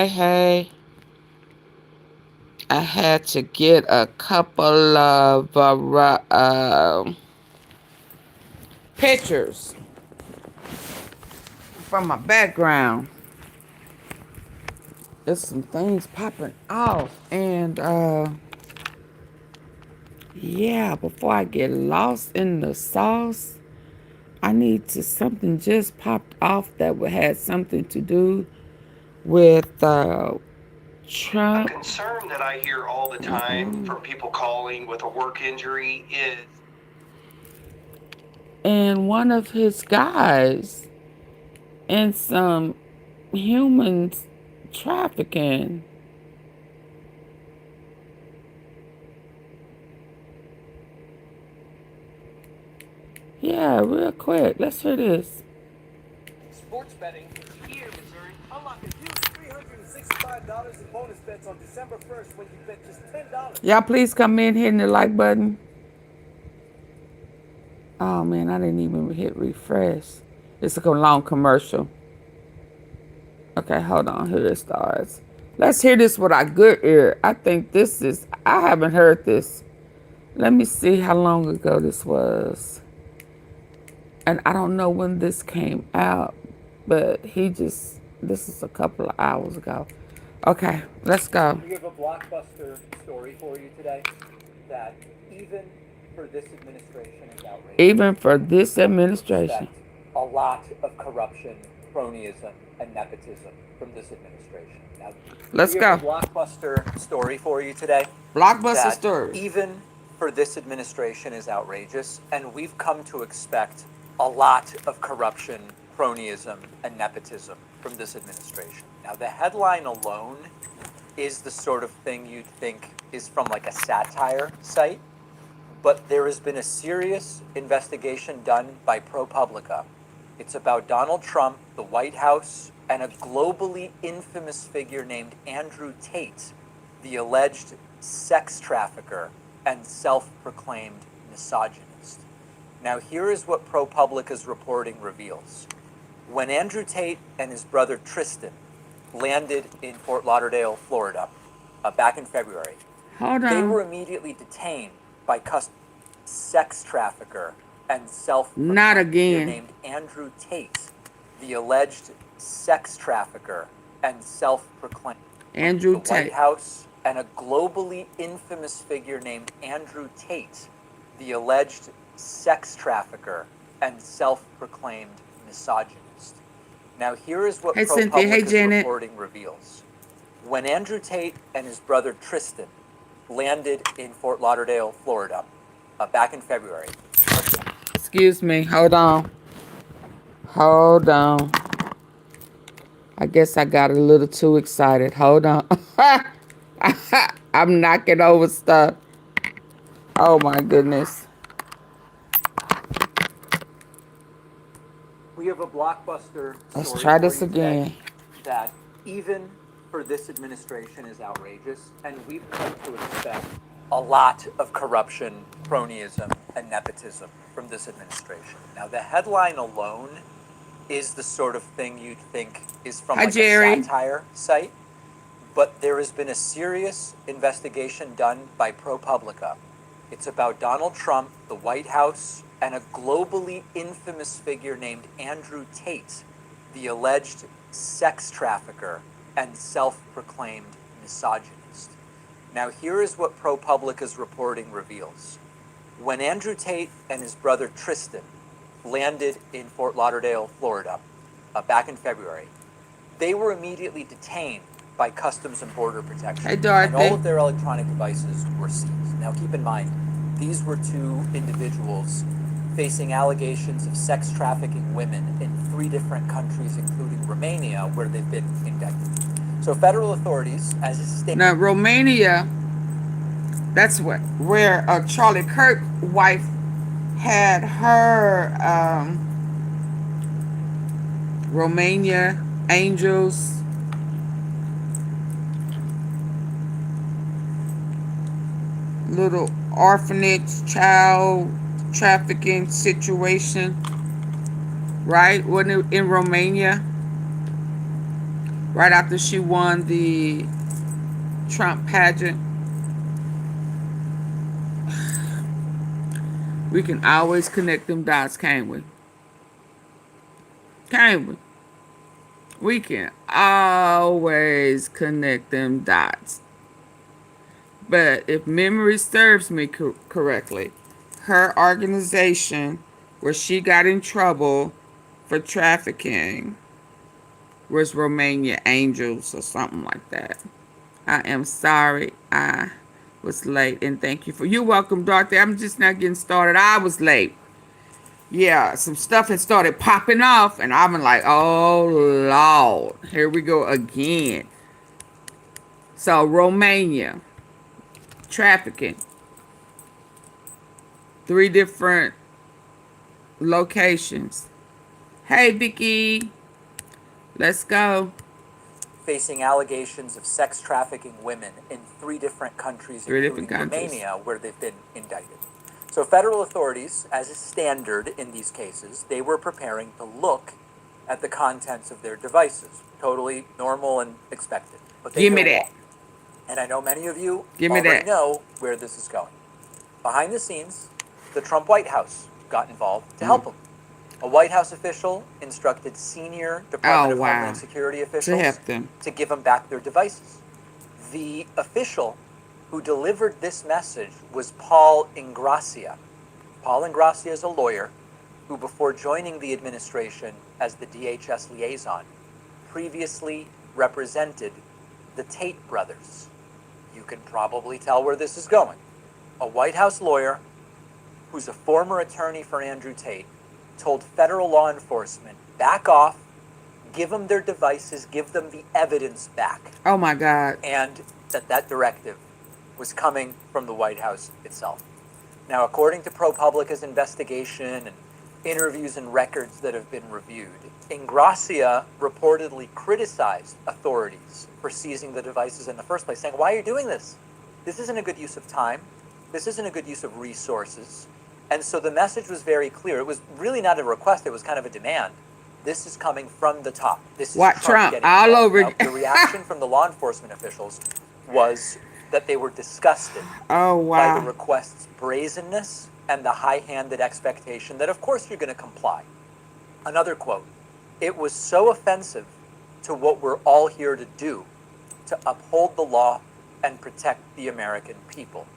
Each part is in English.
Hey, I had to get a couple of pictures from my background. There's some things popping off, and yeah, before I get lost in the sauce, I need to something just popped off that would have something to do with A Trump. concern that I hear all the time from people calling with a work injury is And one of his guys in some human trafficking. Yeah, real quick. Let's hear this. sports betting is here, Missouri. Unlock a huge $365 in bonus bets on December 1st when you bet just $10. Y'all please come in hitting the like button. Oh man, I didn't even hit refresh. It's a long commercial. Okay, hold on. Here it starts. Let's hear this with our good ear. I think this is, I haven't heard this. Let me see how long ago this was. And I don't know when this came out, but this is a couple of hours ago. Okay, let's go. We have a blockbuster story for you today that even for this administration is outrageous. Even for this We've come to administration. expect a lot of corruption, cronyism, and nepotism from this administration. Now, Let's we have go. a blockbuster story for you today Blockbuster that story. even for this administration is outrageous, and we've come to expect a lot of corruption, cronyism, and nepotism from this administration. Now, the headline alone is the sort of thing you'd think is from like a satire site, but there has been a serious investigation done by ProPublica. It's about Donald Trump, the White House, and a globally infamous figure named Andrew Tate, the alleged sex trafficker and self-proclaimed misogynist. Now, here is what ProPublica's reporting reveals. When Andrew Tate and his brother Tristan landed in Fort Lauderdale, Florida, back in February, Hold they on. were immediately detained by sex trafficker and Not self-proclaimed figure again. named Andrew Tate, the alleged sex trafficker and self-proclaimed Andrew the White Tate. House, and a globally infamous figure named Andrew Tate, the alleged sex trafficker and self-proclaimed misogynist. Now, here is what Hey Cynthia. Hey ProPublica's Janet. reporting reveals. When Andrew Tate and his brother Tristan landed in Fort Lauderdale, Florida, back in February. Excuse me. Hold on. Hold on. I guess I got a little too excited. Hold on. I'm knocking over stuff. Oh my goodness. We have a blockbuster Let's story try for this you today again. that even for this administration is outrageous, and we've come to expect a lot of corruption, cronyism, and nepotism from this administration. Now, the headline alone is the sort of thing you'd think is from Hi like a Jerry. satire site, but there has been a serious investigation done by ProPublica. It's about Donald Trump, the White House, and a globally infamous figure named Andrew Tate, the alleged sex trafficker and self-proclaimed misogynist. Now, here is what ProPublica's reporting reveals. When Andrew Tate and his brother Tristan landed in Fort Lauderdale, Florida, back in February, they were immediately detained by Customs and Border Protection. Hey And all Dorothy. of their electronic devices were seized. Now, keep in mind, these were two individuals facing allegations of sex trafficking women in 3 different countries, including Romania, where they've been indicted. So federal authorities, as a state... Now Romania, that's where Charlie Kirk wife had her Romania Angels. Little orphanage child trafficking situation. Right? Wasn't it in Romania? right after she won the Trump pageant. We can always connect them dots, can't we? Can't we? We can always connect them dots. But if memory serves me correctly, her organization where she got in trouble for trafficking was Romania Angels or something like that. I am sorry I was late, and thank you for... You're welcome, Dorothy. I'm just now getting started. I was late. Yeah, some stuff had started popping off, and I've been like, oh, Lord, here we go again. So, Romania, trafficking, 3 different locations. Hey, Vicky, let's go. Facing allegations of sex trafficking women in 3 different countries, 3 including different countries. Romania, where they've been indicted. So federal authorities, as is standard in these cases, they were preparing to look at the contents of their devices. Totally normal and expected. But they Give me hit a that. wall. And I know many of you Give me already that. know where this is going. Behind the scenes, the Trump White House got involved to help them. A White House official instructed senior Department of Homeland Security officials to give them back their devices. The official who delivered this message was Paul Ingrassia. Paul Ingrassia is a lawyer who, before joining the administration as the DHS liaison, previously represented the Tate brothers. You can probably tell where this is going. A White House lawyer who's a former attorney for Andrew Tate told federal law enforcement, back off, give them their devices, give them the evidence back. Oh my God. And that directive was coming from the White House itself. Now, according to ProPublica's investigation and interviews and records that have been reviewed, Ingrassia reportedly criticized authorities for seizing the devices in the first place, saying, why are you doing this? This isn't a good use of time. This isn't a good use of resources. And so the message was very clear. It was really not a request. It was kind of a demand. This is coming from the top. This is Trump getting all involved. over. Now, the reaction from the law enforcement officials was that they were disgusted by the request's brazenness and the high-handed expectation that, of course, you're going to comply. Another quote, it was so offensive to what we're all here to do, to uphold the law and protect the American people.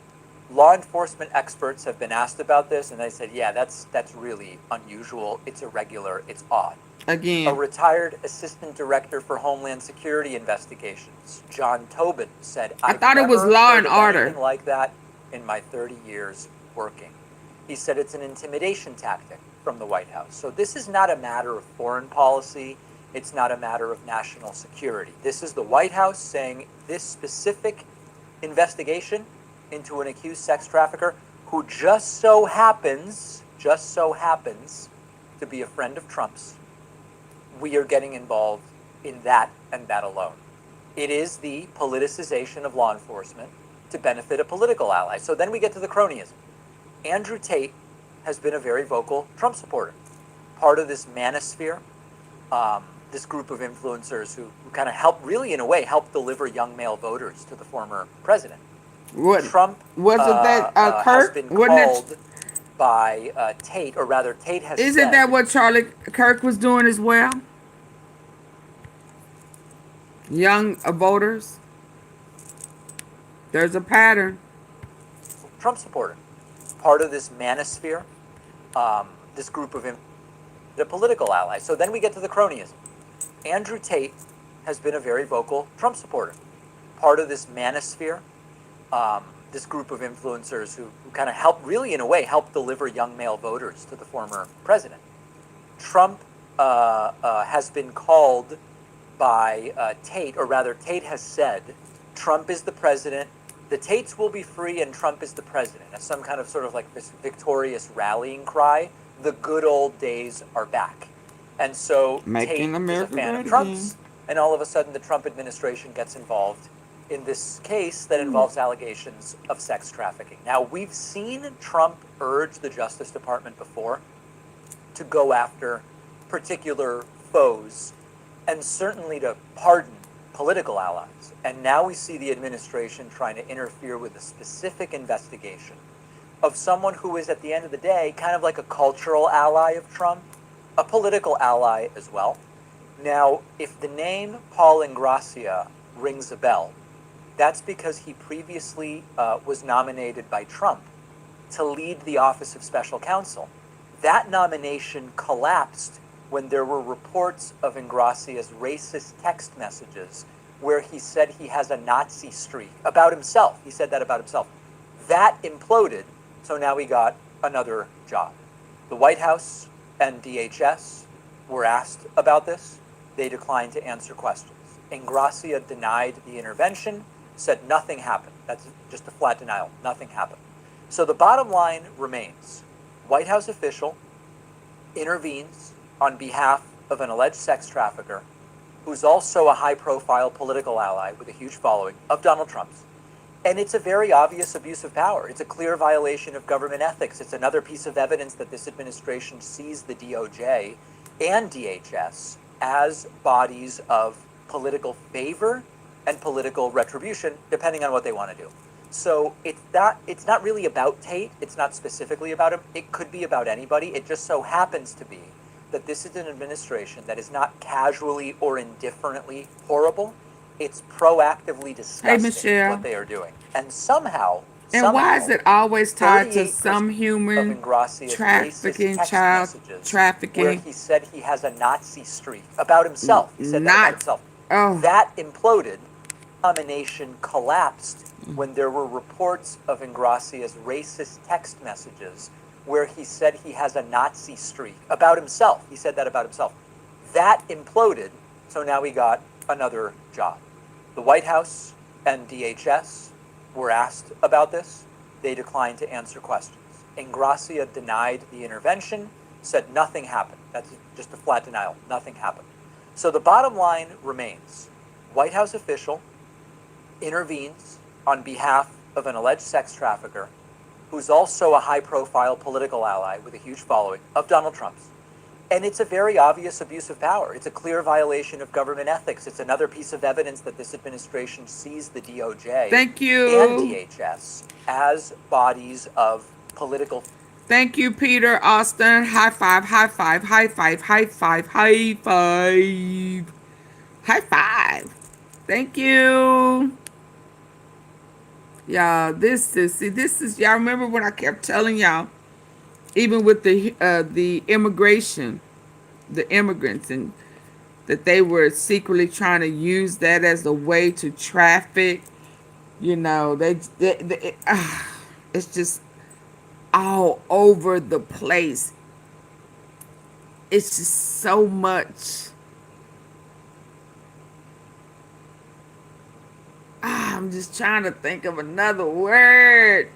Law enforcement experts have been asked about this, and they said, yeah, that's really unusual. It's irregular. It's odd. Again. A retired assistant director for Homeland Security investigations, John Tobin, said, I thought it was law and order. Anything like that in my 30 years working. He said it's an intimidation tactic from the White House. So this is not a matter of foreign policy. It's not a matter of national security. This is the White House saying this specific investigation into an accused sex trafficker who just so happens to be a friend of Trump's. We are getting involved in that and that alone. It is the politicization of law enforcement to benefit a political ally. So then we get to the cronyism. Andrew Tate has been a very vocal Trump supporter. Part of this manosphere, this group of influencers who kind of help deliver young male voters to the former president. Trump Kirk? has been called by Tate, or rather Tate has Isn't that what Charlie Kirk was doing as well? Young voters. There's a pattern. Trump supporter. Part of this manosphere, this group of the political allies. So then we get to the cronyism. Andrew Tate has been a very vocal Trump supporter. Part of this manosphere, this group of influencers who kind of help deliver young male voters to the former president. Trump has been called by Tate, or rather Tate has said, Trump is the president, the Tates will be free and Trump is the president. As some kind of sort of like this victorious rallying cry, the good old days are back. And so Tate is a fan of Trump's, and all of a sudden the Trump administration gets involved in this case that involves allegations of sex trafficking. Now, we've seen Trump urge the Justice Department before to go after particular foes and certainly to pardon political allies. And now we see the administration trying to interfere with a specific investigation of someone who is, at the end of the day, kind of like a cultural ally of Trump, a political ally as well. Now, if the name Paul Ingrassia rings a bell, that's because he previously was nominated by Trump to lead the Office of Special Counsel. That nomination collapsed when there were reports of Ingrassia's racist text messages where he said he has a Nazi streak about himself. He said that about himself. That imploded, so now he got another job. The White House and DHS were asked about this. They declined to answer questions. Ingrassia denied the intervention, said nothing happened. That's just a flat denial. Nothing happened. So the bottom line remains. White House official intervenes on behalf of an alleged sex trafficker who's also a high-profile political ally with a huge following of Donald Trump's. And it's a very obvious abuse of power. It's a clear violation of government ethics. It's another piece of evidence that this administration sees the DOJ and DHS as bodies of political favor and political retribution, depending on what they want to do. So it's not really about Tate. It's not specifically about him. It could be about anybody. It just so happens to be that this is an administration that is not casually or indifferently horrible. It's proactively disgusting what they are doing. And somehow, why is it always tied to 38% some of human Ingrassia's trafficking, racist text child messages where trafficking? he said he has a Nazi streak about himself. He said that about himself. Oh, That imploded. Nomination collapsed when there were reports of Ingrassia's racist text messages where he said he has a Nazi streak about himself. He said that about himself. That imploded, so now he got another job. The White House and DHS were asked about this. They declined to answer questions. Ingrassia denied the intervention, said nothing happened. That's just a flat denial. Nothing happened. So the bottom line remains. White House official intervenes on behalf of an alleged sex trafficker who's also a high-profile political ally with a huge following of Donald Trump's. And it's a very obvious abuse of power. It's a clear violation of government ethics. It's another piece of evidence that this administration sees the DOJ thank you. and DHS as bodies of political. Thank you, Peter Austin. High five, high five, high five, high five, high five. High five. Thank you. Y'all, this is, y'all remember when I kept telling y'all, even with the immigration, the immigrants, and that they were secretly trying to use that as a way to traffic, you know, it's just all over the place. It's just so much. I'm just trying to think of another word.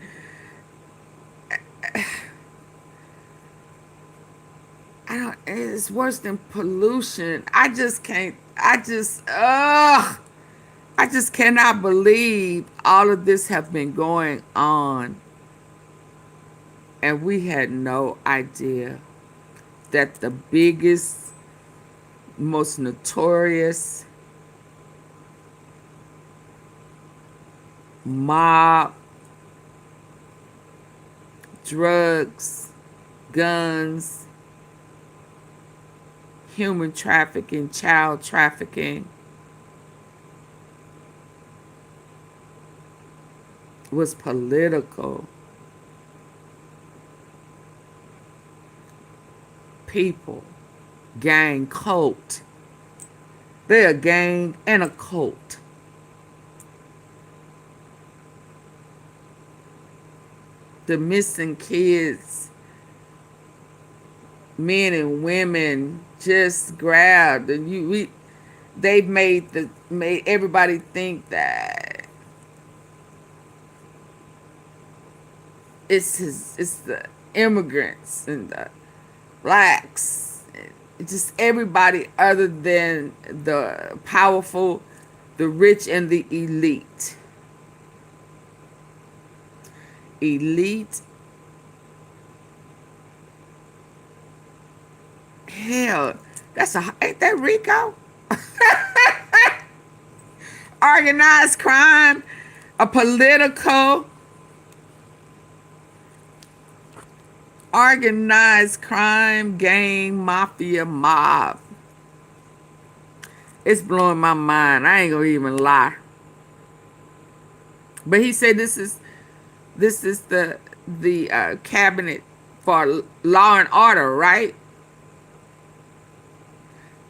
It's worse than pollution. I just cannot believe all of this have been going on. And we had no idea that the biggest, most notorious mob, drugs, guns, human trafficking, child trafficking was political. People, gang, cult. They're a gang and a cult. The missing kids, men and women, just grabbed, and they've made everybody think that it's the immigrants and the blacks, just everybody other than the powerful, the rich, and the elite. Elite. Hell, ain't that Rico? organized crime, a political organized crime, gang, mafia, mob. It's blowing my mind. I ain't gonna even lie. But he said this is the cabinet for law and order, right?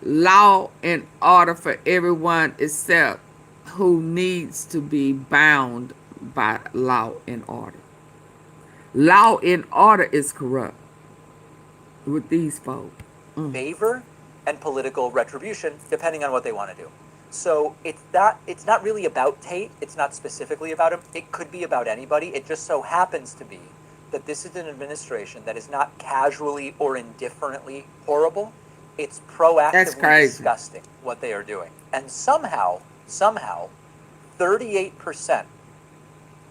Law and order for everyone except who needs to be bound by law and order. Law and order is corrupt with these folks. favor and political retribution, depending on what they want to do. So it's not really about Tate. It's not specifically about him. It could be about anybody. It just so happens to be that this is an administration that is not casually or indifferently horrible. It's proactively disgusting what they are doing. And somehow, 38%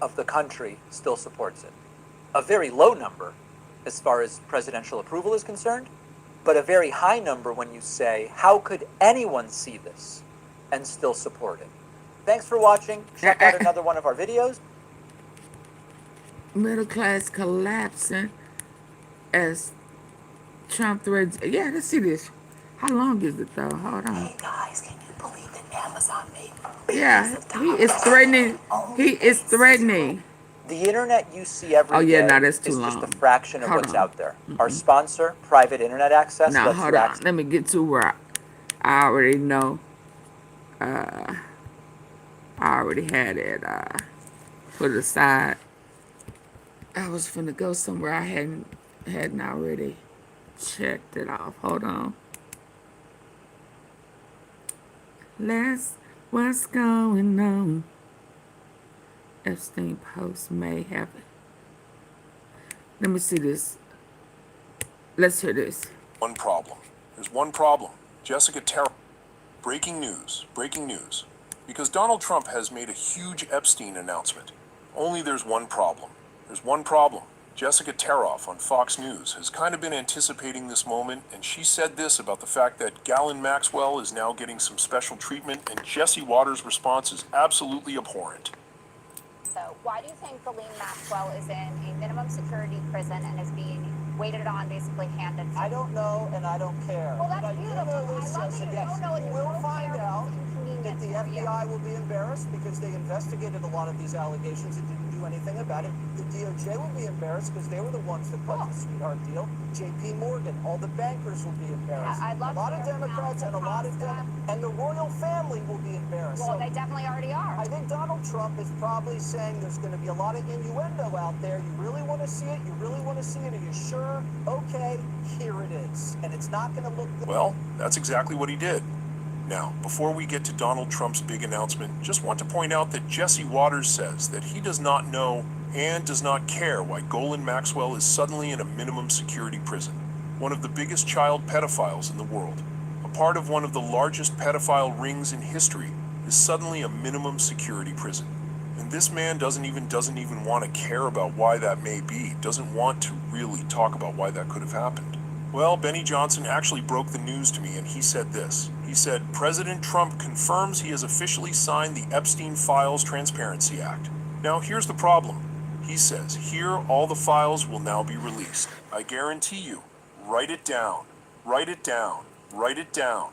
of the country still supports it. A very low number as far as presidential approval is concerned, but a very high number when you say, how could anyone see this and still support it? Thanks for watching. Check out another one of our videos. Middle class collapsing as Trump threats. Yeah, let's see this. How long is it though? Hold on. Hey guys, can you believe that Amazon made Yeah, he is threatening. He is threatening. The internet you see every day yeah, no, that's too is long. just a fraction of Hold what's on. out there. Our sponsor, Private Internet Access, Now lets hold you on. access. Let me get to where I already know. I already had it put aside. I was finna go somewhere I hadn't already checked it off. Hold on. What's going on? Epstein post may have it. Let me see this. Let's hear this. One problem. There's one problem. Jessica Terra. Breaking news. Breaking news. Because Donald Trump has made a huge Epstein announcement. Only there's one problem. There's one problem. Jessica Teroff on Fox News has kind of been anticipating this moment, and she said this about the fact that Ghislaine Maxwell is now getting some special treatment, and Jesse Waters' response is absolutely abhorrent. So why do you think Ghislaine Maxwell is in a minimum security prison and is being waited on, basically handed? I don't know, and I don't care. Well, that's but beautiful. I love that you don't know, and you we'll don't find care. out that the Inconvenient for FBI will be embarrassed because they investigated a lot of these allegations and didn't do anything about it. The DOJ will be embarrassed because they were the ones that cut the sweetheart deal. J.P. Morgan, all the bankers will be embarrassed. I'd love a lot to of hear from Democrats and a lot of and the royal family will be embarrassed. Well, So they definitely already are. I think Donald Trump is probably saying there's going to be a lot of innuendo out there. You really want to see it? You really want to see it? Are you sure? Okay, here it is. And it's not going to look good. Well, that's exactly what he did. Now, before we get to Donald Trump's big announcement, just want to point out that Jesse Waters says that he does not know and does not care why Ghislaine Maxwell is suddenly in a minimum security prison, one of the biggest child pedophiles in the world. A part of one of the largest pedophile rings in history is suddenly a minimum security prison. And this man doesn't even want to care about why that may be, doesn't want to really talk about why that could have happened. Well, Benny Johnson actually broke the news to me, and he said this. He said, President Trump confirms he has officially signed the Epstein Files Transparency Act. Now, here's the problem. He says, here all the files will now be released. I guarantee you, write it down, write it down, write it down.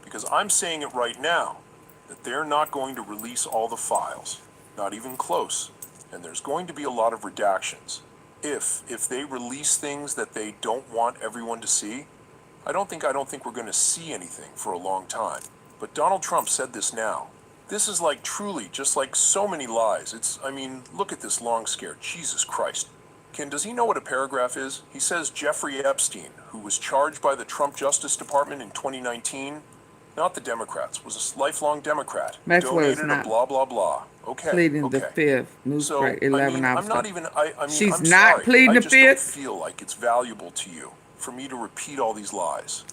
Because I'm saying it right now, that they're not going to release all the files. Not even close. And there's going to be a lot of redactions. If they release things that they don't want everyone to see, I don't think we're going to see anything for a long time. But Donald Trump said this now. This is like truly just like so many lies. Look at this long scare. Jesus Christ. Does he know what a paragraph is? He says Jeffrey Epstein, who was charged by the Trump Justice Department in 2019, not the Democrats, was a lifelong Democrat, Maxwell is donated not a blah, blah, blah. Okay, pleading the okay. fifth. Newsbreak 11 hours. I'm not even, She's I'm not sorry. pleading the I just don't fifth? feel like it's valuable to you for me to repeat all these lies.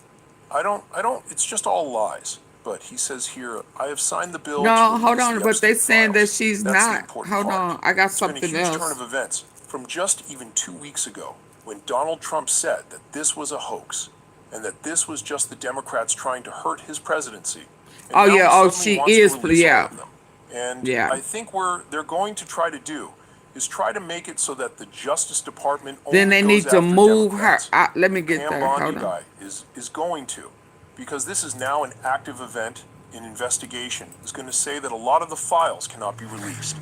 It's just all lies. But he says here, I have signed the bill. No, to hold release on, the but they Epstein saying that files. she's That's the not. important Hold part. on, I got It's been a something huge else. turn of events from just even 2 weeks ago when Donald Trump said that this was a hoax and that this was just the Democrats trying to hurt his presidency. And Oh, now yeah, he oh, suddenly she wants to is, release all yeah. of them. And Yeah. I think they're going to try to do is try to make it so that the Justice Department Then only they goes need to after move her. Democrats. Let me The get Pam there. Bondi Hold on. guy is going to, because this is now an active event in investigation, is going to say that a lot of the files cannot be released.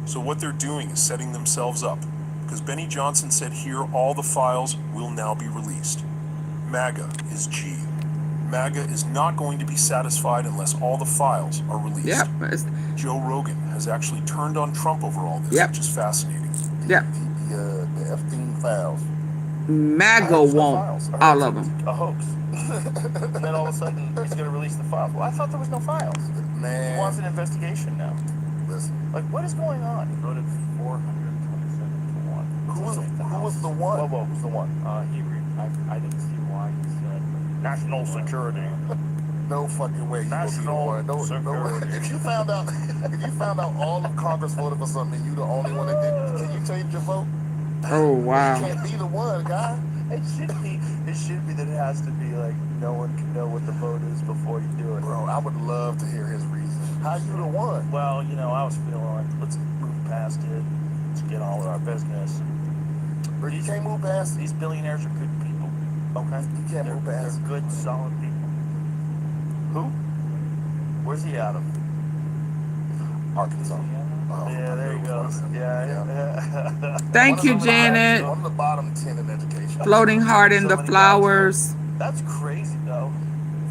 So what they're doing is setting themselves up, because Benny Johnson said here all the files will now be released. MAGA is G. MAGA is not going to be satisfied unless all the files are released. Yep. Joe Rogan has actually turned on Trump over all this, Yep. which is fascinating. Yep. The Epstein files. MAGA won't all of them. A hoax. And then all of a sudden, he's going to release the files. Well, I thought there was no files. Man. He wants an investigation now. Listen. Like, what is going on? He voted 427 to 1. Who was the one? Whoa, who's the one? I didn't see why he said National security. no fucking way you gonna be the National one. No, security. if you found out all of Congress voted for something and you the only one that didn't, can you change your vote? Oh, You wow. can't be the one, guy. It should be that it has to be like no one can know what the vote is before you do it. Bro, I would love to hear his reason. How you the one? Well, I was feeling like let's move past it. Let's get on with our business. Bro, you can't move past it. These billionaires are good people. Okay, You can't move past they're good, solid people. Who? Where's he out of? Arkansas. Oh, Yeah, there he goes. Yeah. Thank you, Janet. One of the bottom 10 in education. Floating heart in the flowers. That's crazy, though.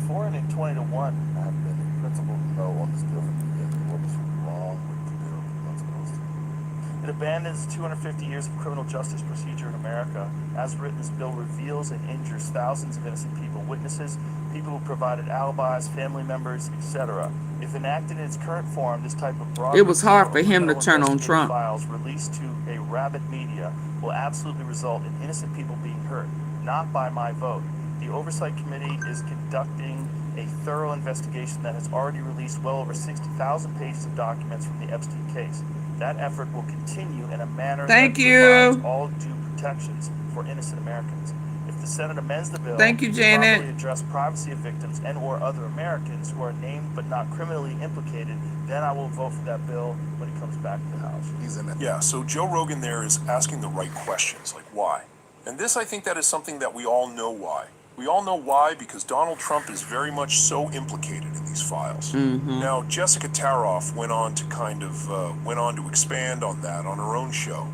420 to 1. I've been in principle, on this bill. What's wrong with the bill? Principles. It abandons 250 years of criminal justice procedure in America. As written, this bill reveals and injures thousands of innocent people, witnesses, people who provided alibis, family members, etc. If enacted in its current form, this type of broad It was hard for review of him to criminal turn on investigative Trump. files released to a rabid media will absolutely result in innocent people being hurt, not by my vote. The Oversight Committee is conducting a thorough investigation that has already released well over 60,000 pages of documents from the Epstein case. That effort will continue in a manner Thank that you. provides all due protections for innocent Americans. If the Senate amends the bill Thank you, to Janet. properly address privacy of victims and or other Americans who are named but not criminally implicated, then I will vote for that bill when it comes back to the House. He's in it. Yeah, so Joe Rogan there is asking the right questions, like why? And this, I think that is something that we all know why. We all know why because Donald Trump is very much so implicated in these files. Now, Jessica Taroff went on to expand on that on her own show.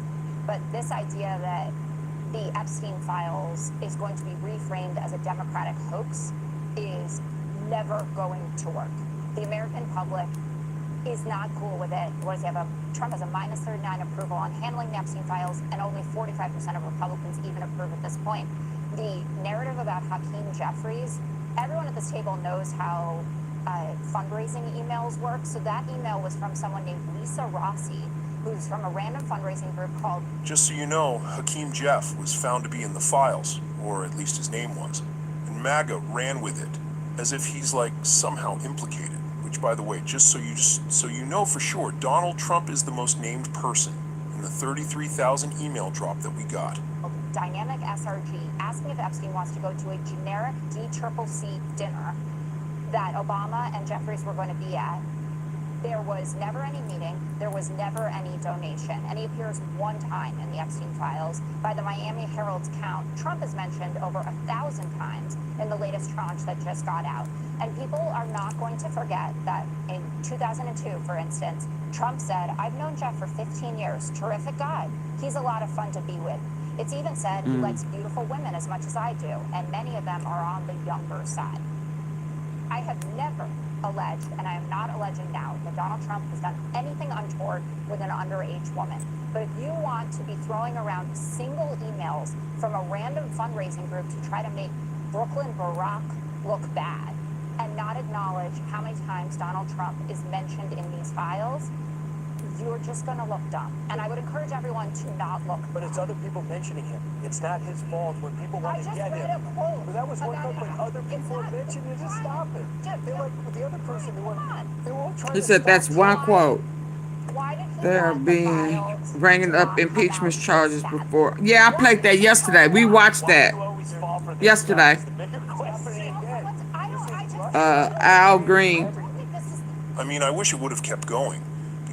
But this idea that the Epstein files is going to be reframed as a Democratic hoax is never going to work. The American public is not cool with it. What does he have? Trump has a minus 39 approval on handling the Epstein files, and only 45% of Republicans even approve at this point. The narrative about Hakeem Jeffries, everyone at this table knows how fundraising emails work. So that email was from someone named Lisa Rossi, who's from a random fundraising group called... Just so you know, Hakeem Jeff was found to be in the files, or at least his name was. And MAGA ran with it, as if he's like somehow implicated. Which, by the way, just so you know for sure, Donald Trump is the most named person in the 33,000 email drop that we got. Dynamic SRG, asking if Epstein wants to go to a generic DCCC dinner that Obama and Jeffries were going to be at. There was never any meeting. There was never any donation. And he appears one time in the Epstein files. By the Miami Herald's count, Trump is mentioned over 1,000 times in the latest tranche that just got out. And people are not going to forget that in 2002, for instance, Trump said, "I've known Jeff for 15 years. Terrific guy. He's a lot of fun to be with." It's even said he likes beautiful women as much as I do, and many of them are on the younger side. I have never alleged, and I am not alleging now, that Donald Trump has done anything untoward with an underage woman. But if you want to be throwing around single emails from a random fundraising group to try to make Brooklyn Barack look bad and not acknowledge how many times Donald Trump is mentioned in these files, you're just going to look dumb. And I would encourage everyone to not look But it's other people mentioning him. It's not his fault when people want I to just get read him. a quote But that was one about quote, but him. other It's people not- mentioned it. Just stop it. They're like with the other person. They were all trying He to said stop that's one Trump. quote. Why did he They're want the being files bringing to up not come impeachment out charges so sad? before. Yeah, I played that yesterday. We watched Why do that you always fall for this yesterday. stuff? Is the bigger question. I don't, I just, Al Green. I don't think this is I mean, I wish it would have kept going.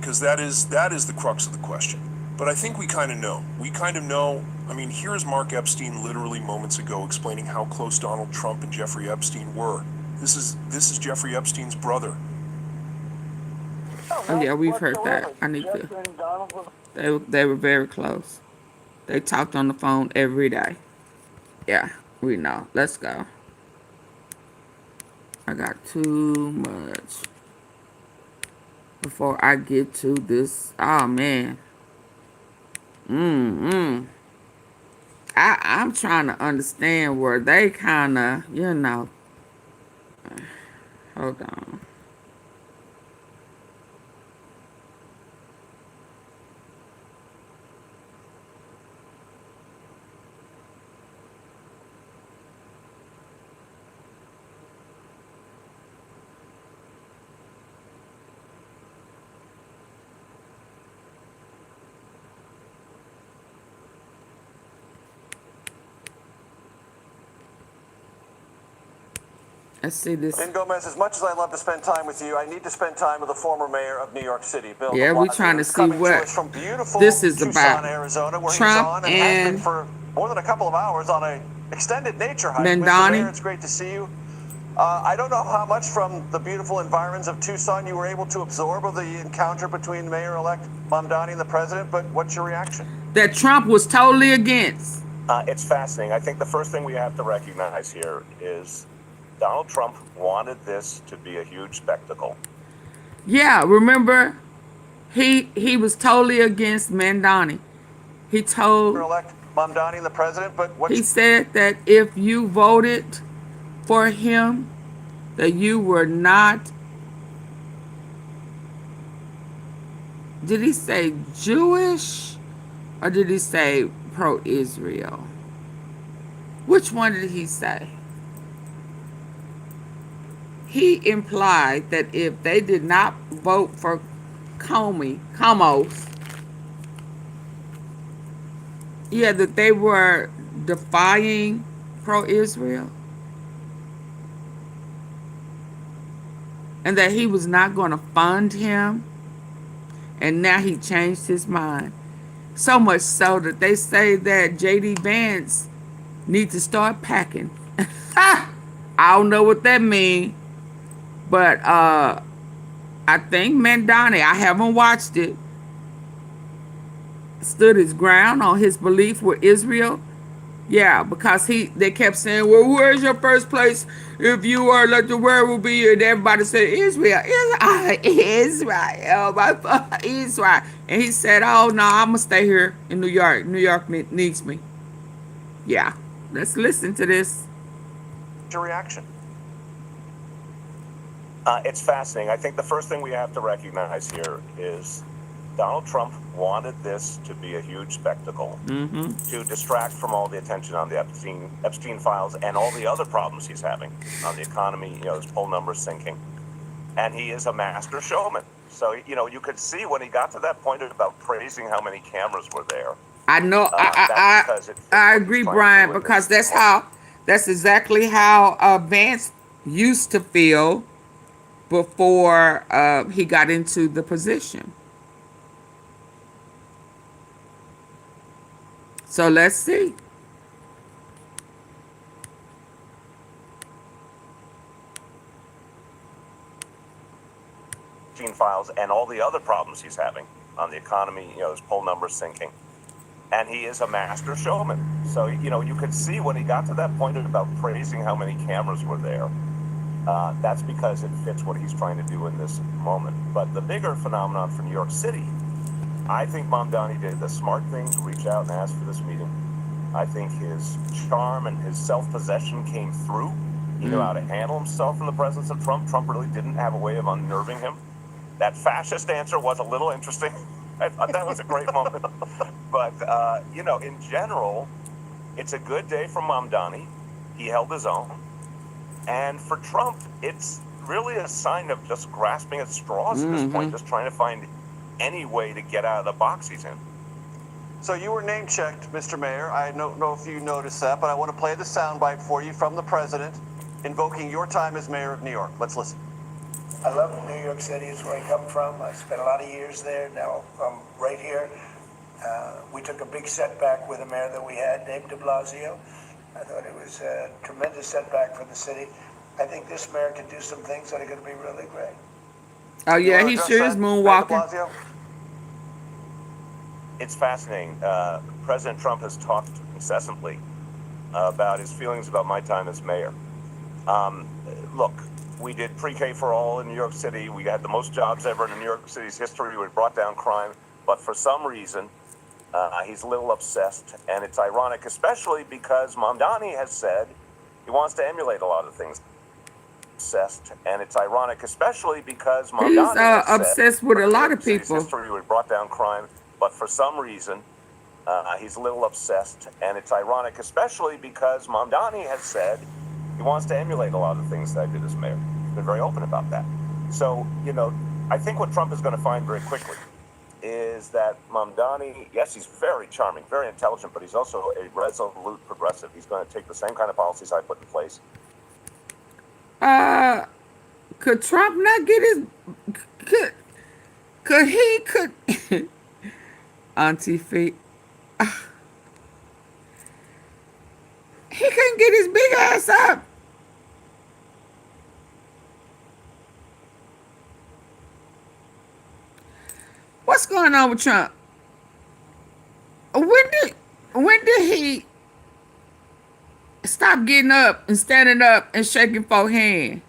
because that is the crux of the question. But I think we kind of know. We kind of know. I mean, here's Mark Epstein literally moments ago explaining how close Donald Trump and Jeffrey Epstein were. This is Jeffrey Epstein's brother. Oh yeah, we've heard that. I need to. They were very close. They talked on the phone every day. Yeah, we know. Let's go. I got too much before I get to this. Oh man. I'm trying to understand where they kind of, hold on. Let's see this. And Gomez, as much as I love to spend time with you, I need to spend time with the former mayor of New York City, Bill de Yeah, we're Blasio, trying to who's see coming what to us from beautiful this is Tucson, about. Arizona, where Trump he's on and has been and for more than a couple of hours on an extended nature hike. Mr. Mamdani. Mayor, it's great to see you. I don't know how much from the beautiful environs of Tucson you were able to absorb of the encounter between Mayor-elect Mamdani and the president, but what's your reaction? That Trump was totally against. It's fascinating. I think the first thing we have to recognize here is Donald Trump wanted this to be a huge spectacle. Yeah, remember, he was totally against Mamdani. He told Mayor-elect Mamdani and the president, but what's he said that if you voted for him, that you were not, did he say Jewish or did he say pro-Israel? Which one did he say? He implied that if they did not vote for Comos, yeah, that they were defying pro-Israel. And that he was not going to fund him. And now he changed his mind. So much so that they say that J.D. Vance needs to start packing. I don't know what that means. But I think Mamdani, I haven't watched it, stood his ground on his belief with Israel. Yeah, because they kept saying, well, where's your first place if you are elected? Where will be? And everybody said, Israel, Israel, Israel. And he said, oh, no, I'm going to stay here in New York. New York needs me. Yeah, let's listen to this. your reaction? It's fascinating. I think the first thing we have to recognize here is Donald Trump wanted this to be a huge spectacle to distract from all the attention on the Epstein files and all the other problems he's having on the economy. His poll numbers sinking. And he is a master showman. So, you could see when he got to that point about praising how many cameras were there. I know. I agree, Brian, because that's exactly how Vance used to feel before he got into the position. So let's see. Files and all the other problems he's having on the economy, his poll numbers sinking. And he is a master showman. So, you could see when he got to that point about praising how many cameras were there. That's because it fits what he's trying to do in this moment. But the bigger phenomenon for New York City, I think Mamdani did the smart thing to reach out and ask for this meeting. I think his charm and his self-possession came through. He knew how to handle himself in the presence of Trump. Trump really didn't have a way of unnerving him. That fascist answer was a little interesting. I thought that was a great moment. But, in general, it's a good day for Mamdani. He held his own. And for Trump, it's really a sign of just grasping at straws at this point, just trying to find any way to get out of the box he's in. So you were name-checked, Mr. Mayor. I don't know if you noticed that, but I want to play the soundbite for you from the president invoking your time as mayor of New York. Let's listen. I love New York City. It's where I come from. I spent a lot of years there. Now I'm right here. We took a big setback with the mayor that we had, Dave de Blasio. I thought it was a tremendous setback for the city. I think this mayor can do some things that are going to be really great. Oh yeah, he sure is moonwalking. It's fascinating. President Trump has talked incessantly about his feelings about my time as mayor. Look, we did pre-K for all in New York City. We had the most jobs ever in New York City's history. We brought down crime. But for some reason, he's a little obsessed. And it's ironic, especially because Mamdani has said he wants to emulate a lot of things. Obsessed. And it's ironic, especially because Mamdani has obsessed with a lot of people. History, we brought down crime. But for some reason, he's a little obsessed. And it's ironic, especially because Mamdani has said he wants to emulate a lot of things that I did as mayor. He's been very open about that. So, you know, I think what Trump is going to find very quickly is that Mamdani, yes, he's very charming, very intelligent, but he's also a resolute progressive. He's going to take the same kind of policies I put in place. Could Trump not get his... Could AunTeaFee... He couldn't get his big ass up. What's going on with Trump? When did he stop getting up and standing up and shaking folks' hand?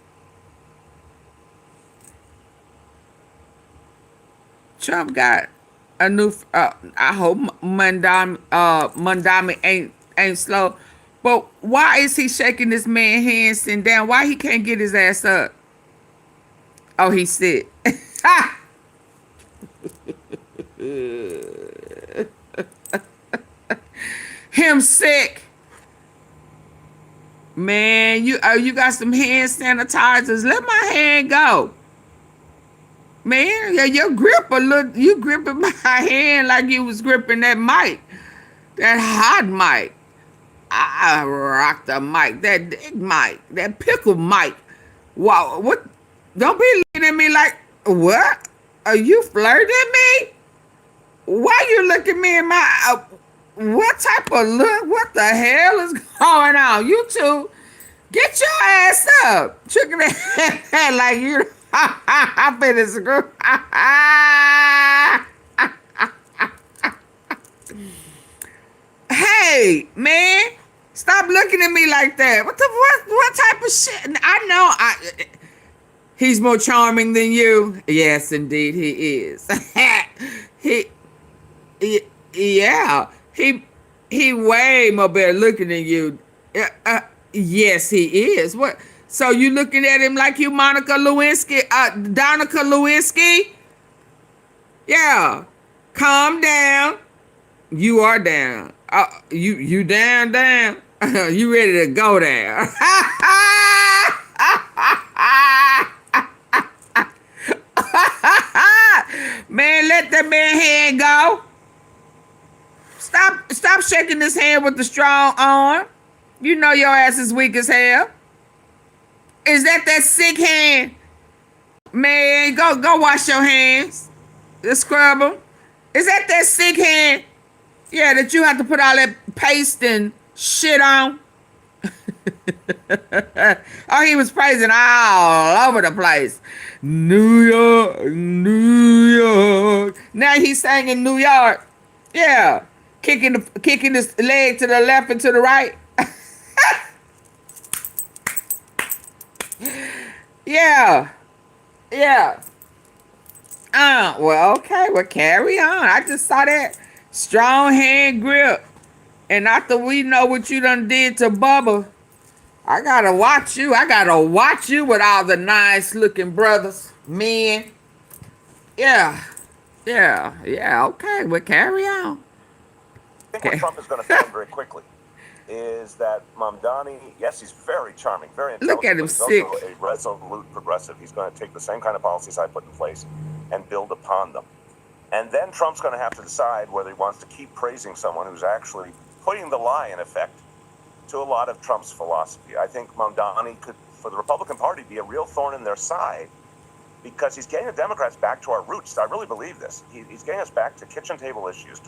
Trump got a new. I hope Mamdani ain't slow. But why is he shaking this man's hand sitting down? Why he can't get his ass up? Oh, he's sick. Him sick. Man, you got some hand sanitizers. Let my hand go. Man, yeah, your grip you gripping my hand like you was gripping that mic. That hot mic. I rock the mic, that big mic, that pickle mic. Wow, what? Don't be looking at me like, what? Are you flirting at me? Why you looking me in my, what type of look? What the hell is going on? You two, get your ass up. Tricking that like you, I bet it's a group. Hey, man, stop looking at me like that. What type of shit? I know he's more charming than you. Yes, indeed, he is. Yeah, he way more better looking than you. Yes, he is. What? So you looking at him like you Monica Lewinsky, Donica Lewinsky? Yeah, calm down. You are down. You down. You ready to go down. Man, let that man hand go. Stop shaking his hand with the strong arm. You know your ass is weak as hell. Is that sick hand? Man, go wash your hands. Just scrub them. Is that sick hand? Yeah, that you have to put all that paste and shit on. Oh, he was praising all over the place. New York. Now he's singing New York. Yeah, kicking his leg to the left and to the right. Yeah. Well, okay. Well, carry on. I just saw that strong hand grip. And after we know what you done did to Bubba, I gotta watch you. I gotta watch you with all the nice looking brothers, men. Yeah. Okay. Well, carry on. I think what Trump is going to find very quickly is that Mamdani, yes, he's very charming, very intelligent. Look at him, he's sick. also a resolute progressive. He's going to take the same kind of policies I put in place and build upon them. And then Trump's going to have to decide whether he wants to keep praising someone who's actually putting the lie in effect to a lot of Trump's philosophy. I think Mamdani could, for the Republican Party, be a real thorn in their side because he's getting the Democrats back to our roots. I really believe this. He's getting us back to kitchen table issues.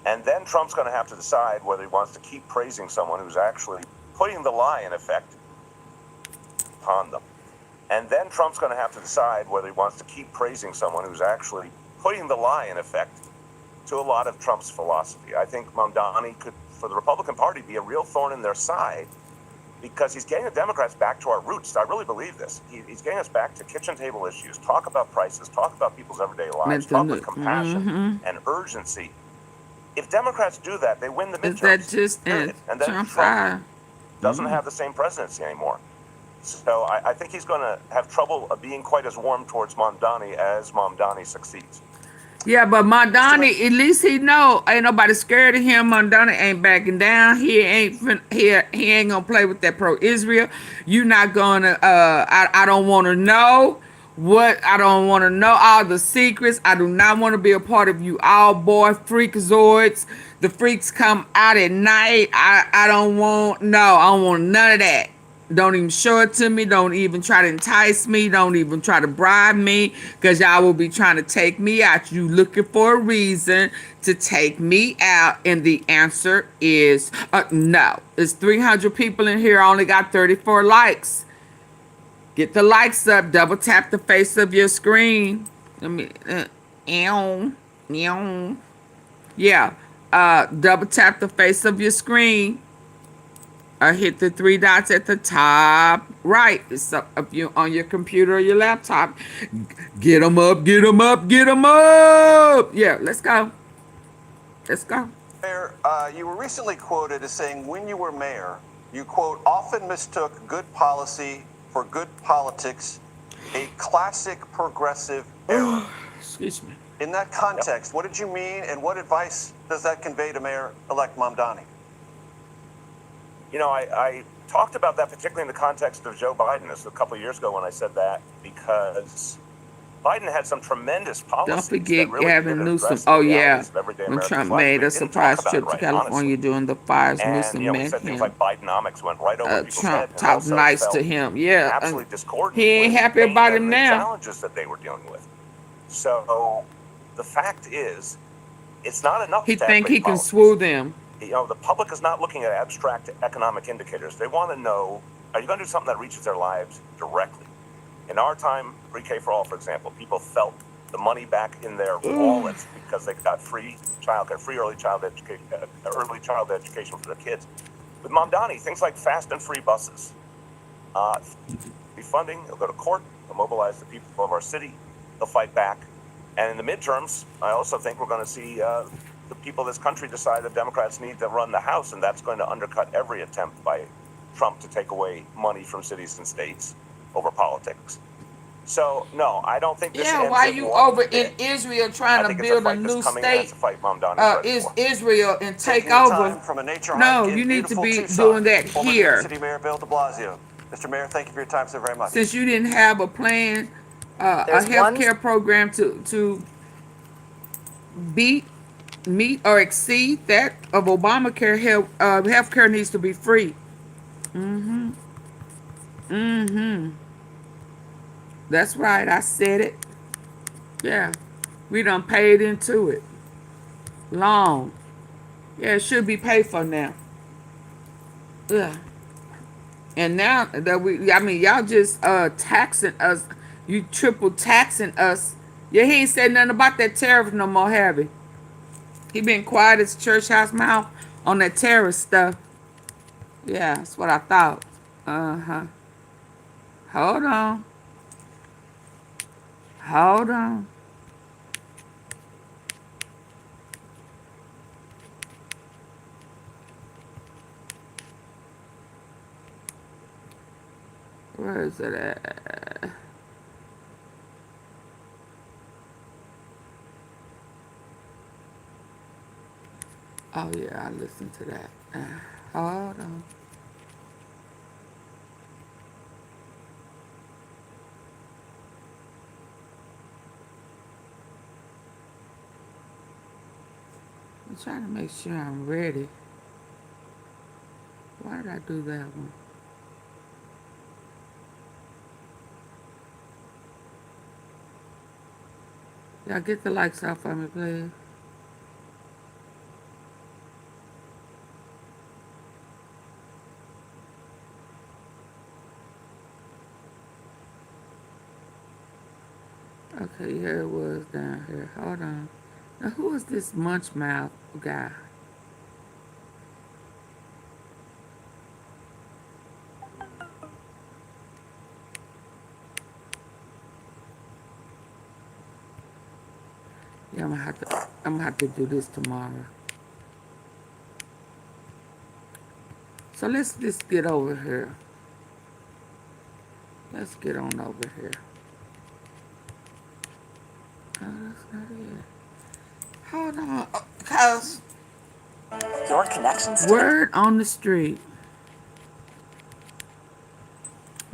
And then Trump's going to have to decide whether he wants to keep praising someone who's actually putting the lie in effect upon them. And then Trump's going to have to decide whether he wants to keep praising someone who's actually putting the lie in effect to a lot of Trump's philosophy. I think Mamdani could, for the Republican Party, be a real thorn in their side because he's getting the Democrats back to our roots. I really believe this. He's getting us back to kitchen table issues, talk about prices, talk about people's everyday lives, talk with compassion and urgency. If Democrats do that, they win the midterms. Is that just period. And then Trump's Trump doesn't have the same presidency anymore. So I think he's going to have trouble being quite as warm towards Mamdani as Mamdani succeeds. Yeah, but Mamdani, at least he know ain't nobody scared of him. Mamdani ain't backing down. He ain't gonna play with that pro-Israel. You not gonna. I don't want to know what. I don't want to know all the secrets. I do not want to be a part of you all boy freakazoids. The freaks come out at night. I don't want. No, I don't want none of that. Don't even show it to me. Don't even try to entice me. Don't even try to bribe me, because y'all will be trying to take me out. You looking for a reason to take me out, and the answer is no. It's 300 people in here. I only got 34 likes. Get the likes up. Double tap the face of your screen. Let me. Yeah. Double tap the face of your screen. Hit the three dots at the top right. It's up you on your computer or your laptop. Get them up, get them up, get them up. Yeah, let's go. Let's go. Mayor, you were recently quoted as saying when you were mayor, you, quote, often mistook good policy for good politics, a classic progressive error. Excuse me. In that context, what did you mean, and what advice does that convey to Mayor-elect Mamdani? You know, I talked about that particularly in the context of Joe Biden. This was a couple of years ago when I said that, because Biden had some tremendous policies. Don't forget really Gavin Newsom. Oh, yeah. When Trump made a surprise trip to California during the fires, Newsom met said things him. like Bidenomics went right over people's head. Trump talked nice to him. Yeah. Absolutely discordant. He ain't happy about him now. Challenges that they were dealing with. So the fact is, it's not enough. He think he can swoo them. You know, the public is not looking at abstract economic indicators. They want to know, are you going to do something that reaches their lives directly? In our time, pre-K for all, for example, people felt the money back in their wallets because they got free childcare, free early child education for their kids. With Mamdani, things like fast and free buses, free funding, they'll go to court, they'll mobilize the people of our city, they'll fight back. And in the midterms, I also think we're going to see the people of this country decide that Democrats need to run the House, and that's going to undercut every attempt by Trump to take away money from cities and states over politics. So, no, I don't think this ends why in you one over bit. in Israel trying to build a new state? Is For. Israel and take Taking the over? time from a nature No, hike in you need to beautiful be Tucson, doing that former here. City Mayor Bill de Blasio. Mr. Mayor, thank you for your time so very much. Since you didn't have a plan, a health care program to meet or exceed that of Obamacare, health care needs to be free. That's right, I said it. Yeah, we done paid into it. Long. Yeah, it should be paid for now. Yeah. And now that y'all just taxing us. You triple taxing us. Yeah, he ain't said nothing about that tariff no more, have he? He been quiet as church house mouth on that tariff stuff. Yeah, that's what I thought. Hold on. Hold on. Where is it at? Oh yeah, I listened to that. Hold on. I'm trying to make sure I'm ready. Why did I do that one? Y'all get the likes off of me, please. Okay, here it was down here. Hold on. Now, who is this munch mouth guy? Yeah, I'm gonna have to do this tomorrow. So let's just get over here. Let's get on over here. Oh, that's not it. Hold on, cause Your connections to the word on the street.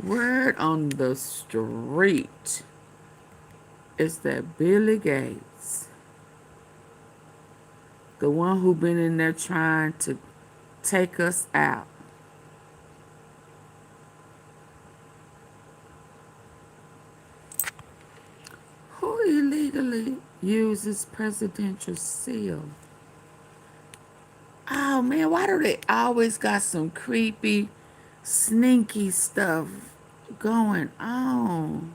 Word on the street is that Billy Gates, the one who been in there trying to take us out, who illegally uses presidential seal. Oh man, why do they always got some creepy, sneaky stuff going on?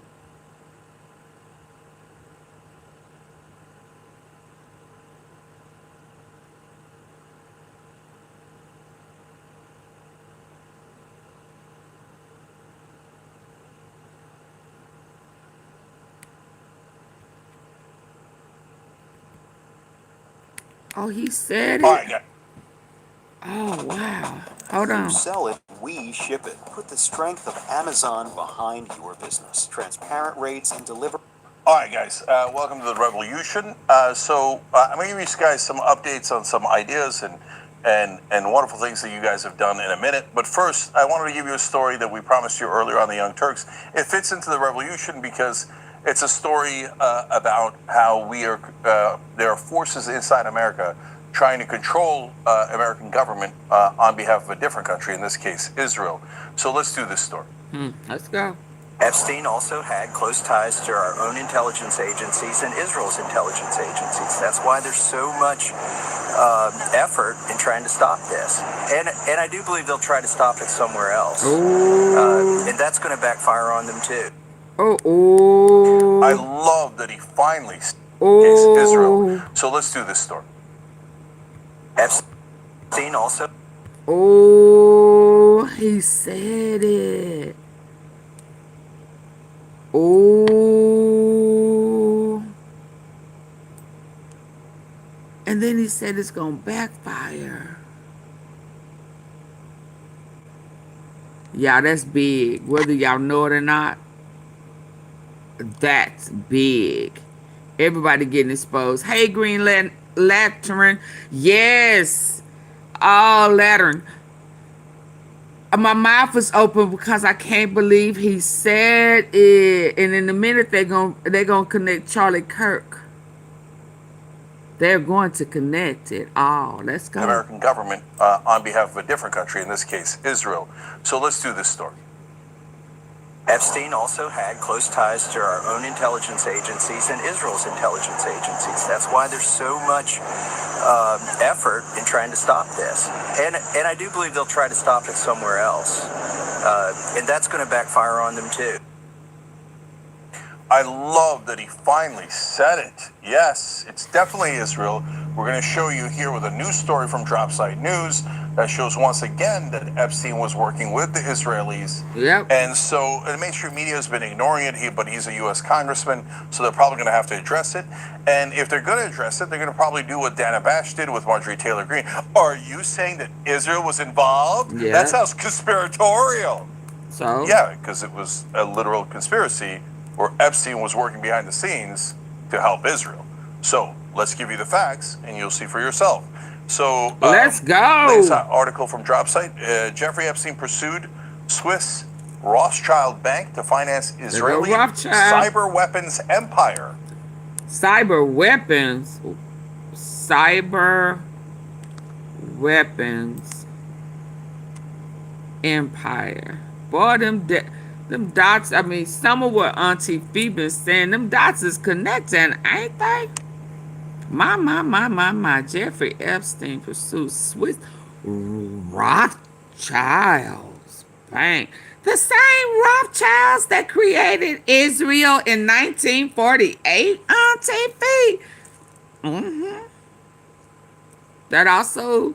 Oh, he said it? Oh, wow. Hold on. You sell it, we ship it. Put the strength of Amazon behind your business. Transparent rates and deliver. All right, guys, welcome to the revolution. I'm going to give you guys some updates on some ideas and wonderful things that you guys have done in a minute. But first, I wanted to give you a story that we promised you earlier on the Young Turks. It fits into the revolution because it's a story about how there are forces inside America trying to control American government on behalf of a different country, in this case, Israel. So let's do this story. Let's go. Epstein also had close ties to our own intelligence agencies and Israel's intelligence agencies. That's why there's so much effort in trying to stop this. And I do believe they'll try to stop it somewhere else. And that's going to backfire on them too. I love that he finally is Israel. So let's do this story. Epstein also. Oh, he said it. Oh. And then he said it's going to backfire. Yeah, that's big. Whether y'all know it or not, that's big. Everybody getting exposed. Hey, Green Lantern. Yes. Oh, Lantern. My mouth is open because I can't believe he said it. And in a minute, they're gonna connect Charlie Kirk. They're going to connect it all. Let's go. American government on behalf of a different country, in this case, Israel. So let's do this story. Epstein also had close ties to our own intelligence agencies and Israel's intelligence agencies. That's why there's so much effort in trying to stop this. And I do believe they'll try to stop it somewhere else. And that's going to backfire on them too. I love that he finally said it. Yes, it's definitely Israel. We're going to show you here with a new story from Dropsite News that shows once again that Epstein was working with the Israelis. Yep. And so the mainstream media has been ignoring it, but he's a U.S. congressman, so they're probably going to have to address it. And if they're going to address it, they're going to probably do what Dana Bash did with Marjorie Taylor Greene. Are you saying that Israel was involved? Yeah. That sounds conspiratorial. So? Yeah, because it was a literal conspiracy where Epstein was working behind the scenes to help Israel. So let's give you the facts, and you'll see for yourself. So let's go. Latest article from Dropsite. Jeffrey Epstein pursued Swiss Rothschild Bank to finance Israeli cyber weapons empire. Cyber weapons. Cyber weapons empire. Boy, Them dots, I mean, some of what AunTeaFee been saying, them dots is connecting, ain't they? My. Jeffrey Epstein pursues Swiss Rothschilds Bank. The same Rothschilds that created Israel in 1948, AunTeaFee. Mm-hmm. That also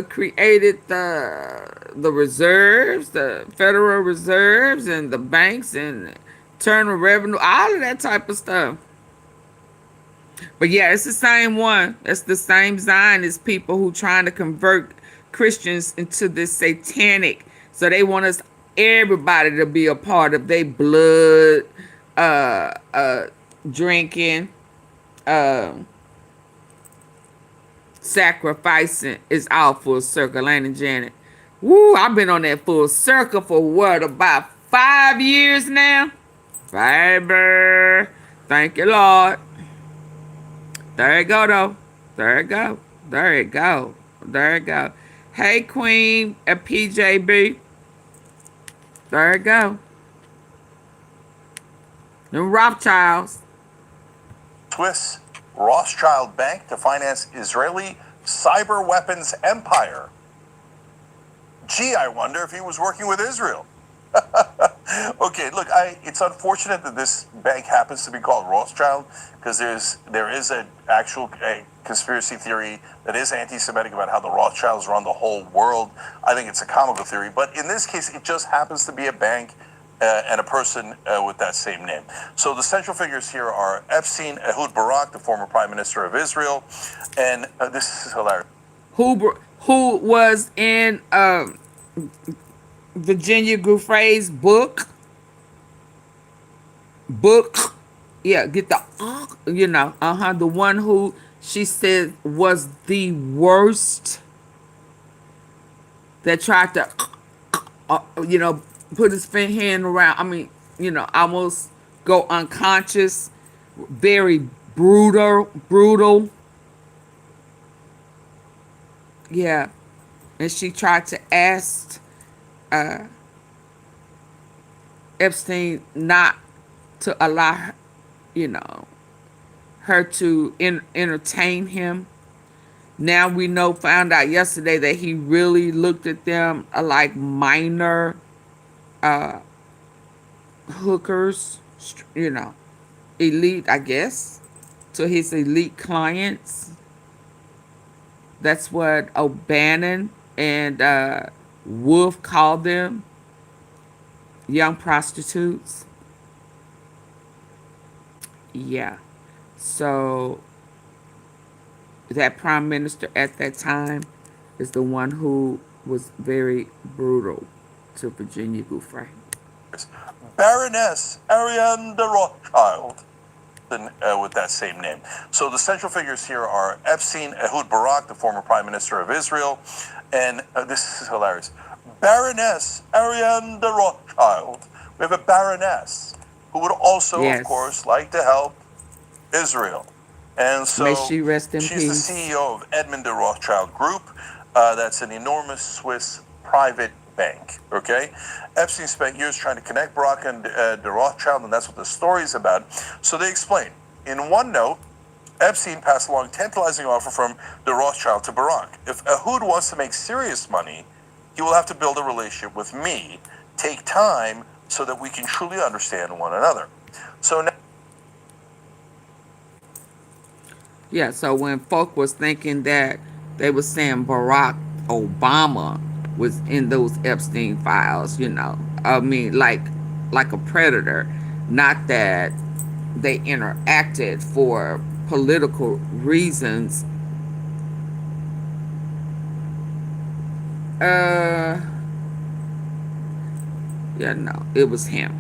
created the reserves, the Federal Reserves, and the banks and Internal Revenue, all of that type of stuff. But yeah, it's the same one. It's the same Zionist people who trying to convert Christians into this satanic. So they want us, everybody, to be a part of their blood, drinking, sacrificing. It's all full circle, ain't it, Janet? Woo, I've been on that full circle for what, about 5 years now? Baby. Thank you, Lord. There you go, though. There you go. There you go. There you go. Hey, Queen at PJB. There you go. Them Rothschilds. Swiss Rothschild Bank to finance Israeli cyber weapons empire. Gee, I wonder if he was working with Israel. Okay, look, it's unfortunate that this bank happens to be called Rothschild, because there is an actual conspiracy theory that is anti-Semitic about how the Rothschilds run the whole world. I think it's a comical theory, but in this case, it just happens to be a bank and a person with that same name. So the central figures here are Epstein, Ehud Barak, the former prime minister of Israel, and this is hilarious. Who was in Virginia Giuffre's book. Yeah, get the, the one who she said was the worst, that tried to, put his hand around, almost go unconscious, very brutal. Yeah. And she tried to ask Epstein not to allow her, her to entertain him. Now we found out yesterday that he really looked at them like minor hookers, elite, I guess, to his elite clients. That's what O'Bannon and Wolf called them, young prostitutes. Yeah. So that prime minister at that time is the one who was very brutal to Virginia Giuffre. Baroness Ariane de Rothschild, with that same name. So the central figures here are Epstein, Ehud Barak, the former prime minister of Israel, and this is hilarious. Baroness Ariane de Rothschild. We have a baroness who would also, of course, like to help Israel. And so may she rest in she's peace. the CEO of Edmond de Rothschild Group. That's an enormous Swiss private bank, okay? Epstein spent years trying to connect Barak and de Rothschild, and that's what the story's about. So they explain. In one note, Epstein passed along a tantalizing offer from de Rothschild to Barak. If Ehud wants to make serious money, he will have to build a relationship with me, take time so that we can truly understand one another. So now... Yeah, so when folk was thinking that they were saying Barack Obama was in those Epstein files, like a predator, not that they interacted for political reasons. It was him.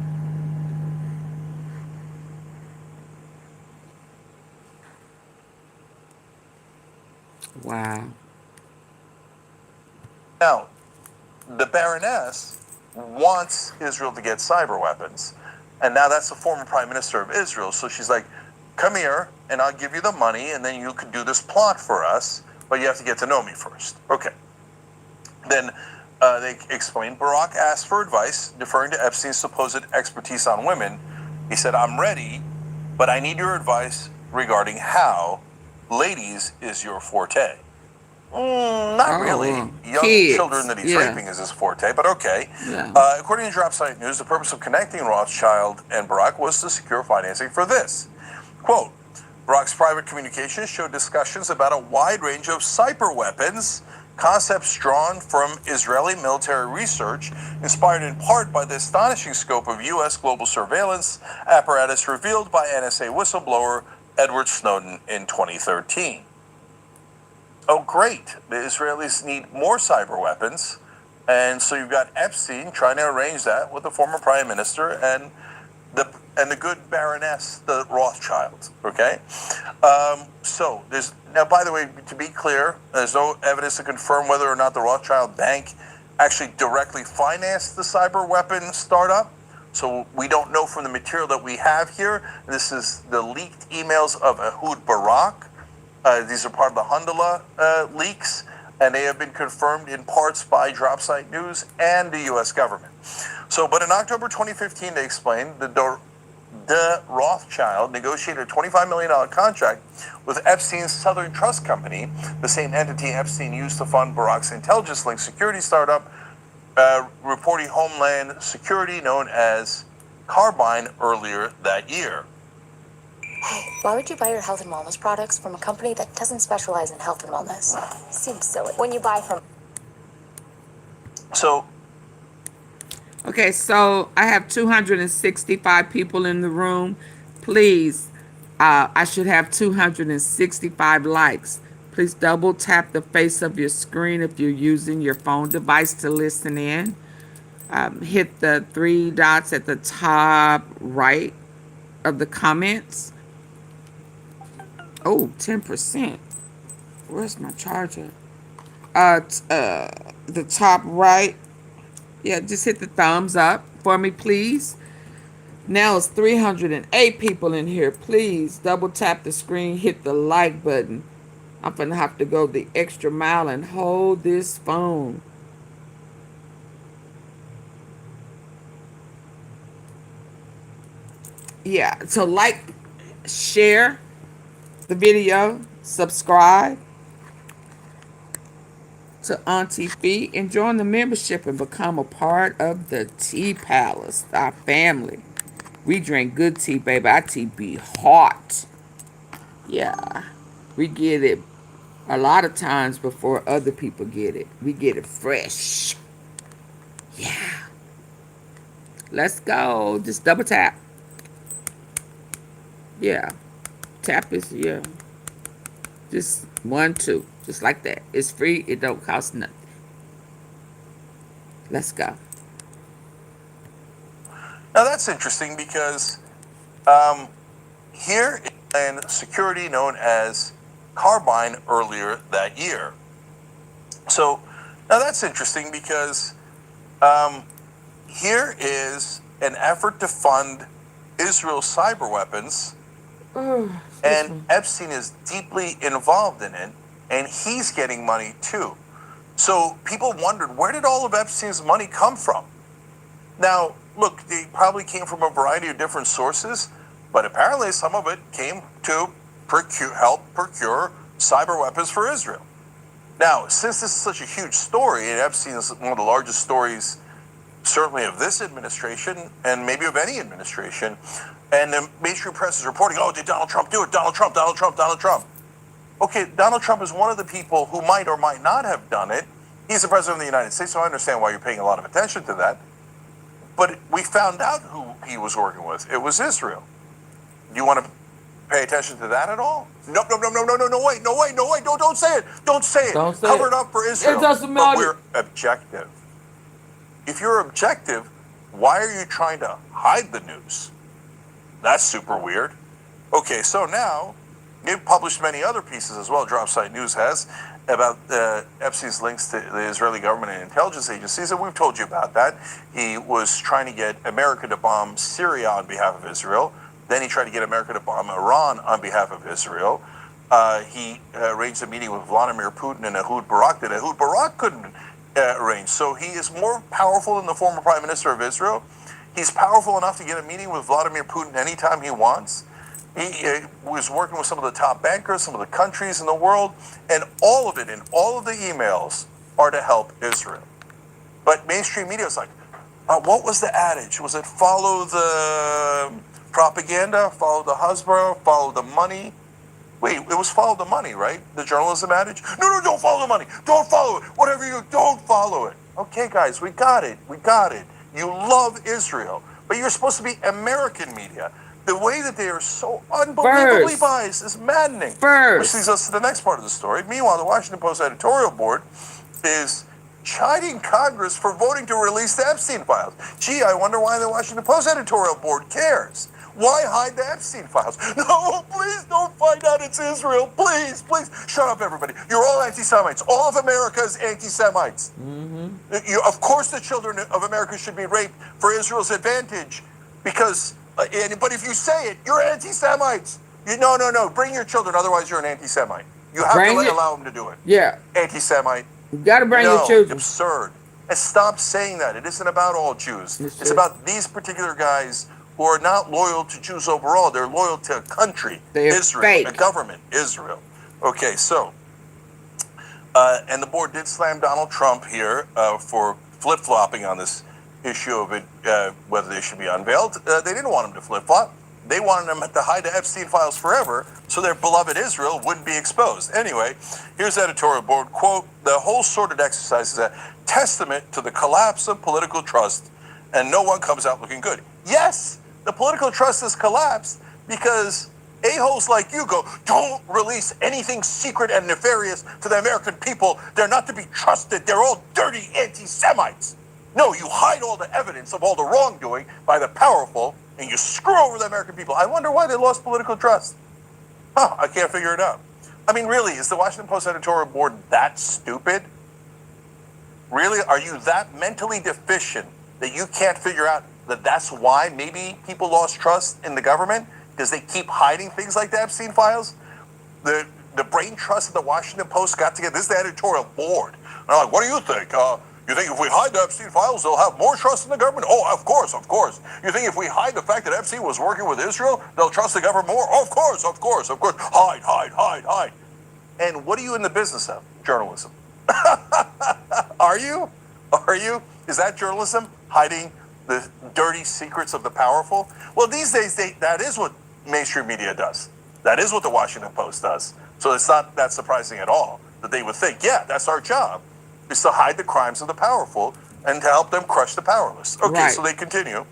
Wow. Now, the Baroness wants Israel to get cyber weapons. And now that's the former prime minister of Israel. So she's like, come here and I'll give you the money and then you can do this plot for us, but you have to get to know me first. Okay. Then they explained Barack asked for advice, deferring to Epstein's supposed expertise on women. He said, "I'm ready, but I need your advice regarding how. Ladies is your forte." Not really. Young kids. children that he's Yeah. raping is his forte, but okay. Yeah. According to Drop Site News, the purpose of connecting Rothschild and Barack was to secure financing for this. Quote, Barack's private communications showed discussions about a wide range of cyber weapons, concepts drawn from Israeli military research, inspired in part by the astonishing scope of U.S. global surveillance apparatus revealed by NSA whistleblower Edward Snowden in 2013. Oh, great. The Israelis need more cyber weapons. And so you've got Epstein trying to arrange that with the former prime minister and the good Baroness, the Rothschild. Okay? So there's, now, by the way, to be clear, there's no evidence to confirm whether or not the Rothschild Bank actually directly financed the cyber weapon startup. So we don't know from the material that we have here. This is the leaked emails of Ehud Barak. These are part of the Hundala leaks, and they have been confirmed in parts by Drop Site News and the U.S. government. So, but in October 2015, they explained the Rothschild negotiated a $25 million contract with Epstein's Southern Trust Company, the same entity Epstein used to fund Barack's intelligence-linked security startup, reporting Homeland Security, known as Carbine, earlier that year. Hey, why would you buy your health and wellness products from a company that doesn't specialize in health and wellness? Seems silly. When you buy from... So... Okay, so I have 265 people in the room. Please, I should have 265 likes. Please double tap the face of your screen if you're using your phone device to listen in. Hit the 3 dots at the top right of the comments. Oh, 10%. Where's my charger? The top right. Yeah, just hit the thumbs up for me, please. Now it's 308 people in here. Please double tap the screen, hit the like button. I'm gonna have to go the extra mile and hold this phone. Yeah, so like, share the video, subscribe to AunTeaFee, and join the membership and become a part of the Tea Palace, our family. We drink good tea, baby. Our tea be hot. Yeah, we get it a lot of times before other people get it. We get it fresh. Yeah. Let's go. Just double tap. Yeah. Tap is, yeah. Just 1, 2. Just like that. It's free. It don't cost nothing. Let's go. Now that's interesting because here in security known as Carbine earlier that year. So now that's interesting because here is an effort to fund Israel's cyber weapons, and Epstein is deeply involved in it, and he's getting money too. So people wondered, where did all of Epstein's money come from? Now, look, it probably came from a variety of different sources, but apparently some of it came to help procure cyber weapons for Israel. Now, since this is such a huge story, and Epstein is one of the largest stories, certainly of this administration, and maybe of any administration, and the mainstream press is reporting, oh, did Donald Trump do it? Donald Trump, Donald Trump, Donald Trump. Okay, Donald Trump is one of the people who might or might not have done it. He's the president of the United States, so I understand why you're paying a lot of attention to that. But we found out who he was working with. It was Israel. Do you want to pay attention to that at all? No, wait, don't say it. Don't say it. Cover it up for Israel. It doesn't matter. matter. But we're objective. If you're objective, why are you trying to hide the news? That's super weird. Okay, so now, they've published many other pieces as well, Drop Site News has, about Epstein's links to the Israeli government and intelligence agencies, and we've told you about that. He was trying to get America to bomb Syria on behalf of Israel. Then he tried to get America to bomb Iran on behalf of Israel. He arranged a meeting with Vladimir Putin and Ehud Barak that Ehud Barak couldn't range. So he is more powerful than the former prime minister of Israel. He's powerful enough to get a meeting with Vladimir Putin anytime he wants. He was working with some of the top bankers, some of the countries in the world, and all of it, and all of the emails are to help Israel. But mainstream media is like, what was the adage? Was it follow the propaganda, follow the husband, follow the money? Wait, it was follow the money, right? The journalism adage? No, don't follow the money. Don't follow it. Whatever you do, don't follow it. Okay, guys, we got it. We got it. You love Israel, but you're supposed to be American media. The way that they are so unbelievably biased is maddening. Which leads us to the next part of the story. Meanwhile, the Washington Post editorial board is chiding Congress for voting to release the Epstein files. Gee, I wonder why the Washington Post editorial board cares. Why hide the Epstein files? No, please don't find out it's Israel. Please, please. Shut up, everybody. You're all anti-Semites. All of America is anti-Semites. Of course the children of America should be raped for Israel's advantage because, but if you say it, you're anti-Semites. No. Bring your children, otherwise you're an anti-Semite. You have to allow them to do it. Yeah. Anti-Semite. You got to bring your children. Absurd. And stop saying that. It isn't about all Jews. It's about these particular guys who are not loyal to Jews overall. They're loyal to a country, Israel, a government, Israel. Okay, so, and the board did slam Donald Trump here for flip-flopping on this issue of it, whether they should be unveiled. They didn't want him to flip-flop. They wanted him to hide the Epstein files forever so their beloved Israel wouldn't be exposed. Anyway, here's the editorial board. Quote, the whole sordid exercise is a testament to the collapse of political trust and no one comes out looking good. Yes, the political trust has collapsed because a-holes like you go, don't release anything secret and nefarious to the American people. They're not to be trusted. They're all dirty anti-Semites. No, you hide all the evidence of all the wrongdoing by the powerful and you screw over the American people. I wonder why they lost political trust. I can't figure it out. I mean, really, is the Washington Post editorial board that stupid? Really? Are you that mentally deficient that you can't figure out that that's why maybe people lost trust in the government? Because they keep hiding things like the Epstein files? The brain trust of the Washington Post got together. This is the editorial board. And they're like, what do you think? You think if we hide the Epstein files, they'll have more trust in the government? Oh, of course, of course. You think if we hide the fact that Epstein was working with Israel, they'll trust the government more? Of course, of course, of course. Hide. And what are you in the business of? Journalism. Are you? Is that journalism? Hiding the dirty secrets of the powerful? Well, these days, that is what mainstream media does. That is what the Washington Post does. So it's not that surprising at all that they would think, yeah, that's our job, is to hide the crimes of the powerful and to help them crush the powerless. Okay, so they continue.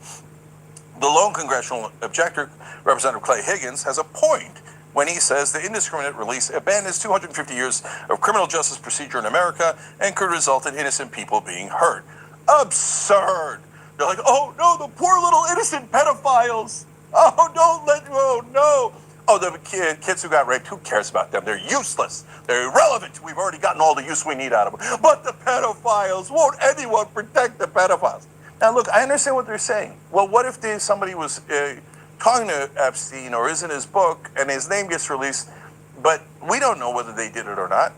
The lone congressional objector, Representative Clay Higgins, has a point when he says the indiscriminate release abandons 250 years of criminal justice procedure in America and could result in innocent people being hurt. Absurd! They're like, oh no, the poor little innocent pedophiles! Oh no! Oh, the kids who got raped, who cares about them? They're useless. They're irrelevant. We've already gotten all the use we need out of them. But the pedophiles, won't anyone protect the pedophiles? Now, look, I understand what they're saying. Well, what if somebody was talking to Epstein or is in his book and his name gets released, but we don't know whether they did it or not?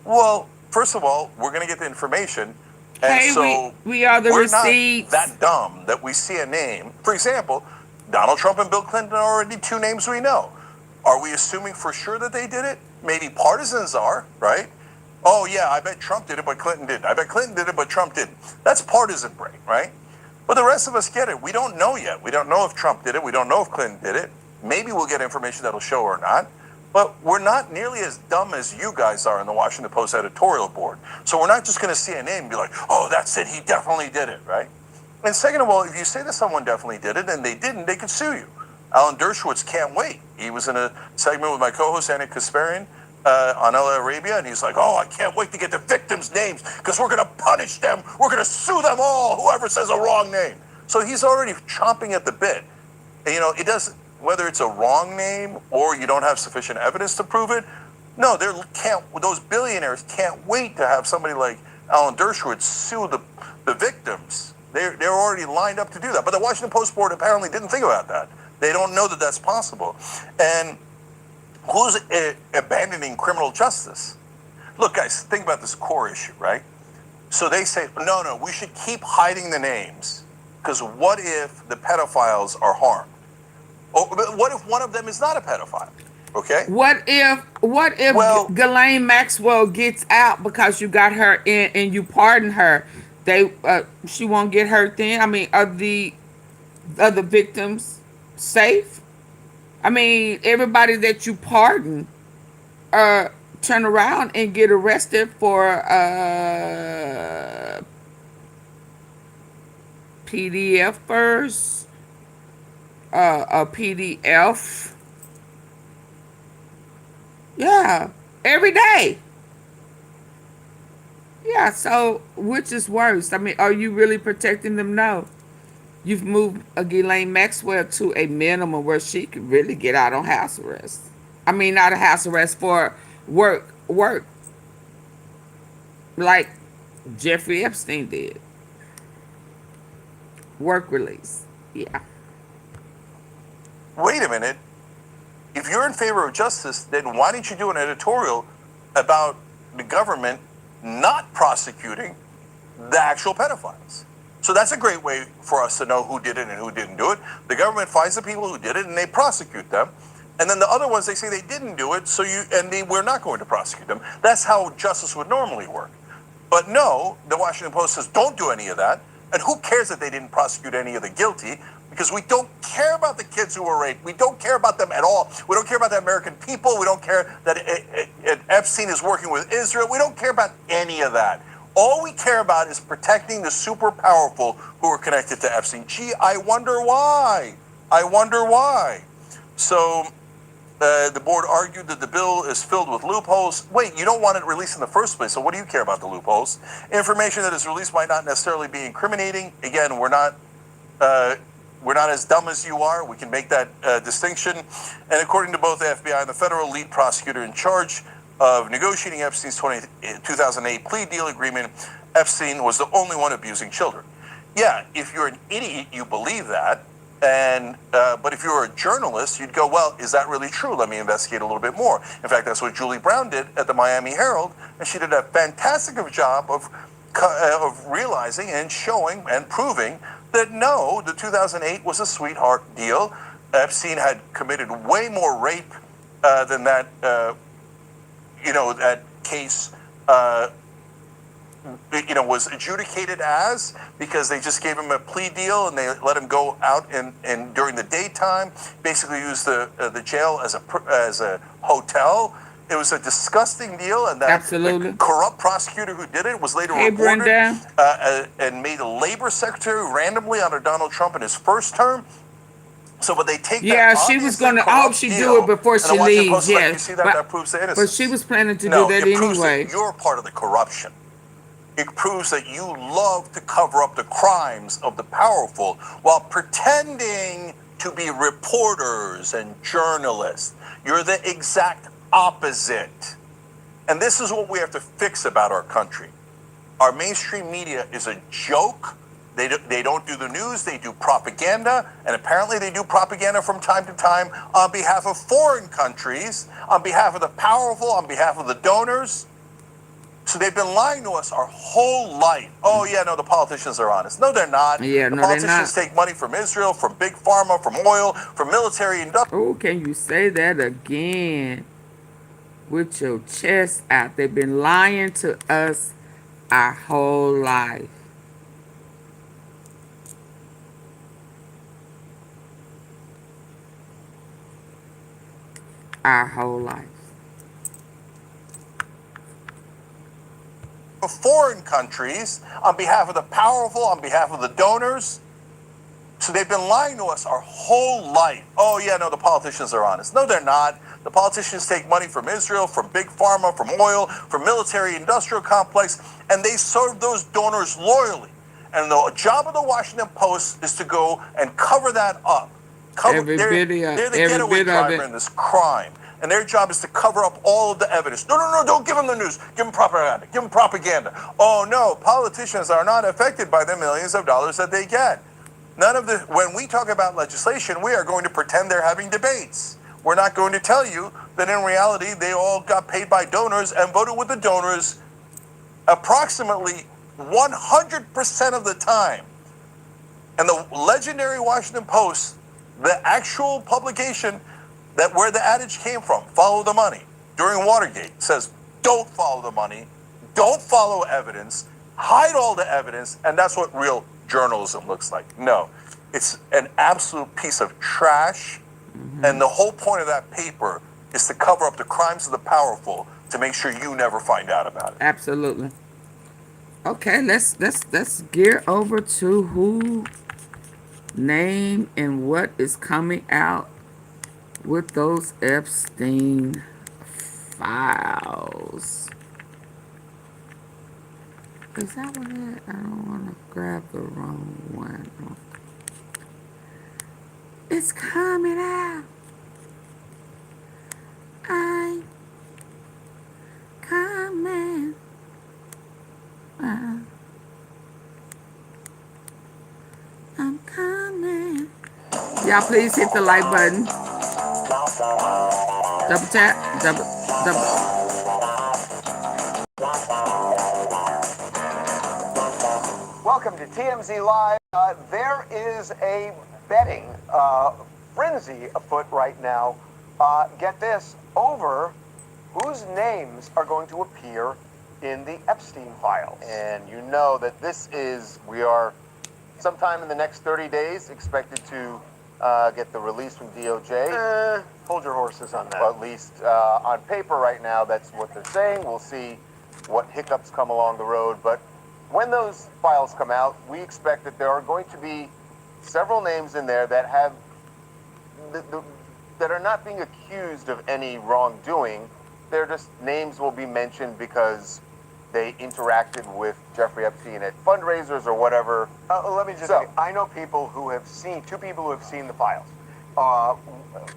Well, first of all, we're going to get the information. And we are the not receipts. that dumb that we see a name. For example, Donald Trump and Bill Clinton are already two names we know. Are we assuming for sure that they did it? Maybe partisans are, right? Oh, yeah, I bet Trump did it, but Clinton didn't. I bet Clinton did it, but Trump didn't. That's partisan brain, right? But the rest of us get it. We don't know yet. We don't know if Trump did it. We don't know if Clinton did it. Maybe we'll get information that'll show or not. But we're not nearly as dumb as you guys are in the Washington Post editorial board. So we're not just going to see a name and be like, oh, that's it. He definitely did it, right? And second of all, if you say that someone definitely did it and they didn't, they could sue you. Alan Dershowitz can't wait. He was in a segment with my co-host, Anna Kasparian, on LA Arabia, and he's like, oh, I can't wait to get the victims' names because we're going to punish them. We're going to sue them all, whoever says a wrong name. So he's already chomping at the bit. And, it doesn't, whether it's a wrong name or you don't have sufficient evidence to prove it, no, those billionaires can't wait to have somebody like Alan Dershowitz sue the victims. They're already lined up to do that. But the Washington Post board apparently didn't think about that. They don't know that that's possible. And who's abandoning criminal justice? Look, guys, think about this core issue, right? So they say, no, we should keep hiding the names, because what if the pedophiles are harmed? Oh, but what if one of them is not a pedophile? Okay. What if Well, Ghislaine Maxwell gets out because you got her in and you pardon her? She won't get hurt then. I mean, are the other victims safe? I mean, everybody that you pardon turn around and get arrested for PDF first, a PDF. Yeah, every day. Yeah, so which is worse? I mean, are you really protecting them? No. You've moved Ghislaine Maxwell to a minimum where she could really get out on house arrest. I mean, not a house arrest for work, like Jeffrey Epstein did. Work release. Yeah. wait a minute. If you're in favor of justice, then why didn't you do an editorial about the government not prosecuting the actual pedophiles? So that's a great way for us to know who did it and who didn't do it. The government finds the people who did it and they prosecute them. And then the other ones, they say they didn't do it, we're not going to prosecute them. That's how justice would normally work. But no, the Washington Post says don't do any of that. And who cares that they didn't prosecute any of the guilty? Because we don't care about the kids who were raped. We don't care about them at all. We don't care about the American people. We don't care that Epstein is working with Israel. We don't care about any of that. All we care about is protecting the super powerful who are connected to Epstein. Gee, I wonder why. So the board argued that the bill is filled with loopholes. Wait, you don't want it released in the first place, so what do you care about the loopholes? Information that is released might not necessarily be incriminating. Again, we're not as dumb as you are. We can make that distinction. And according to both the FBI and the federal lead prosecutor in charge of negotiating Epstein's 2008 plea deal agreement, Epstein was the only one abusing children. Yeah, if you're an idiot, you believe that. But if you're a journalist, you'd go, well, is that really true? Let me investigate a little bit more. In fact, that's what Julie Brown did at the Miami Herald, and she did a fantastic job of realizing and showing and proving that no, the 2008 was a sweetheart deal. Epstein had committed way more rape than that. That case. Was adjudicated as, because they just gave him a plea deal and they let him go out and during the daytime, basically use the jail as a hotel. It was a disgusting deal, and that the corrupt prosecutor who did it was later reported and made a labor secretary randomly under Donald Trump in his first term. So, but they take that. She was going to. I hope she do it before she leaves. Yes, you see that proves the innocence. But she was planning to do that anyway. That you're part of the corruption. It proves that you love to cover up the crimes of the powerful while pretending to be reporters and journalists. You're the exact opposite. And this is what we have to fix about our country. Our mainstream media is a joke. They don't do the news, they do propaganda, and apparently they do propaganda from time to time on behalf of foreign countries, on behalf of the powerful, on behalf of the donors. So they've been lying to us our whole life. Oh, yeah, no, the politicians are honest. No, they're not. Yeah, the politicians take money from Israel, from big pharma, from oil, from military industrial. Oh, can you say that again with your chest out? They've been lying to us our whole life. Our whole life. Foreign countries, on behalf of the powerful, on behalf of the donors. So they've been lying to us our whole life. Oh, yeah, no, the politicians are honest. No, they're not. The politicians take money from Israel, from big pharma, from oil, from military industrial complex, and they serve those donors loyally. And the job of the Washington Post is to go and cover that up. They're the getaway driver in this crime. And their job is to cover up all of the evidence. No, don't give them the news. Give them propaganda. Oh, no, politicians are not affected by the millions of dollars that they get. When we talk about legislation, we are going to pretend they're having debates. We're not going to tell you that in reality, they all got paid by donors and voted with the donors approximately 100% of the time. And the legendary Washington Post, the actual publication that where the adage came from, follow the money, during Watergate, says don't follow the money, don't follow evidence, hide all the evidence, and that's what real journalism looks like. No, it's an absolute piece of trash, and the whole point of that paper is to cover up the crimes of the powerful to make sure you never find out about it. Absolutely. Okay, let's gear over to who, name, and what is coming out with those Epstein files. Is that what it? I don't want to grab the wrong one. It's coming out. I'm coming out. I'm coming. Y'all please hit the like button. Double tap. Double. Welcome to TMZ Live. There is a betting frenzy afoot right now. Get this, over whose names are going to appear in the Epstein files. And you know that we are sometime in the next 30 days expected to get the release from DOJ. Hold your horses on that. Well, at least on paper right now, that's what they're saying. We'll see what hiccups come along the road. But when those files come out, we expect that there are going to be several names in there that have that are not being accused of any wrongdoing. They're just names will be mentioned because they interacted with Jeffrey Epstein at fundraisers or whatever. Let me just say, I know people who have seen, two people who have seen the files,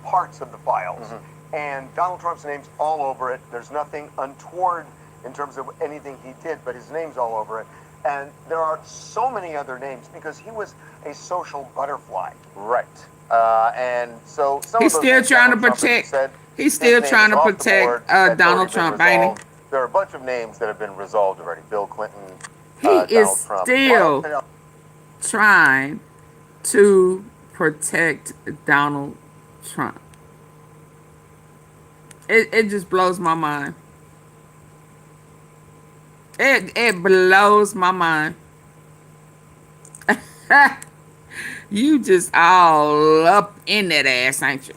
parts of the files, and Donald Trump's name's all over it. There's nothing untoward in terms of anything he did, but his name's all over it. And there are so many other names because he was a social butterfly. Right. And so some he's of those still names trying to Donald Trump, protect. said, He's still his trying name to is off the board. protect That's Donald already been Trump, ain't resolved. There are a bunch of names that have been resolved already. Bill Clinton, he? Donald Is Trump. still trying to protect Donald Trump. It just blows my mind. It blows my mind. You just all up in that ass, ain't you?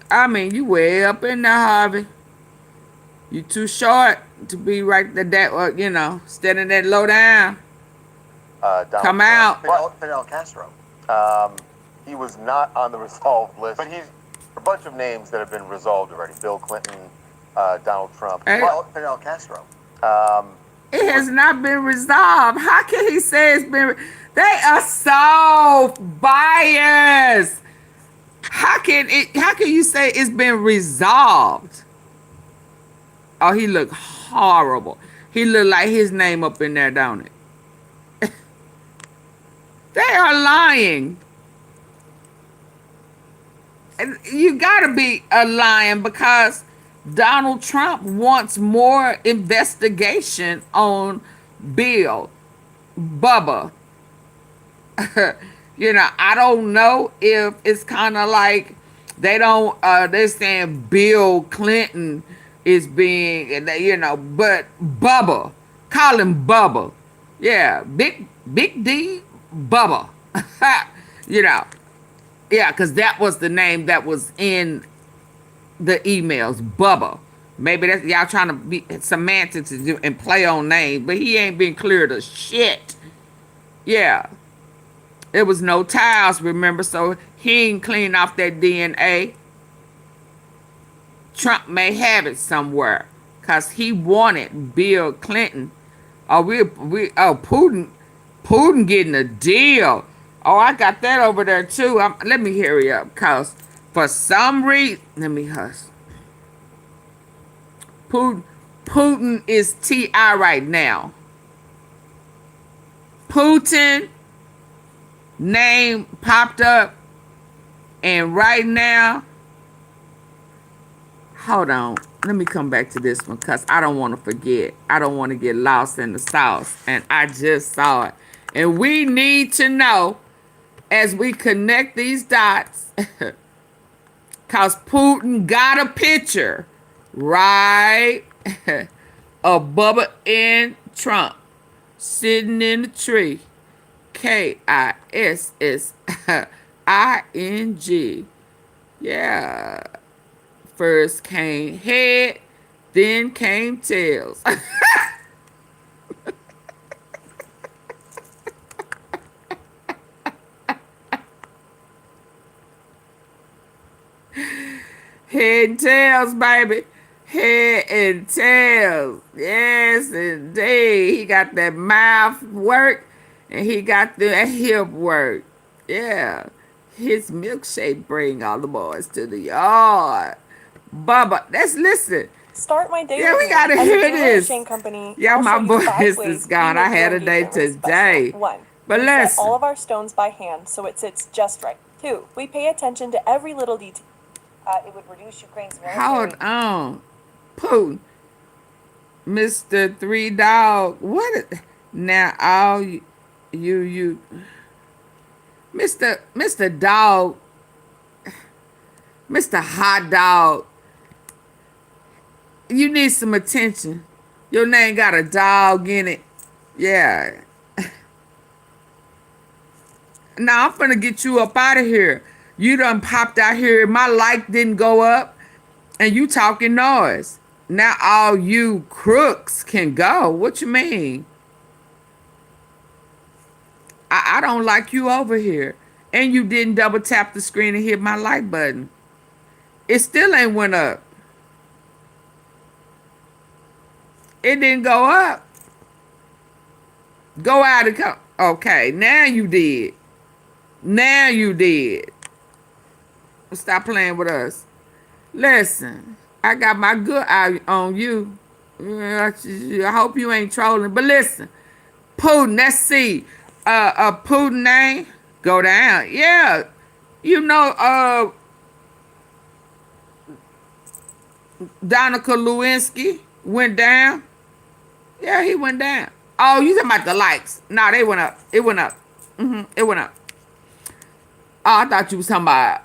I mean, you way up in there, Harvey. You too short to be right that you know, standing that low down. Come out. Fidel Castro. He was not on the resolved list. But he's a bunch of names that have been resolved already. Bill Clinton, Donald Trump, Fidel Castro. It has not been resolved. How can he say it's been? They are so biased. How can you say it's been resolved? Oh, he looked horrible. He looked like his name up in there, don't it? They are lying. And you gotta be a lying because Donald Trump wants more investigation on Bill, Bubba. You know, I don't know if it's kind of like they're saying Bill Clinton is being, you know, but Bubba, call him Bubba. Yeah, Big D Bubba. You know, yeah, because that was the name that was in the emails, Bubba. Maybe that's y'all trying to be semantics and play on names, but he ain't been cleared of shit. Yeah. There was no tiles, remember, so he ain't clean off that DNA. Trump may have it somewhere because he wanted Bill Clinton. Oh, Putin getting a deal. Oh, I got that over there too. Let me hurry up because for some reason, let me hush. Putin is TI right now. Putin name popped up, and right now, hold on. let me come back to this one because I don't want to forget. I don't want to get lost in the sauce. And I just saw it. And we need to know as we connect these dots because Putin got a picture, right? Of Bubba and Trump sitting in the tree. KISSING. Yeah. First came head, then came tails. Head and tails, baby. Head and tails. Yes, indeed. He got that mouth work and he got that hip work. Yeah. His milkshake bring all the boys to the yard. Bubba, let's listen. Start my day. Yeah, we gotta hear this. Yeah, my voice is gone. I had a day today. 1. But We listen. set all of our stones by hand so it sits just right. 2. We pay attention to every little detail. It would reduce Ukraine's military. Hold on. Putin. Mr. Three Dog. What? Now, all you. Mr. Dog. Mr. Hot Dog. You need some attention. Your name got a dog in it. Yeah. Now, I'm finna get you up out of here. You done popped out here. My like didn't go up. And you talking noise. Now all you crooks can go. What you mean? I don't like you over here. And you didn't double tap the screen and hit my like button. It still ain't went up. It didn't go up. Go out and come. Okay, now you did. Now you did. Stop playing with us. Listen, I got my good eye on you. I hope you ain't trolling. But listen, Putin, let's see. Putin name, go down. Yeah. You know, Donica Lewinsky went down. Yeah, he went down. Oh, you talking about the likes. No, they went up. It went up. It went up. Oh, I thought you was talking about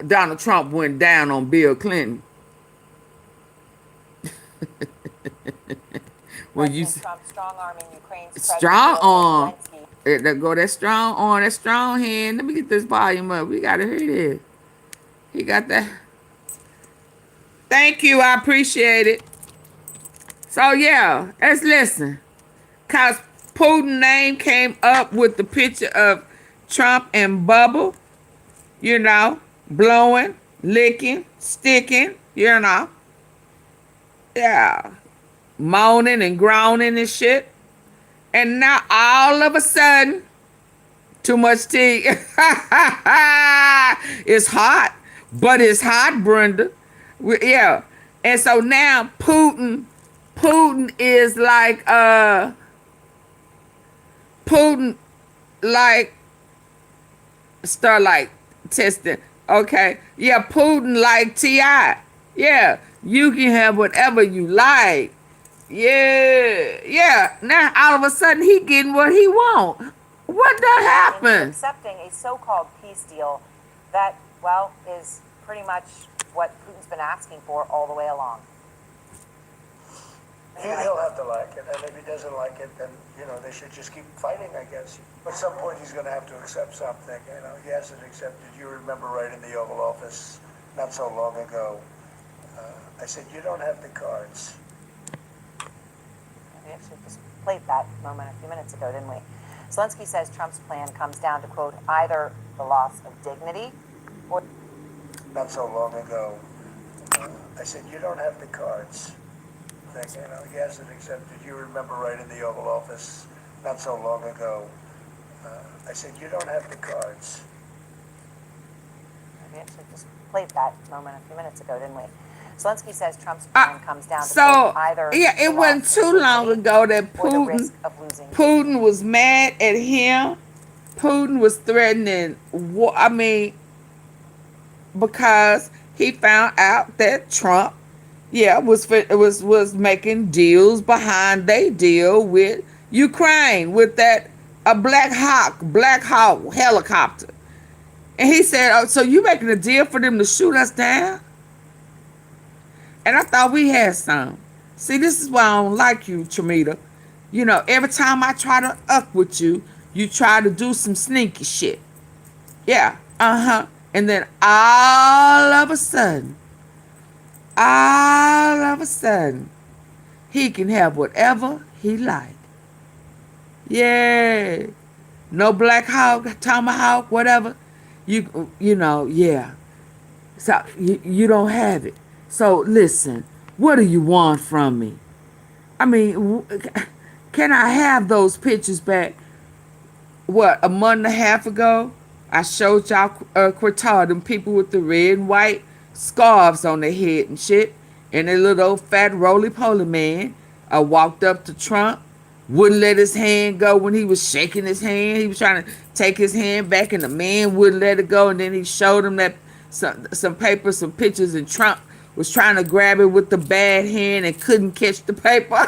Donald Trump went down on Bill Clinton. When you Trump strong-arming Ukraine's strong arm, there go that strong arm, that strong hand. Let me get this volume up. We gotta hear this. He got that. Thank you, I appreciate it. So yeah, let's listen. Cause Putin's name came up with the picture of Trump and Bubble, you know, blowing, licking, sticking, you know. Yeah. Moaning and groaning and shit. And now all of a sudden, too much tea. It's hot, but it's hot, Brenda. Yeah. And so now Putin is like, Putin like, start like testing. Okay. Yeah, Putin like T.I. Yeah. You can have whatever you like. Yeah. Yeah. Now all of a sudden he getting what he want. What done happened? Accepting a so-called peace deal that, well, is pretty much what Putin's been asking for all the way along. He'll have to like it, and if he doesn't like it, then, you know, they should just keep fighting, I guess. At some point, he's going to have to accept something. You know, he hasn't accepted. You remember right in the Oval Office, not so long ago, I said, you don't have the cards. We actually just played that moment a few minutes ago, didn't we? Zelensky says Trump's plan comes down to, quote, either the loss of dignity or... Not so long ago, I said, you don't have the cards. You know, he hasn't accepted. You remember right in the Oval Office, not so long ago, I said, you don't have the cards. We actually just played that moment a few minutes ago, didn't we? Zelensky says Trump's plan comes down to, quote, either... Yeah, it wasn't too long ago that Putin was mad at him. Putin was threatening war. I mean, because he found out that Trump Yeah, was making deals behind they deal with Ukraine with that a Black Hawk helicopter. And he said, "Oh, so you making a deal for them to shoot us down?" And I thought we had some. See, this is why I don't like you, Tramita. You know, every time I try to up with you, you try to do some sneaky shit. Yeah, and then all of a sudden, he can have whatever he like. Yeah. No Black Hawk, Tomahawk, whatever. You know, yeah. So you don't have it. So listen, what do you want from me? I mean, can I have those pictures back? What, a month and a half ago? I showed y'all Qatar, them people with the red and white scarves on their head and shit. And a little old fat roly-poly man walked up to Trump, wouldn't let his hand go when he was shaking his hand. He was trying to take his hand back, and the man wouldn't let it go. And then he showed him that some paper, some pictures, and Trump was trying to grab it with the bad hand and couldn't catch the paper.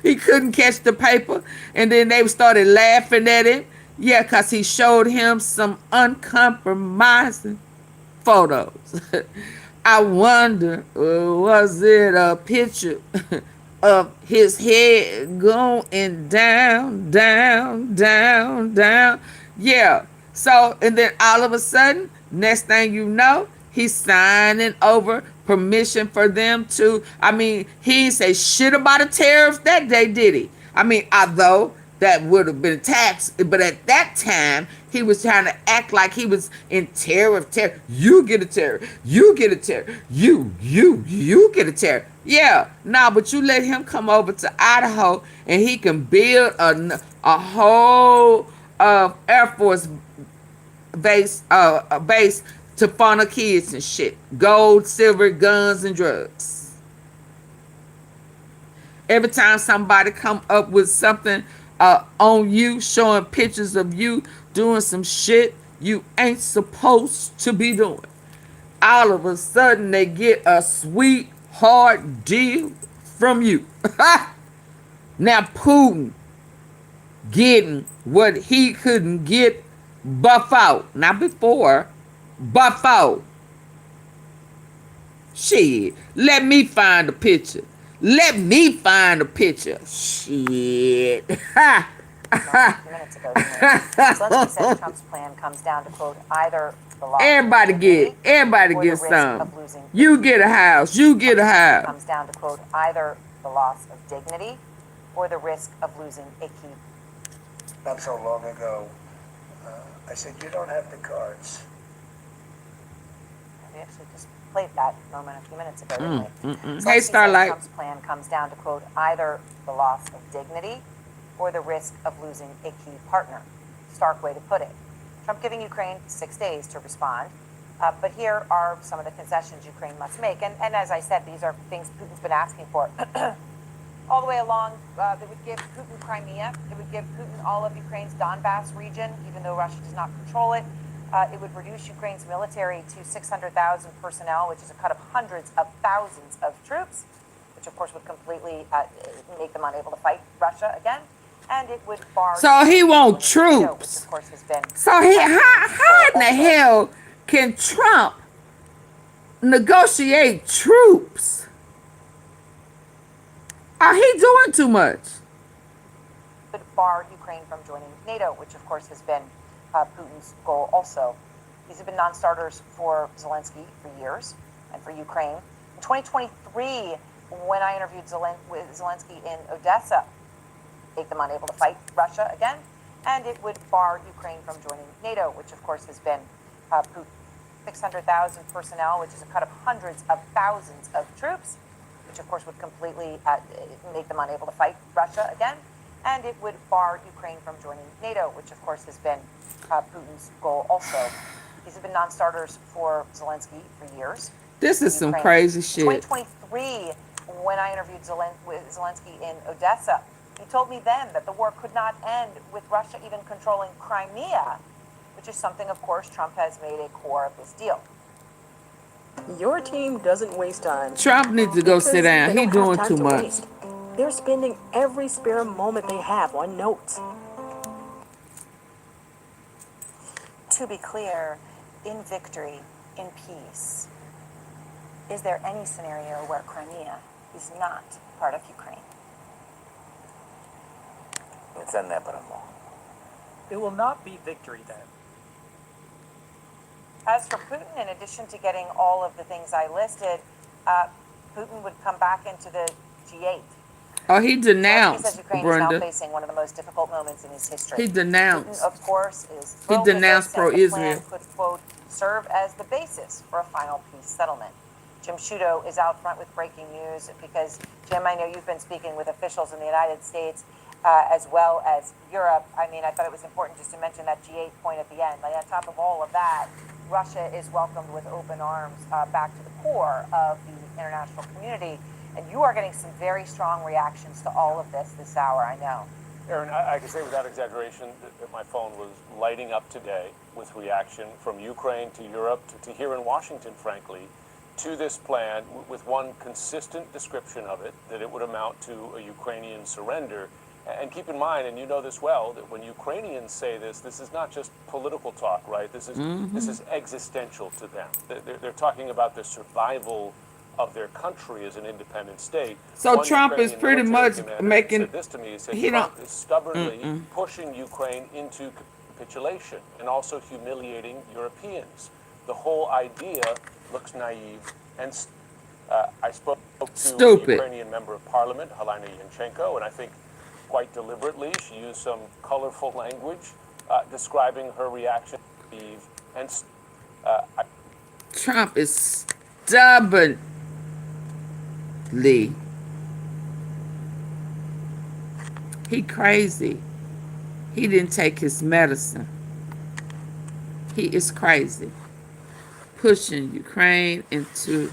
He couldn't catch the paper, and then they started laughing at him. Yeah, because he showed him some uncompromising photos. I wonder, was it a picture of his head going down, down, down, down? Yeah. So, and then all of a sudden, next thing you know, he's signing over permission for them to, I mean, he didn't say shit about a tariff that day, did he? I mean, although that would have been taxed, but at that time, he was trying to act like he was in tariff. You get a tariff. You get a tariff. You get a tariff. Yeah, no, but you let him come over to Idaho and he can build a whole Air Force base to funnel kids and shit. Gold, silver, guns, and drugs. Every time somebody come up with something on you, showing pictures of you doing some shit you ain't supposed to be doing, all of a sudden they get a sweet, hard deal from you. Now Putin getting what he couldn't get before. Not before, before. Shit, let me find a picture. Let me find a picture. Shit. Minutes ago, Zelensky said Trump's plan comes down to, quote, either the loss Everybody get some. You get a house. You get a house. Comes down to, quote, either the loss of dignity or the risk of losing a key. Not so long ago, I said, you don't have the cards. We actually just played that moment a few minutes ago, didn't we? Hey, Starlight. Trump's plan comes down to, quote, either the loss of dignity or the risk of losing a key partner. Stark way to put it. Trump giving Ukraine 6 days to respond. But here are some of the concessions Ukraine must make. And as I said, these are things Putin's been asking for. All the way along, they would give Putin Crimea. It would give Putin all of Ukraine's Donbass region, even though Russia does not control it. It would reduce Ukraine's military to 600,000 personnel, which is a cut of hundreds of thousands of troops, which of course would completely make them unable to fight Russia again. And it would bar. So he wants troops. Which of course has been. So how in the hell can Trump negotiate troops? Are he doing too much? Would bar Ukraine from joining NATO, which of course has been Putin's goal also. These have been non-starters for Zelensky for years and for Ukraine. In 2023, when I interviewed Zelensky in Odessa, make them unable to fight Russia again, and it would bar Ukraine from joining NATO, which of course has been Putin. 600,000 personnel, which is a cut of hundreds of thousands of troops, which of course would completely make them unable to fight Russia again, and it would bar Ukraine from joining NATO, which of course has been Putin's goal also. These have been non-starters for Zelensky for years. This is some crazy shit. 2023, when I interviewed Zelensky in Odessa, he told me then that the war could not end with Russia even controlling Crimea, which is something, of course, Trump has made a core of this deal. Your team doesn't waste time. Trump needs to go sit Because down. they He don't have doing time too to much. waste. They're spending every spare moment they have on notes. To be clear, in victory, in peace, is there any scenario where Crimea is not part of Ukraine? It's inevitable. It will not be victory then. As for Putin, in addition to getting all of the things I listed, Putin would come back into the G8. Oh, he Zelensky denounced, says Ukraine is now Brenda. facing one of the most difficult moments in its history. He denounced. Putin, of course, is He thrilled with denounced this, and the plan pro-Israel. could, quote, serve as the basis for a final peace settlement. Jim Sciutto is out front with breaking news because, Jim, I know you've been speaking with officials in the United States as well as Europe. I mean, I thought it was important just to mention that G8 point at the end. Like, on top of all of that, Russia is welcomed with open arms back to the core of the international community. And you are getting some very strong reactions to all of this hour, I know. Aaron, I can say without exaggeration that my phone was lighting up today with reaction from Ukraine to Europe to here in Washington, frankly, to this plan with one consistent description of it, that it would amount to a Ukrainian surrender. And keep in mind, and you know this well, that when Ukrainians say this is not just political talk, right? This is existential to them. They're talking about the survival of their country as an independent state. So One Trump is Ukrainian pretty military much commander making. said this to me. He said He Trump don't. is stubbornly pushing Ukraine into capitulation and also humiliating Europeans. The whole idea looks naive and I spoke to Stupid. a Ukrainian member of parliament, Helena Yanchenko, and I think quite deliberately she used some colorful language describing her reaction to Eve. And Trump is stubbornly. He crazy. He didn't take his medicine. He is crazy. Pushing Ukraine into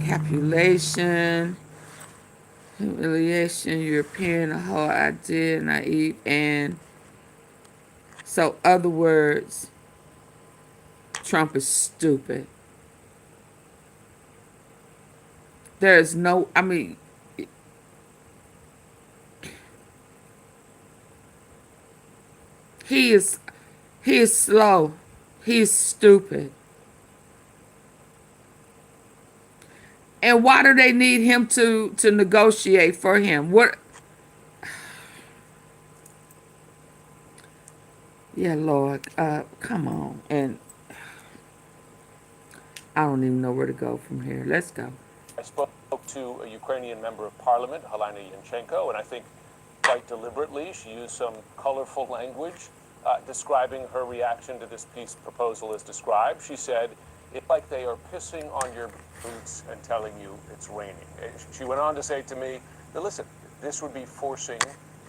capitulation, humiliation, European, the whole idea, naive, and so other words, Trump is stupid. There is no, I mean, he is slow. He is stupid. And why do they need him to negotiate for him? What? Yeah, Lord, come on. And I don't even know where to go from here. Let's go. I spoke to a Ukrainian member of parliament, Helena Yanchenko, and I think quite deliberately she used some colorful language describing her reaction to this peace proposal as described. She said, it's like they are pissing on your boots and telling you it's raining. She went on to say to me, listen, this would be forcing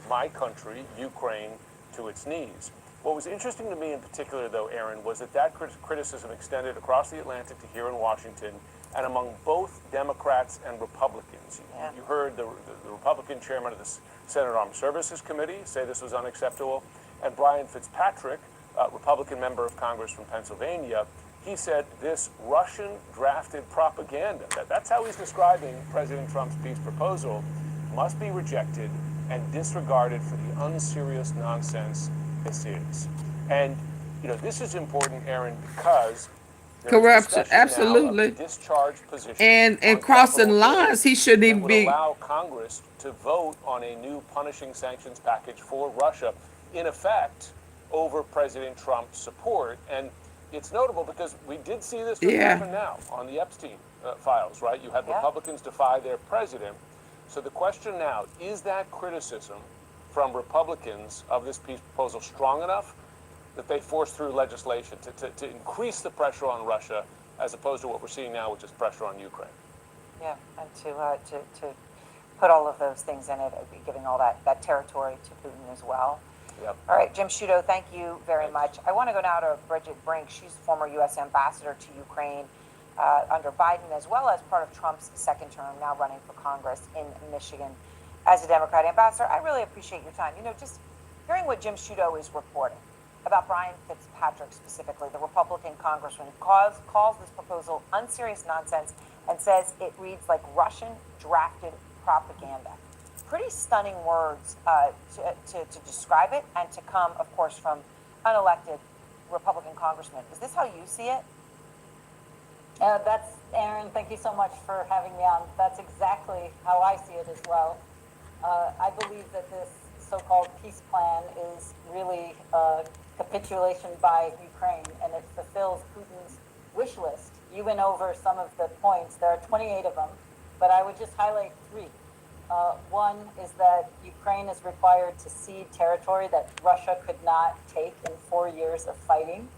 my country, Ukraine, to its knees. What was interesting to me in particular, though, Aaron, was that criticism extended across the Atlantic to here in Washington and among both Democrats and Republicans. You heard the Republican chairman of the Senate Armed Services Committee say this was unacceptable, and Brian Fitzpatrick, Republican member of Congress from Pennsylvania, he said this Russian-drafted propaganda, that's how he's describing President Trump's peace proposal, must be rejected and disregarded for the unserious nonsense this is. And, this is important, Aaron, because corruption, absolutely. Discharge position and crossing lines, he shouldn't even be. Allow Congress to vote on a new punishing sanctions package for Russia, in effect, over President Trump's support. And it's notable because we did see this happen now on the Epstein files, right? You had Republicans defy their president. So the question now, is that criticism from Republicans of this peace proposal strong enough that they force through legislation to increase the pressure on Russia as opposed to what we're seeing now, which is pressure on Ukraine? Yeah, and to put all of those things in it, giving all that territory to Putin as well. Yep. All right, Jim Sciutto, thank you very much. I want to go now to Bridget Brink. She's former U.S. ambassador to Ukraine under Biden, as well as part of Trump's second term, now running for Congress in Michigan as a Democrat ambassador. I really appreciate your time. Just hearing what Jim Sciutto is reporting, about Brian Fitzpatrick specifically, the Republican congressman, calls this proposal unserious nonsense and says it reads like Russian drafted propaganda. Pretty stunning words to describe it, and to come, of course, from unelected Republican congressman. Is this how you see it? That's, Aaron, thank you so much for having me on. That's exactly how I see it as well. I believe that this so-called peace plan is really capitulation by Ukraine, and it fulfills Putin's wish list. You went over some of the points. There are 28 of them, but I would just highlight 3. One is that Ukraine is required to cede territory that Russia could not take in 4 years of fighting.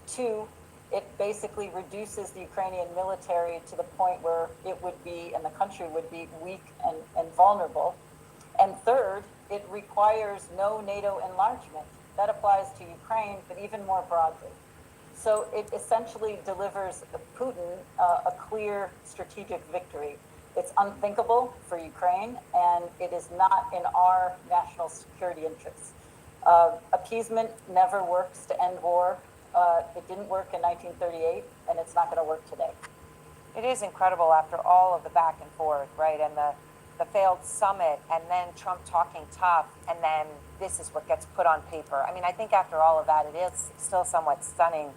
2, it basically reduces the Ukrainian military to the point where it would be, and the country would be, weak and vulnerable. And 3rd, it requires no NATO enlargement. That applies to Ukraine, but even more broadly. So it essentially delivers Putin a clear strategic victory. It's unthinkable for Ukraine, and it is not in our national security interests. Appeasement never works to end war. It didn't work in 1938, and it's not going to work today. It is incredible after all of the back and forth, right? And the failed summit, and then Trump talking tough, and then this is what gets put on paper. I mean, I think after all of that, it is still somewhat stunning,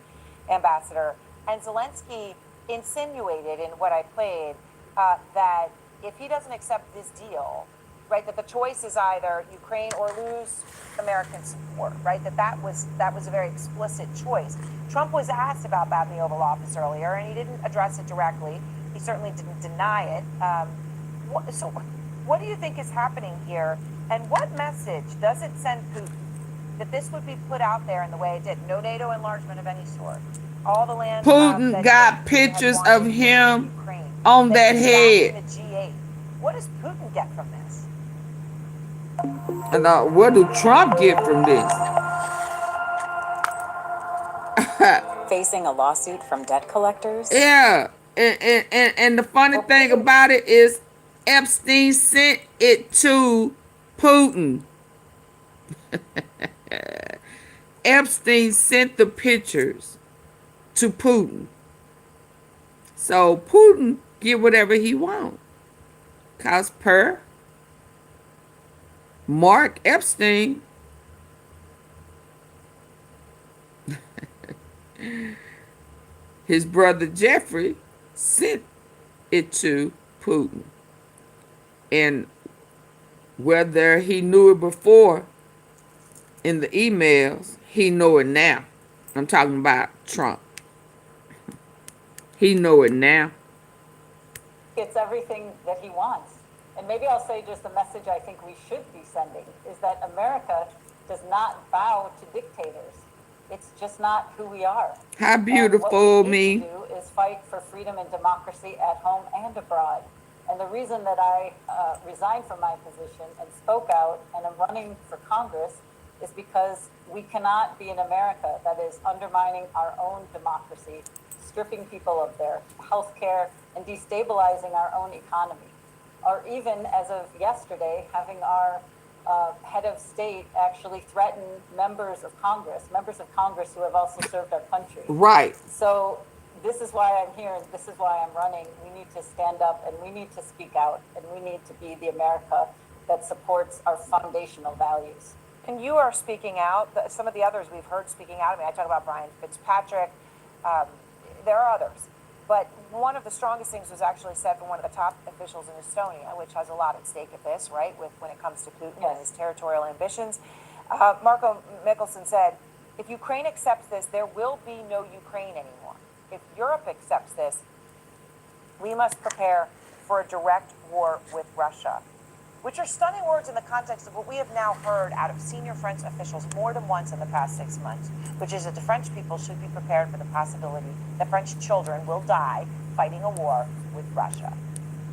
Ambassador. And Zelensky insinuated in what I played that if he doesn't accept this deal, right, that the choice is either Ukraine or lose American support, right? That was a very explicit choice. Trump was asked about that in the Oval Office earlier, and he didn't address it directly. He certainly didn't deny it. So what do you think is happening here? And what message does it send Putin that this would be put out there in the way it did? No NATO enlargement of any sort. All the land. Putin got pictures of him on that head. The G8. What does Putin get from this? And what do Trump get from this? Facing a lawsuit from debt collectors? Yeah. And the funny thing about it is Epstein sent it to Putin. Epstein sent the pictures to Putin. So Putin get whatever he wants. Cause per Mark Epstein, his brother Jeffrey sent it to Putin. And whether he knew it before in the emails, he know it now. I'm talking about Trump. He know it now. It's everything that he wants. And maybe I'll say just the message I think we should be sending is that America does not bow to dictators. It's just not who we are. How beautiful what we me. need to do is fight for freedom and democracy at home and abroad. And the reason that I resigned from my position and spoke out and am running for Congress is because we cannot be an America that is undermining our own democracy, stripping people of their health care, and destabilizing our own economy. Or even, as of yesterday, having our head of state actually threaten members of Congress who have also served our country. Right. So this is why I'm here, and this is why I'm running. We need to stand up, and we need to speak out, and we need to be the America that supports our foundational values. And you are speaking out. Some of the others we've heard speaking out. I mean, I talk about Brian Fitzpatrick. There are others. But one of the strongest things was actually said from one of the top officials in Estonia, which has a lot at stake at this, right, when it comes to Putin and his territorial ambitions. Marco Mickelson said, if Ukraine accepts this, there will be no Ukraine anymore. If Europe accepts this, we must prepare for a direct war with Russia, which are stunning words in the context of what we have now heard out of senior French officials more than once in the past 6 months, which is that the French people should be prepared for the possibility that French children will die fighting a war with Russia.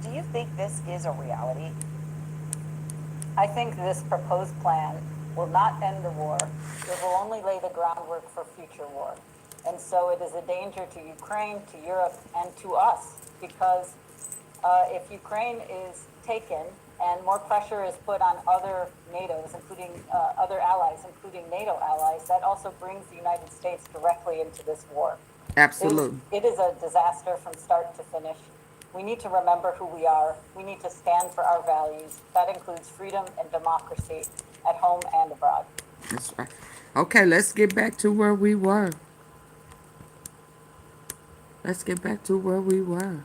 Do you think this is a reality? I think this proposed plan will not end the war. It will only lay the groundwork for future war. And so it is a danger to Ukraine, to Europe, and to us, because if Ukraine is taken and more pressure is put on other NATOs, including other allies, including NATO allies, that also brings the United States directly into this war. Absolutely. It is a disaster from start to finish. We need to remember who we are. We need to stand for our values. That includes freedom and democracy at home and abroad. That's right. Okay, let's get back to where we were. Let's get back to where we were.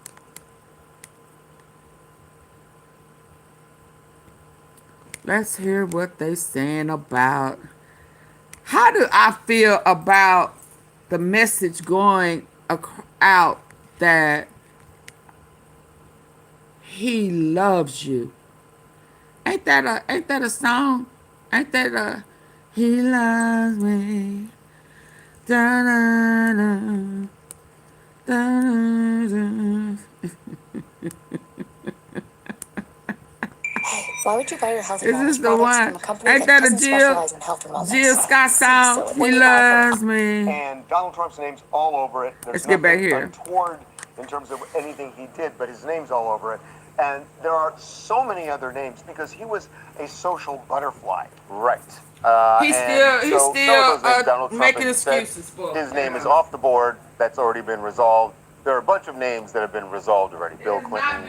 Let's hear what they saying about. How do I feel about the message going out that he loves you? Ain't that a song? Ain't that a he loves me? Da, da, da, da, da. Why would you buy your health Is and this wellness the products one? from a company Ain't that that a doesn't Jill? specialize in health and wellness? Jill Scott song? He loves me. And Donald Trump's name's all over it. There's Let's get back nothing here. untoward in terms of anything he did, but his name's all over it. And there are so many other names because he was a social butterfly. Right. He's still making excuses for his name is off the board. That's already been resolved. There are a bunch of names that have been resolved already. Bill Clinton,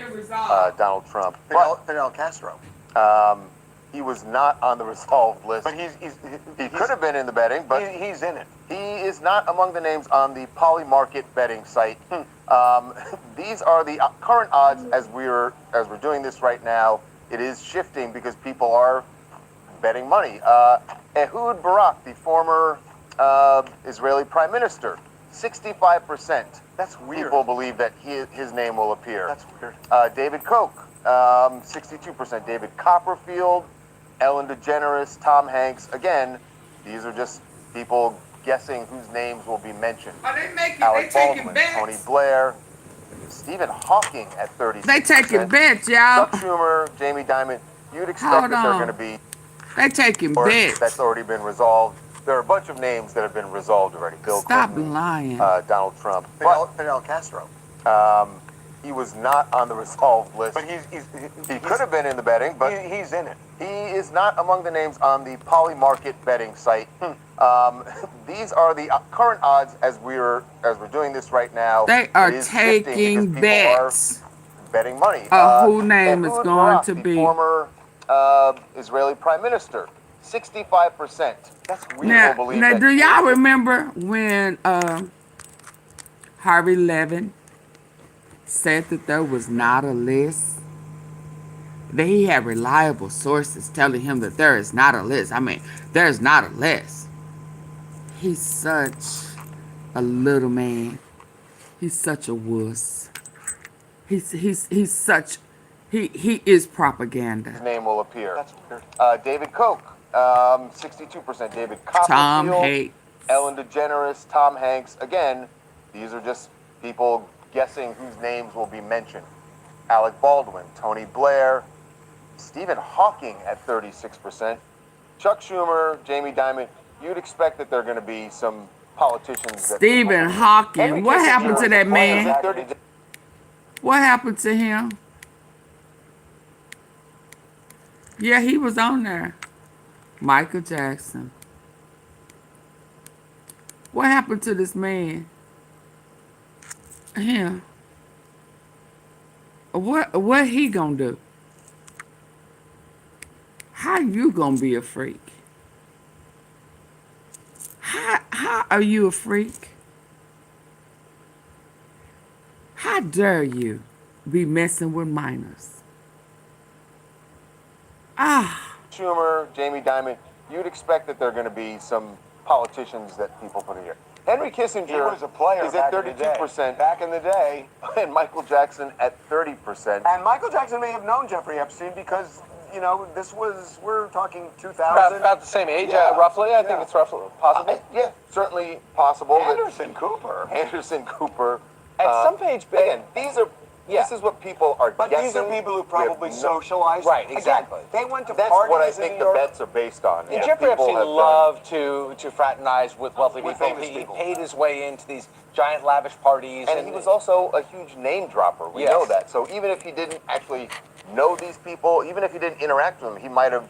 Donald Trump, Fidel Castro. He was not on the resolved list. But he could have been in the betting, but he's in it. He is not among the names on the Polymarket betting site. These are the current odds as we're doing this right now. It is shifting because people are betting money. Ehud Barak, the former Israeli prime minister, 65%. That's weird. People believe that his name will appear. That's weird. David Koch, 62%. David Copperfield, Ellen DeGeneres, Tom Hanks. Again, these are just people guessing whose names will be mentioned. Are they making? Alec They taking Baldwin, bets? Tony Blair, Stephen Hawking at 36%. They taking bets, y'all. Chuck Schumer, Jamie Dimon. You'd expect that they're going to be. They taking bets. That's already been resolved. There are a bunch of names that have been resolved already. Bill Stop Clinton, lying. Donald Trump, Fidel Castro. He was not on the resolved list. But he could have been in the betting, but he's in it. He is not among the names on the Polymarket betting site. These are the current odds as we're doing this right now. They are It is shifting taking because people bets. are betting money. Who name is Ehud going Barak, to the be? former Israeli prime minister, 65%. That's weird. Now, do y'all remember when Harvey Levin said that there was not a list? That he had reliable sources telling him that there is not a list. I mean, there's not a list. He's such a little man. He's such a wuss. He's such. He is propaganda. His name will appear. That's weird. David Koch, 62%. David Copperfield. Tom Hanks. Ellen DeGeneres, Tom Hanks. Again, these are just people guessing whose names will be mentioned. Alec Baldwin, Tony Blair, Stephen Hawking at 36%. Chuck Schumer, Jamie Dimon. You'd expect that there are going to be some politicians. Stephen Hawking. What happened to that man? What happened to him? Yeah, he was on there. Michael Jackson. What happened to this man? Him. What he gonna do? How you gonna be a freak? How are you a freak? How dare you be messing with minors? Schumer, Jamie Dimon. You'd expect that there are going to be some politicians that people put in here. Henry Kissinger He was a player is at back in the day. 32%. Back in the day. And Michael Jackson at 30%. And Michael Jackson may have known Jeffrey Epstein because, you know, we're talking 2000. About the same age, roughly. I think it's roughly possible. Yeah, certainly possible. Anderson Cooper. Anderson Cooper. At some page, again, these are Yeah. This is what people are But guessing. these are people who probably with socialized. Right, Again, exactly. they went to That's parties what I in think New the York. bets are based on. And Yeah, Jeffrey people Epstein have done- loved to fraternize with wealthy With people. famous He people. paid his way into these giant lavish parties. And he was also a huge name dropper. We Yes. know that. So even if he didn't actually know these people, even if he didn't interact with them, he might have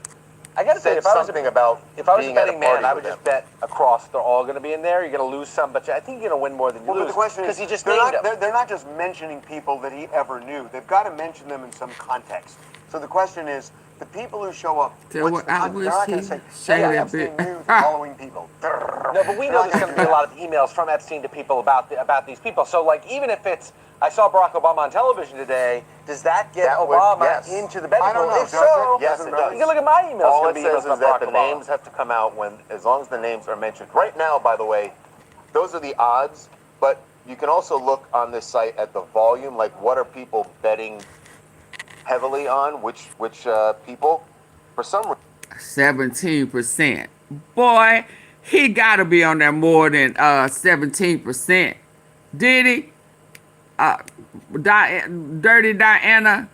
I gotta say, said if I was something about if I was a being at a betting man, party I with would just them. bet across they're all going to be in there. You're going to lose some, but I think you're going to win more than you Well, but lose. the question is, because he just they're named not, them. they're not just mentioning people that he ever knew. They've got to mention them in some context. So the question is, the people who show up, Tell what's what the I context? They're wish not going he to say, say yeah, that Epstein bit. knew the following people. No, but we know there's going to be a lot of emails from Epstein to people about these people. So, like, even if it's, I saw Barack Obama on television today, does that get That would- Obama yes. into the betting I don't pool? know, If does so, it? Yes, it does. you can look at my emails. All gonna it be says emails is that about the Barack Obama. names have to come out as long as the names are mentioned. Right now, by the way, those are the odds, but you can also look on this site at the volume, like what are people betting heavily on, which people. For some reason, 17%. Boy, he gotta be on there more than 17%. Did he? Dirty Diana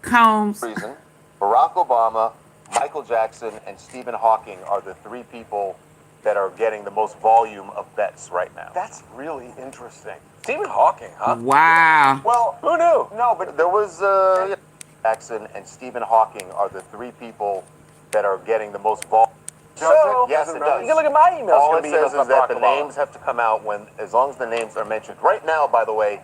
Combs. Barack Obama, Michael Jackson, and Stephen Hawking are the three people that are getting the most volume of bets right now. That's really interesting. Stephen Hawking, huh? Wow. Well, who knew? No, but There was Jackson and Stephen Hawking are the three people that are getting the most volume. So, yes, it does. You can look at my emails. All Gonna it be says emails is that about the Barack Obama. names have to come out as long as the names are mentioned. Right now, by the way,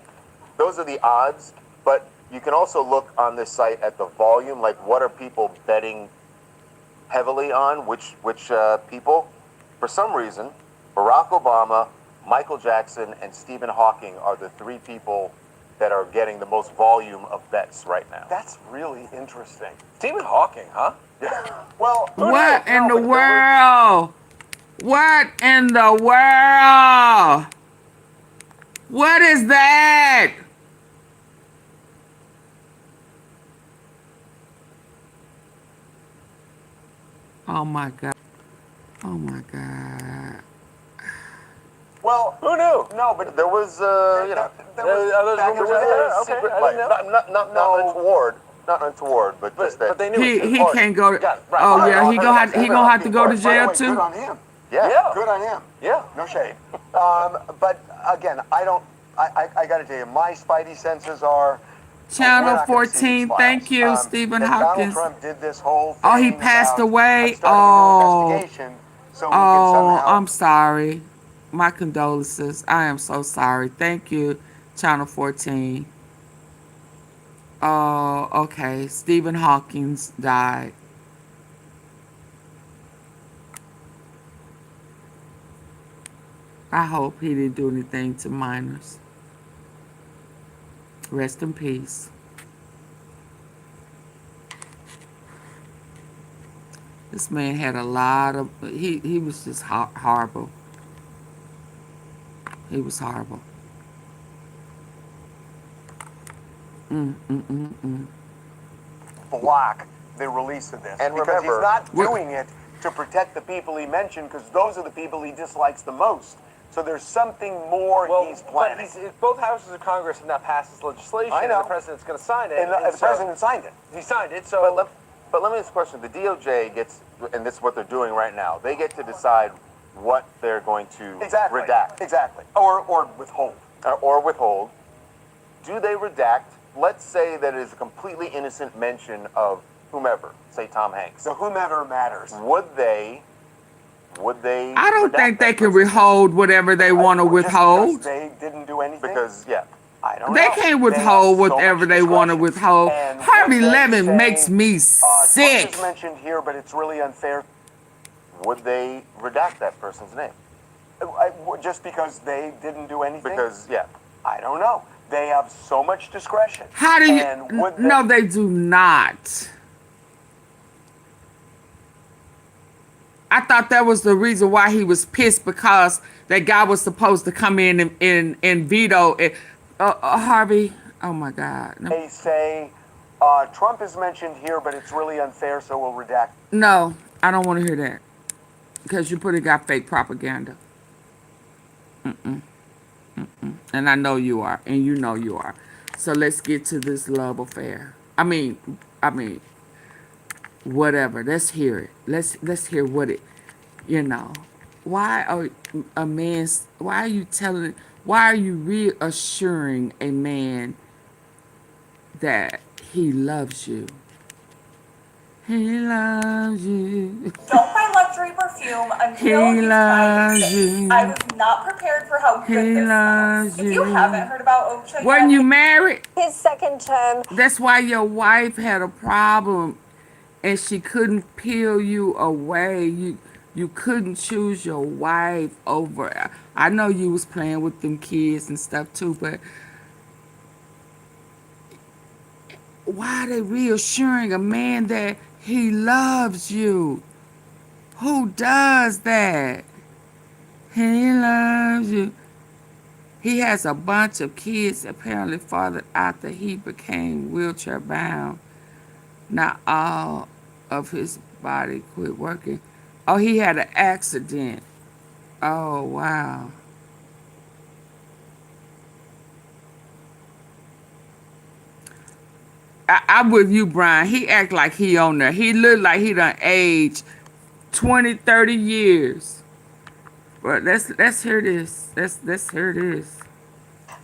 those are the odds, but you can also look on this site at the volume, like what are people betting heavily on, which people. For some reason, Barack Obama, Michael Jackson, and Stephen Hawking are the three people that are getting the most volume of bets right now. That's really interesting. Stephen Hawking, huh? Well, What in the world? What in the world? What is that? Oh my God. Oh my God. Well, who knew? No, but there was, there was Okay, I didn't know. Not untoward. Not untoward, but just that. But they knew He can't go to. Got it, right. Oh Right. yeah, he gonna have to go to By the jail way, too. Good on him. Yeah. Good on him. Yeah. No shade. But again, I got to tell you, my spidey senses are. Channel we're not gonna see 14. these files. Thank you, Stephen that Hawkins. Donald Trump did this whole thing. Oh, he passed about, away. I'm starting a new Oh. investigation, so we can somehow. I'm sorry. My condolences. I am so sorry. Thank you, Channel 14. Oh, okay. Stephen Hawkins died. I hope he didn't do anything to minors. Rest in peace. This man had a lot of. He was just horrible. He was horrible. Block the release of this And because remember- he's not doing it to protect the people he mentioned, because those are the people he dislikes the most. So there's something more he's planning. But both houses of Congress have now passed this legislation, I know. and the president's going to sign it. And the so- president signed it. He signed it, so. But let me ask a question. The DOJ gets, and this is what they're doing right now, they get to decide what they're going to redact. Exactly. Or withhold. Or withhold. Do they redact, let's say that it is a completely innocent mention of whomever, say Tom Hanks. So whomever matters. Would they I don't think they can withhold whatever they want to withhold. They didn't do anything. Because, yeah. I don't They know. can't They withhold have so whatever much they want to discretion. withhold. And Harvey would they Levin say, makes me Trump sick. is mentioned here, but it's really unfair. Would they redact that person's name? Just because they didn't do anything? Because, yeah. I don't know. They have so much discretion. How do you? And would No, they do not. I thought that was the reason why he was pissed, because that guy was supposed to come in and veto it. Harvey, oh my God. No. They say Trump is mentioned here, but it's really unfair, so we'll redact. No, I don't want to hear that, because you putting got fake propaganda. And I know you are, and you know you are. So let's get to this love affair. I mean, whatever. Let's hear it. Let's hear what it. You know, why are a man's? Why are you telling? Why are you reassuring a man that he loves you? He loves you. Don't buy luxury perfume until He he's tried loves it. you. I was not prepared for how good He this loves smells. If you you. haven't heard about OCHA Weren't yet, you married? His second term. That's why your wife had a problem and she couldn't peel you away. You couldn't choose your wife over. I know you was playing with them kids and stuff too, but why are they reassuring a man that he loves you? Who does that? He loves you. He has a bunch of kids apparently fathered after he became wheelchair bound. Not all of his body quit working. Oh, he had an accident. Oh, wow. I'm with you, Brian. He act like he on there. He look like he done aged 20, 30 years. But let's hear this. Let's hear this.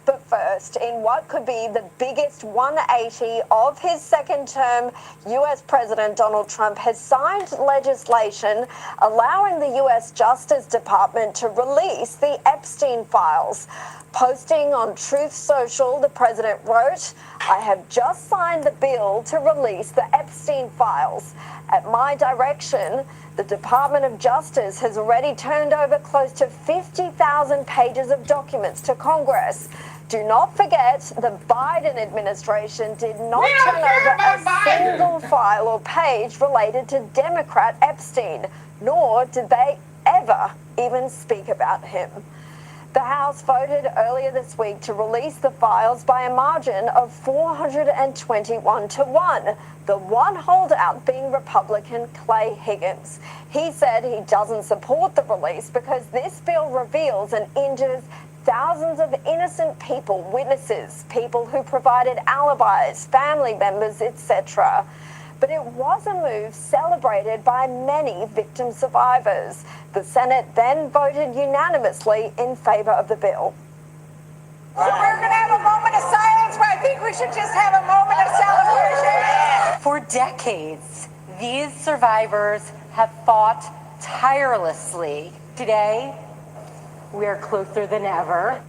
But first, in what could be the biggest 180 of his second term, US President Donald Trump has signed legislation allowing the US Justice Department to release the Epstein files. Posting on Truth Social, the president wrote, "I have just signed the bill to release the Epstein files. At my direction, the Department of Justice has already turned over close to 50,000 pages of documents to Congress. Do not forget, the Biden administration did not turn over a single file or page related to Democrat Epstein, nor did they ever even speak about him." The House voted earlier this week to release the files by a margin of 421 to 1, the one holdout being Republican Clay Higgins. He said he doesn't support the release because this bill reveals and injures thousands of innocent people, witnesses, people who provided alibis, family members, etc. But it was a move celebrated by many victim survivors. The Senate then voted unanimously in favor of the bill. So we're going to have a moment of silence, but I think we should just have a moment of celebration. For decades, these survivors have fought tirelessly. Today, we are closer than ever.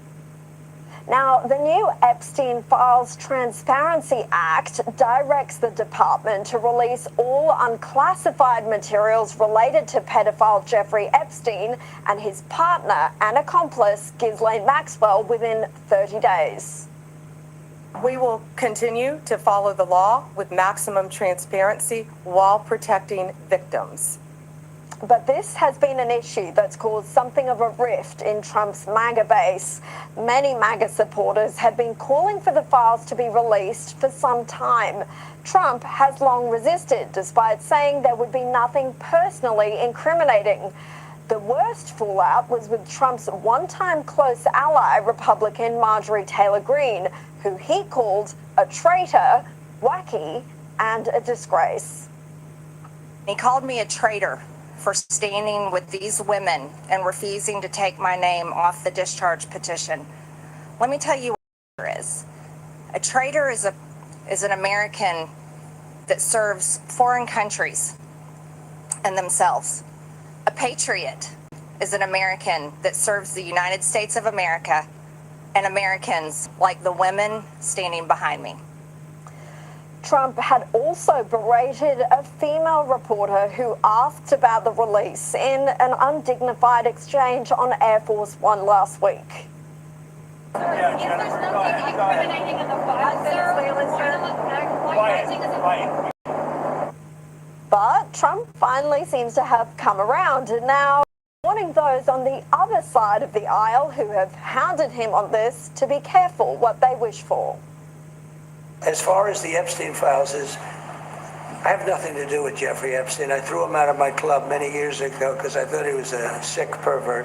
Now, the new Epstein Files Transparency Act directs the department to release all unclassified materials related to pedophile Jeffrey Epstein and his partner and accomplice, Ghislaine Maxwell, within 30 days. We will continue to follow the law with maximum transparency while protecting victims. But this has been an issue that's caused something of a rift in Trump's MAGA base. Many MAGA supporters have been calling for the files to be released for some time. Trump has long resisted, despite saying there would be nothing personally incriminating. The worst fallout was with Trump's one-time close ally, Republican Marjorie Taylor Greene, who he called a traitor, wacky, and a disgrace. He called me a traitor for standing with these women and refusing to take my name off the discharge petition. Let me tell you what a traitor is. A traitor is an American that serves foreign countries and themselves. A patriot is an American that serves the United States of America and Americans like the women standing behind me. Trump had also berated a female reporter who asked about the release in an undignified exchange on Air Force One last week. But Trump finally seems to have come around and now warning those on the other side of the aisle who have hounded him on this to be careful what they wish for. As far as the Epstein files is, I have nothing to do with Jeffrey Epstein. I threw him out of my club many years ago because I thought he was a sick pervert.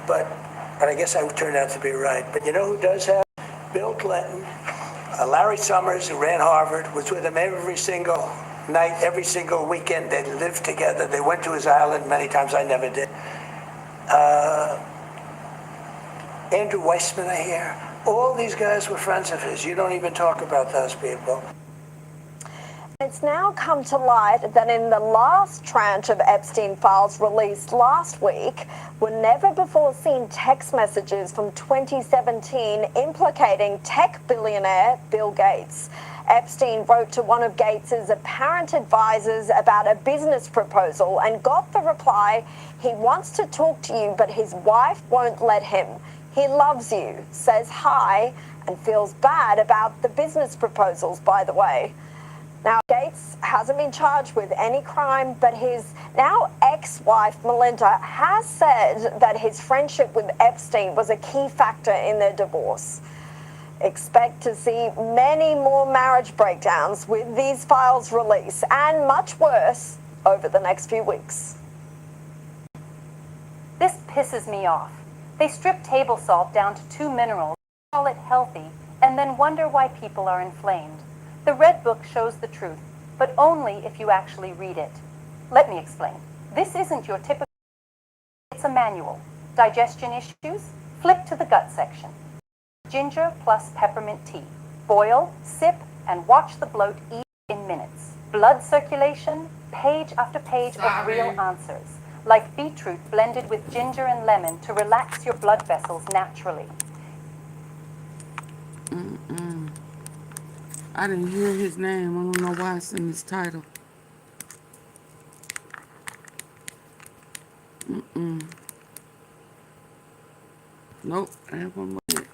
And I guess I turned out to be right. But you know who does have? Bill Clinton, Larry Summers, who ran Harvard, was with him every single night, every single weekend. They lived together. They went to his island many times. I never did. Andrew Weissman, I hear. All these guys were friends of his. You don't even talk about those people. It's now come to light that in the last tranche of Epstein files released last week were never before seen text messages from 2017 implicating tech billionaire Bill Gates. Epstein wrote to one of Gates's apparent advisors about a business proposal and got the reply, "He wants to talk to you, but his wife won't let him. He loves you, says hi, and feels bad about the business proposals, by the way." Now, Gates hasn't been charged with any crime, but his now ex-wife, Melinda, has said that his friendship with Epstein was a key factor in their divorce. Expect to see many more marriage breakdowns with these files released, and much worse, over the next few weeks. This pisses me off. They strip table salt down to 2 minerals, call it healthy, and then wonder why people are inflamed. The Red Book shows the truth, but only if you actually read it. Let me explain. This isn't your typical... It's a manual. Digestion issues? Flip to the gut section. Ginger plus peppermint tea. Boil, sip, and watch the bloat eat in minutes. Blood circulation? Page after page of real answers. Like beetroot blended with ginger and lemon to relax your blood vessels naturally. I didn't hear his name. I don't know why it's in his title. Nope, that one wasn't it.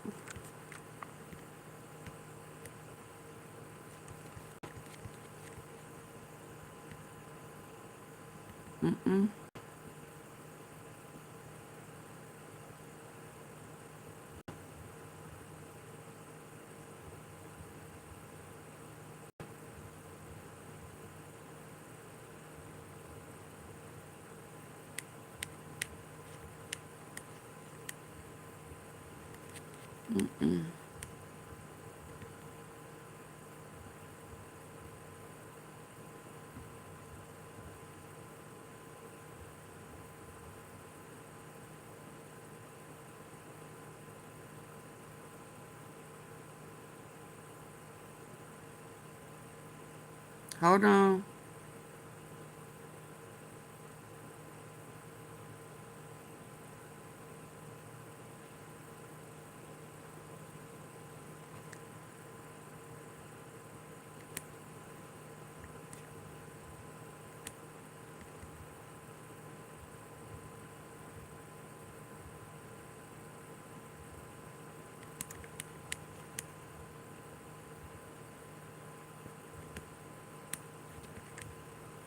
Hold on.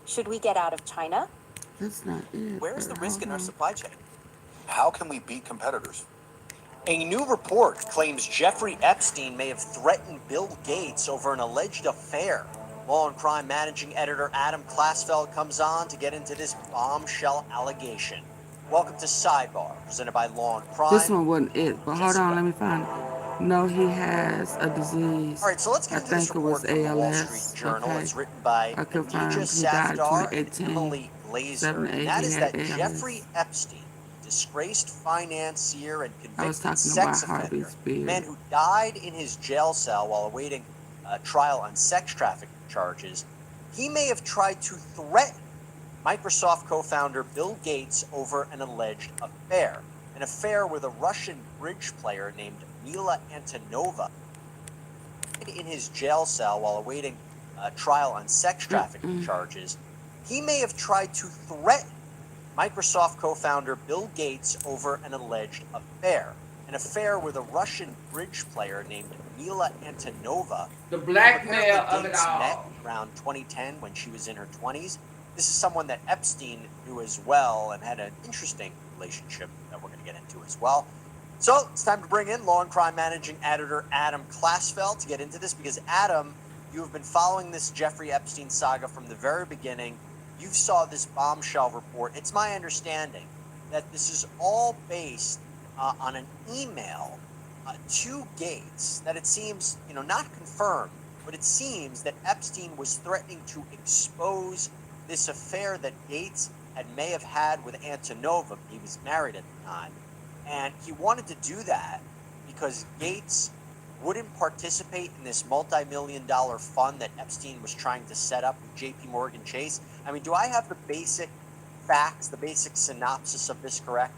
Should we get out of China? That's not it. Where's the risk in our on. supply chain? How can we beat competitors? A new report claims Jeffrey Epstein may have threatened Bill Gates over an alleged affair. Law and Crime Managing Editor Adam Klasfeld comes on to get into this bombshell allegation. Welcome to Sidebar, presented by Law and Crime. This one wasn't it, but hold on, let me find it. No, he has a disease. All right, so let's get into this report from the Wall Street Journal. Okay. It's written by I confirmed Khadija he died in Safdar and 2018. Emily Glazer. 7 to 8, And that he is had that ALS. Jeffrey Epstein, disgraced financier and I was convicted talking sex about offender, Harvey's beard. man who died in his jail cell while awaiting a trial on sex trafficking charges, he may have tried to threaten Microsoft co-founder Bill Gates over an alleged affair. An affair with a Russian bridge player named Mila Antonova in his jail cell while awaiting a trial on sex trafficking charges. He may have tried to threaten Microsoft co-founder Bill Gates over an alleged affair. An affair with a Russian bridge player named Mila Antonova. The blackmail of it Gates all. met around 2010 when she was in her 20s. This is someone that Epstein knew as well and had an interesting relationship that we're going to get into as well. So it's time to bring in Law and Crime Managing Editor Adam Klasfeld to get into this, because Adam, you have been following this Jeffrey Epstein saga from the very beginning. You saw this bombshell report. It's my understanding that this is all based on an email to Gates that it seems, not confirmed, but it seems that Epstein was threatening to expose this affair that Gates may have had with Antonova. He was married at the time. And he wanted to do that because Gates wouldn't participate in this multi-million-dollar fund that Epstein was trying to set up with JP Morgan Chase. I mean, do I have the basic facts, the basic synopsis of this correct?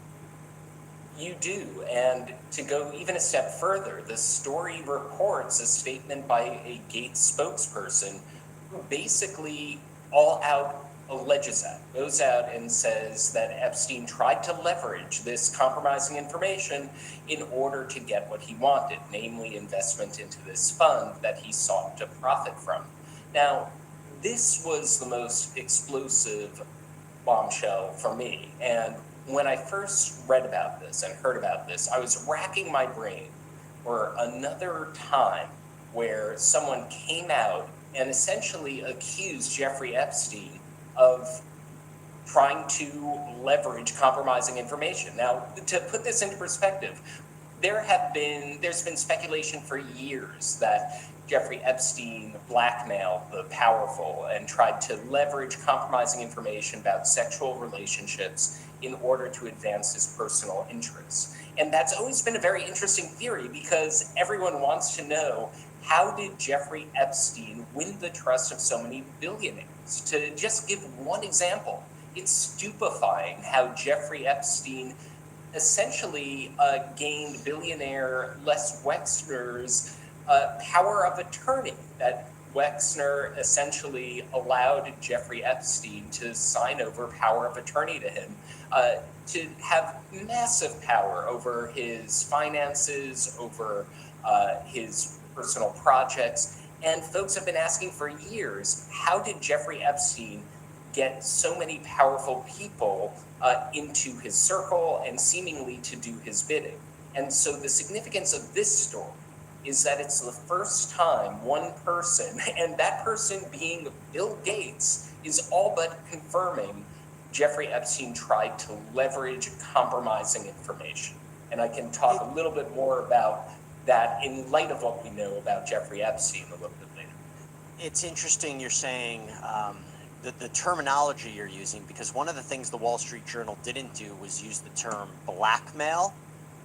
You do, and to go even a step further, the story reports a statement by a Gates spokesperson who basically all out alleges that, goes out and says that Epstein tried to leverage this compromising information in order to get what he wanted, namely investment into this fund that he sought to profit from. Now, this was the most explosive bombshell for me, and when I first read about this and heard about this, I was racking my brain for another time where someone came out and essentially accused Jeffrey Epstein of trying to leverage compromising information. Now, to put this into perspective, there's been speculation for years that Jeffrey Epstein blackmailed the powerful and tried to leverage compromising information about sexual relationships in order to advance his personal interests. And that's always been a very interesting theory because everyone wants to know, how did Jeffrey Epstein win the trust of so many billionaires? To just give one example, it's stupefying how Jeffrey Epstein essentially gained billionaire Les Wexner's power of attorney, that Wexner essentially allowed Jeffrey Epstein to sign over power of attorney to him, to have massive power over his finances, over his personal projects. And folks have been asking for years, how did Jeffrey Epstein get so many powerful people into his circle and seemingly to do his bidding? And so the significance of this story is that it's the first time one person, and that person being Bill Gates, is all but confirming Jeffrey Epstein tried to leverage compromising information. And I can talk a little bit more about that in light of what we know about Jeffrey Epstein a little bit later. It's interesting you're saying the terminology you're using, because one of the things the Wall Street Journal didn't do was use the term blackmail.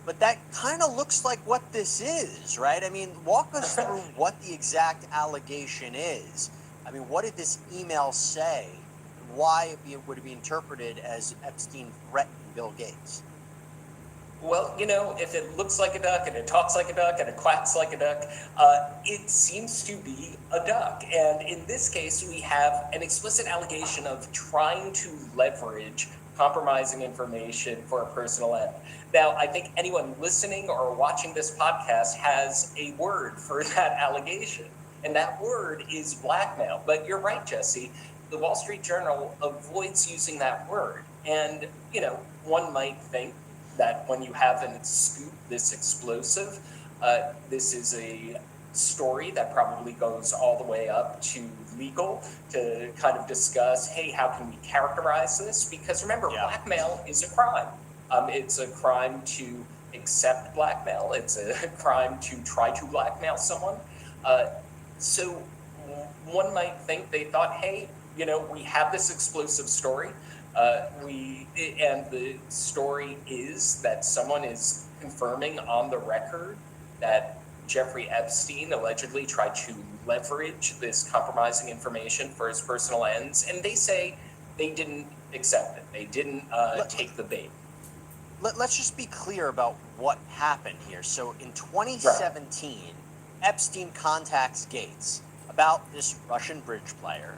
But that kind of looks like what this is, right? I mean, walk us through what the exact allegation is. I mean, what did this email say? Why would it be interpreted as Epstein threatening Bill Gates? Well, if it looks like a duck and it talks like a duck and it quacks like a duck, it seems to be a duck. And in this case, we have an explicit allegation of trying to leverage compromising information for a personal end. Now, I think anyone listening or watching this podcast has a word for that allegation, and that word is blackmail. But you're right, Jesse, the Wall Street Journal avoids using that word. And, one might think that when you have a scoop this explosive, this is a story that probably goes all the way up to legal to kind of discuss, hey, how can we characterize this? Because remember, blackmail is a crime. It's a crime to accept blackmail. It's a crime to try to blackmail someone. So one might think they thought, hey, we have this explosive story. And the story is that someone is confirming on the record that Jeffrey Epstein allegedly tried to leverage this compromising information for his personal ends, and they say they didn't accept it. They didn't take the bait. Let's just be clear about what happened here. So in 2017, Epstein contacts Gates about this Russian bridge player,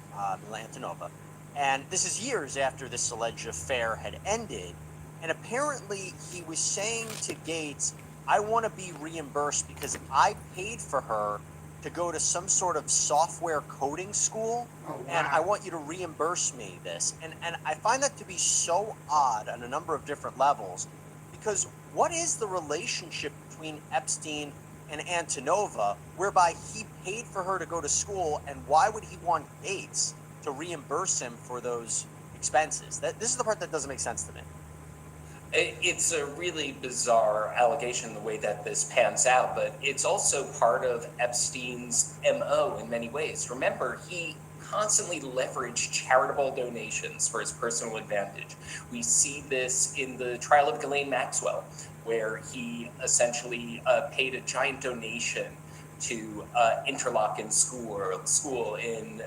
Antonova, and this is years after this alleged affair had ended, and apparently he was saying to Gates, I want to be reimbursed because I paid for her to go to some sort of software coding school, and I want you to reimburse me this. And I find that to be so odd on a number of different levels, because what is the relationship between Epstein and Antonova whereby he paid for her to go to school, and why would he want Gates to reimburse him for those expenses? This is the part that doesn't make sense to me. It's a really bizarre allegation the way that this pans out, but it's also part of Epstein's MO in many ways. Remember, he constantly leveraged charitable donations for his personal advantage. We see this in the trial of Ghislaine Maxwell, where he essentially paid a giant donation to Interlochen School in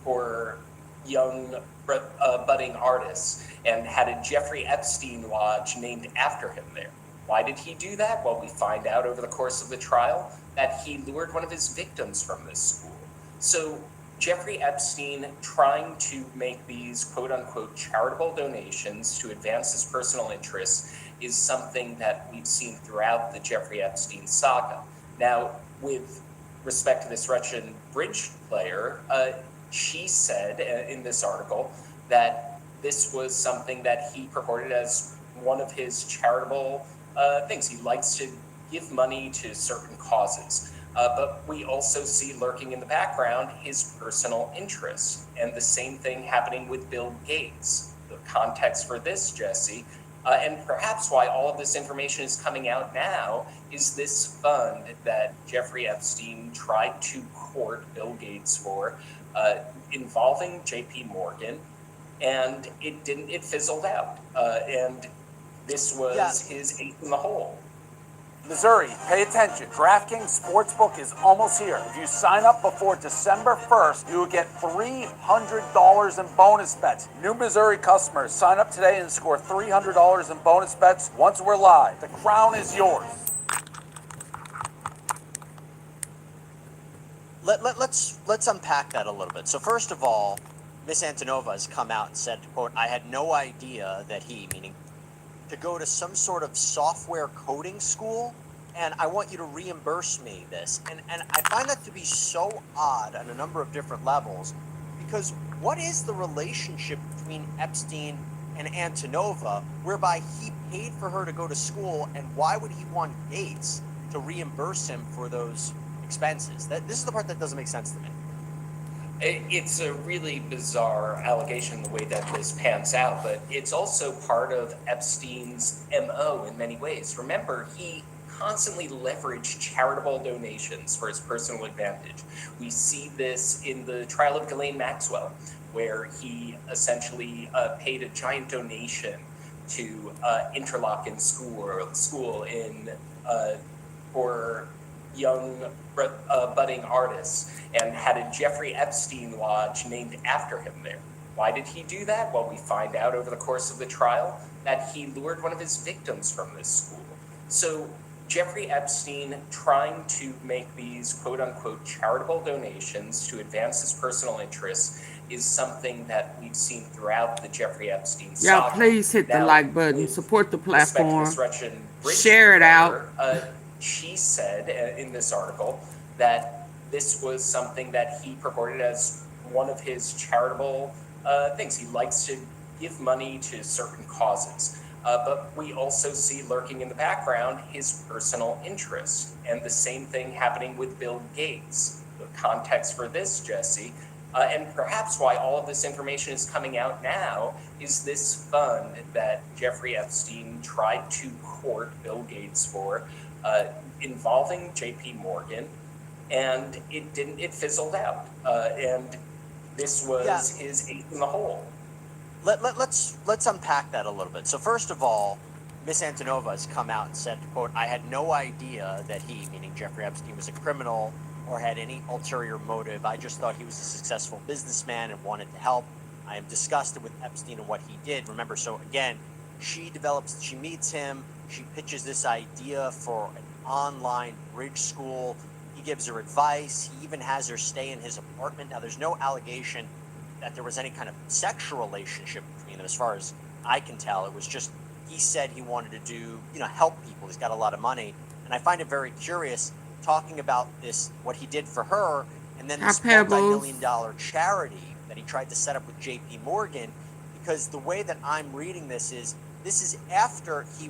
for young budding artists, and had a Jeffrey Epstein Lodge named after him there. Why did he do that? Well, we find out over the course of the trial that he lured one of his victims from this school. So Jeffrey Epstein trying to make these quote unquote charitable donations to advance his personal interests is something that we've seen throughout the Jeffrey Epstein saga. Now, with respect to this Russian bridge player, she said in this article that this was something that he purported as one of his charitable things. He likes to give money to certain causes. But we also see lurking in the background his personal interests. And the same thing happening with Bill Gates. The context for this, Jesse, and perhaps why all of this information is coming out now, is this fund that Jeffrey Epstein tried to court Bill Gates for, involving JP Morgan, and it fizzled out. And this was his ace in the hole. Missouri, pay attention. DraftKings Sportsbook is almost here. If you sign up before December 1st, you will get $300 in bonus bets. New Missouri customers, sign up today and score $300 in bonus bets once we're live. The crown is yours. Let's unpack that a little bit. So first of all, Miss Antonova has come out and said, quote, I had no idea that he, meaning to go to some sort of software coding school, and I want you to reimburse me this. And I find that to be so odd on a number of different levels, because what is the relationship between Epstein and Antonova whereby he paid for her to go to school, and why would he want Gates to reimburse him for those expenses? This is the part that doesn't make sense to me. It's a really bizarre allegation the way that this pans out, but it's also part of Epstein's MO in many ways. Remember, he constantly leveraged charitable donations for his personal advantage. We see this in the trial of Ghislaine Maxwell, where he essentially paid a giant donation to Interlochen School in for young budding artists, and had a Jeffrey Epstein Lodge named after him there. Why did he do that? Well, we find out over the course of the trial that he lured one of his victims from this school. So Jeffrey Epstein trying to make these quote unquote charitable donations to advance his personal interests is something that we've seen throughout the Jeffrey Epstein saga. Y'all please hit the like button, support the platform, share it out. She said in this article that this was something that he purported as one of his charitable things. He likes to give money to certain causes. But we also see lurking in the background his personal interest. And the same thing happening with Bill Gates. The context for this, Jesse, and perhaps why all of this information is coming out now, is this fund that Jeffrey Epstein tried to court Bill Gates for, involving JP Morgan, and it fizzled out. And this was his ace in the hole. Let's unpack that a little bit. So first of all, Miss Antonova has come out and said, quote, I had no idea that he, meaning Jeffrey Epstein, was a criminal or had any ulterior motive. I just thought he was a successful businessman and wanted to help. I am disgusted with Epstein and what he did. Remember, so again, she meets him, she pitches this idea for an online bridge school. He gives her advice. He even has her stay in his apartment. Now, there's no allegation that there was any kind of sexual relationship between them. As far as I can tell, it was just, he said he wanted to do, help people. He's got a lot of money. And I find it very curious talking about this, what he did for her, and then this multi-million-dollar charity that he tried to set up with JP Morgan, because the way that I'm reading this is after he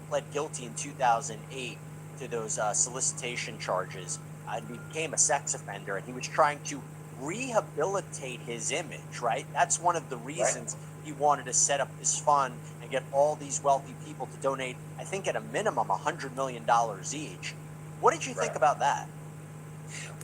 pled guilty in 2008 to those solicitation charges, and he became a sex offender, and he was trying to rehabilitate his image, right? That's one of the reasons he wanted to set up this fund and and get all these wealthy people to donate, I think at a minimum, $100 million each. What did you think about that?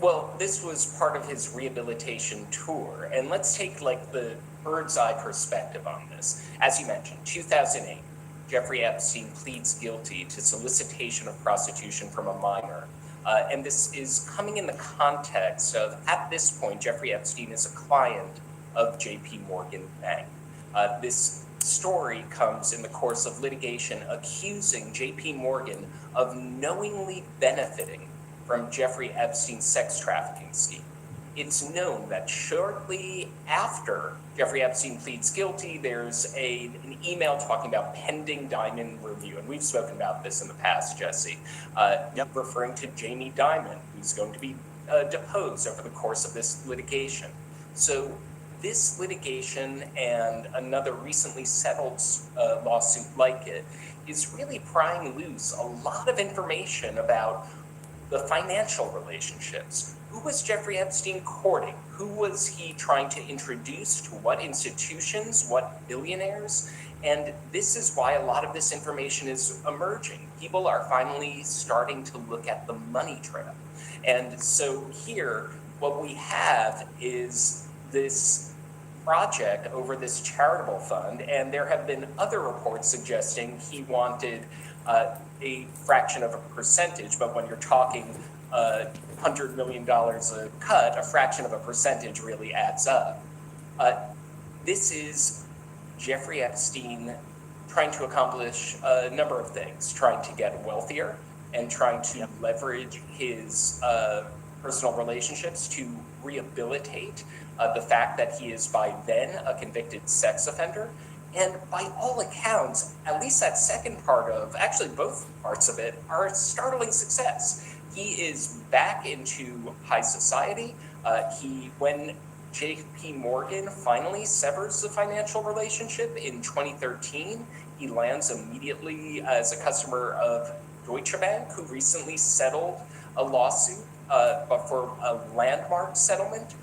Well, this was part of his rehabilitation tour. And let's take like the bird's eye perspective on this. As you mentioned, 2008, Jeffrey Epstein pleads guilty to solicitation of prostitution from a minor. And this is coming in the context of, at this point, Jeffrey Epstein is a client of JP Morgan Bank. This story comes in the course of litigation accusing JP Morgan of knowingly benefiting from Jeffrey Epstein's sex trafficking scheme. It's known that shortly after Jeffrey Epstein pleads guilty, there's an email talking about pending Dimon review. And we've spoken about this in the past, Jesse, referring to Jamie Dimon, who's going to be deposed over the course of this litigation. So this litigation and another recently settled lawsuit like it is really prying loose a lot of information about the financial relationships. Who was Jeffrey Epstein courting? Who was he trying to introduce to what institutions, what billionaires? And this is why a lot of this information is emerging. People are finally starting to look at the money trail. And so here, what we have is this project over this charitable fund, and there have been other reports suggesting he wanted a fraction of a percentage, but when you're talking $100 million a cut, a fraction of a percentage really adds up. This is Jeffrey Epstein trying to accomplish a number of things, trying to get wealthier and trying to leverage his personal relationships to rehabilitate the fact that he is by then a convicted sex offender. And by all accounts, at least that second part of, actually both parts of it, are a startling success. He is back into high society. When JP Morgan finally severs the financial relationship in 2013, he lands immediately as a customer of Deutsche Bank, who recently settled a lawsuit for a landmark settlement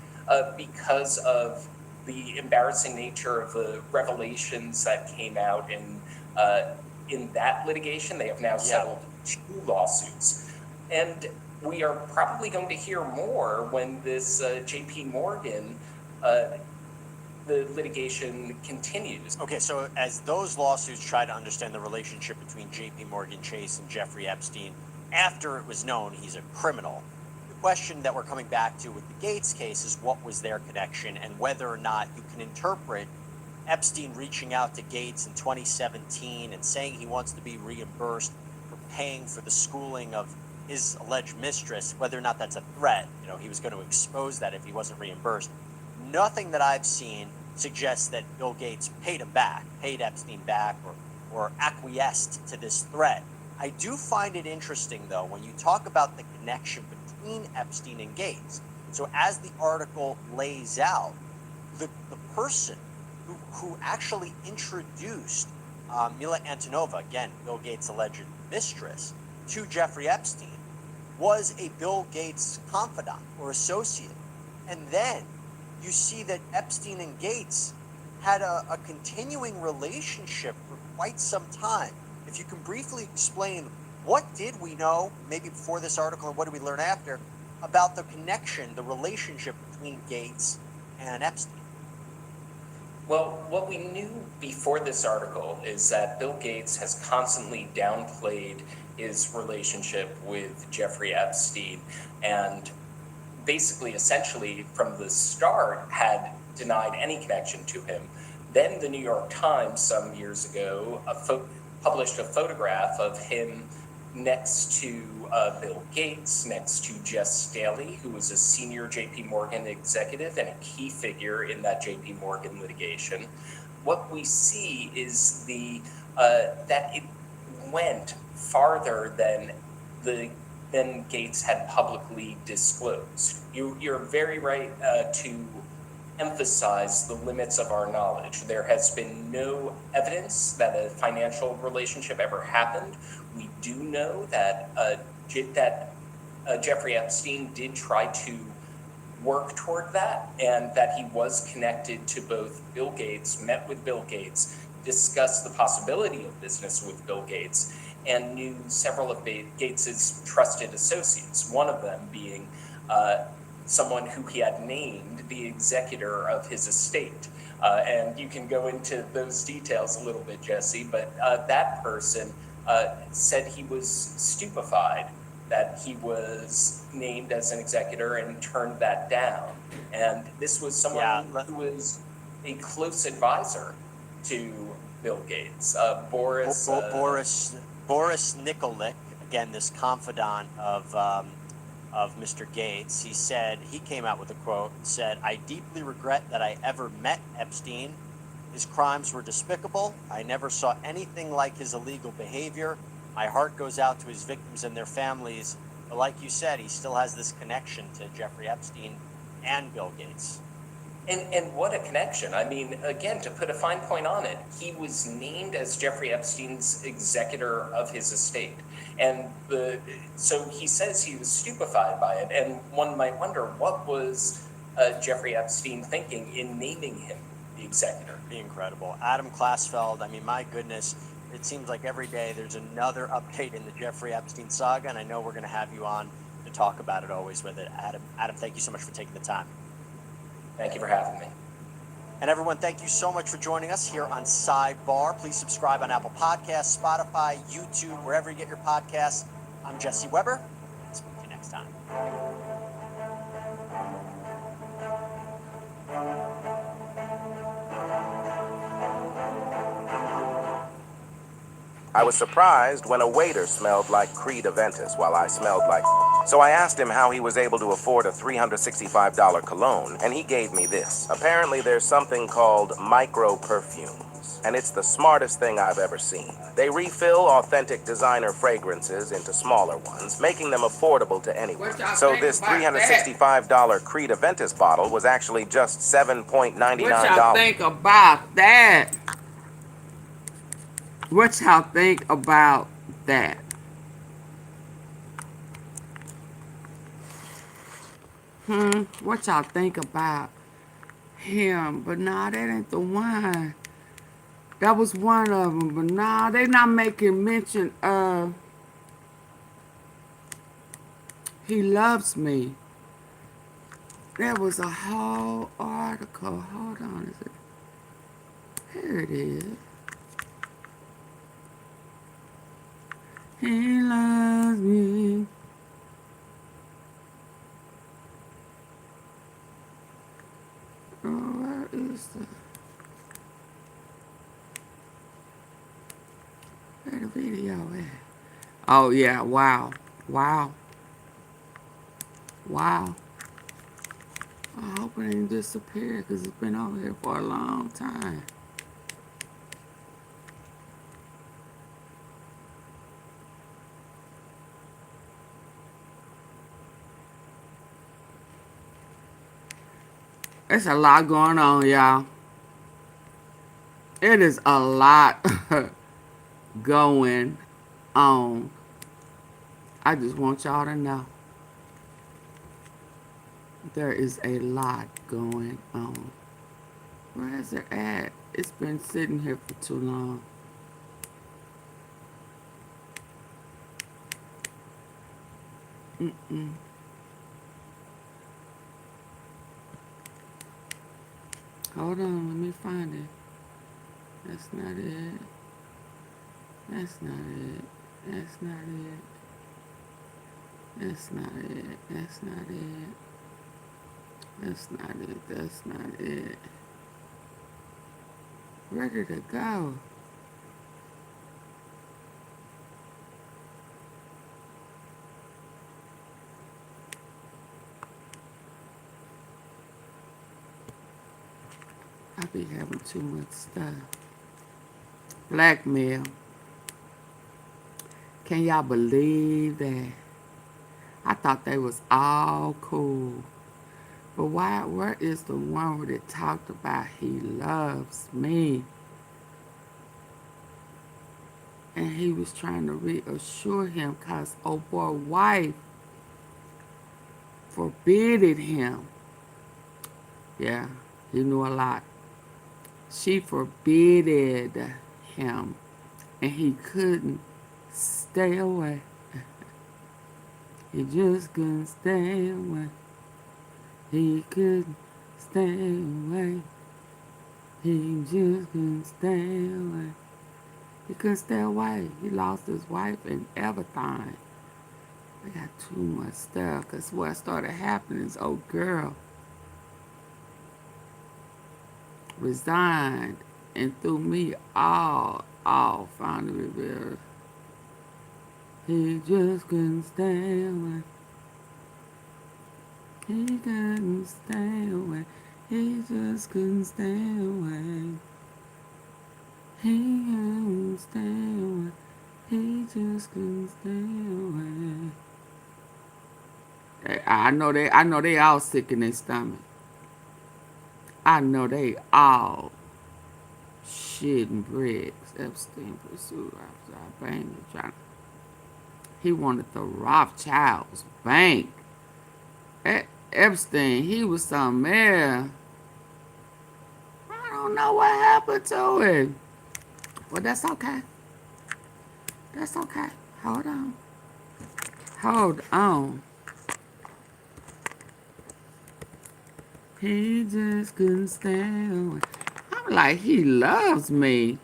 because of the embarrassing nature of the revelations that came out in that litigation. They have now settled 2 lawsuits. And we are probably going to hear more when this JP Morgan, the litigation continues. Okay, so as those lawsuits try to understand the relationship between JP Morgan Chase and Jeffrey Epstein, after it was known he's a criminal, question that we're coming back to with the Gates case is what was their connection and whether or not you can interpret Epstein reaching out to Gates in 2017 and saying he wants to be reimbursed for paying for the schooling of his alleged mistress, whether or not that's a threat. You know, he was going to expose that if he wasn't reimbursed. Nothing that I've seen suggests that Bill Gates paid Epstein back or acquiesced to this threat. I do find it interesting, though, when you talk about the connection between Epstein and Gates. So as the article lays out, the person who actually introduced Mila Antonova, again, Bill Gates' alleged mistress, to Jeffrey Epstein, was a Bill Gates confidant or associate. And then you see that Epstein and Gates had a continuing relationship for quite some time. If you can briefly explain, what did we know, maybe before this article, and what did we learn after, about the connection, the relationship between Gates and Epstein? Well, what we knew before this article is that Bill Gates has constantly downplayed his relationship with Jeffrey Epstein and basically, essentially, from the start, had denied any connection to him. Then the New York Times, some years ago, published a photograph of him next to Bill Gates, next to Jess Staley, who was a senior JP Morgan executive and a key figure in that JP Morgan litigation. What we see is that it went farther than Gates had publicly disclosed. You're very right to emphasize the limits of our knowledge. There has been no evidence that a financial relationship ever happened. We do know that Jeffrey Epstein did try to work toward that, and that he was connected to both Bill Gates, met with Bill Gates, discussed the possibility of business with Bill Gates and knew several of Gates's trusted associates, one of them being someone who he had named the executor of his estate. And you can go into those details a little bit, Jesse, but that person said he was stupefied that he was named as an executor and turned that down. And this was someone who was a close advisor to Bill Gates, Boris Nikolic, again, this confidant of Mr. Gates. He said, he came out with a quote and said, "I deeply regret that I ever met Epstein. His crimes were despicable. I never saw anything like his illegal behavior. My heart goes out to his victims and their families." But like you said, he still has this connection to Jeffrey Epstein and Bill Gates. And what a connection. I mean, again, to put a fine point on it, he was named as Jeffrey Epstein's executor of his estate. And so he says he was stupefied by it. And one might wonder, what was Jeffrey Epstein thinking in naming him the executor? Be incredible. Adam Klasfeld, I mean, my goodness, it seems like every day there's another update in the Jeffrey Epstein saga, and I know we're going to have you on to talk about it always with it. Adam, thank you so much for taking the time. Thank you for having me. And everyone, thank you so much for joining us here on Sidebar. Please subscribe on Apple Podcasts, Spotify, YouTube, wherever you get your podcasts. I'm Jesse Weber. Speak to you next time. I was surprised when a waiter smelled like Creed Aventus while I smelled like... So I asked him how he was able to afford a $365 cologne, and he gave me this. Apparently there's something called micro perfumes, and it's the smartest thing I've ever seen. They refill authentic designer fragrances into smaller ones, making them affordable to anyone. So this $365 Creed Aventus bottle was actually just $7.99. What y'all think about that? What y'all think about that? What y'all think about him? But nah, that ain't the one. That was one of them. But nah, they not making mention of He Loves Me. There was a whole article. Hold on, is it? Here it is. He loves me. Oh, where is the... Where the video at? Oh, yeah, wow. Wow. Wow. I hope it ain't disappeared because it's been over here for a long time. There's a lot going on, y'all. It is a lot going on. I just want y'all to know. There is a lot going on. Where is it at? It's been sitting here for too long. Hold on, let me find it. That's not it. That's not it. That's not it. That's not it. That's not it. That's not it. That's not it. Where did it go? I be having too much stuff. Blackmail. Can y'all believe that? I thought they was all cool. But why? Where is the one where it talked about he loves me? And he was trying to reassure him because old boy wife forbidded him. Yeah, he knew a lot. She forbidden him, and he couldn't stay away. He just couldn't stay away. He couldn't stay away. He just couldn't stay away. He couldn't stay away. He lost his wife and everything. I got too much stuff, because what started happening is old girl resigned and threw me all finally revealed. He just couldn't stay away. He couldn't stay away. He just couldn't stay away. He couldn't stay away. He just couldn't stay away. I know they all sick in their stomach. I know they all shitting bricks. Epstein pursued after I banged the China. He wanted the Rothschilds bank. Epstein, he was something else. I don't know what happened to him. Well, that's okay. That's okay. Hold on. Hold on. He just couldn't stand away. I'm like, he loves me.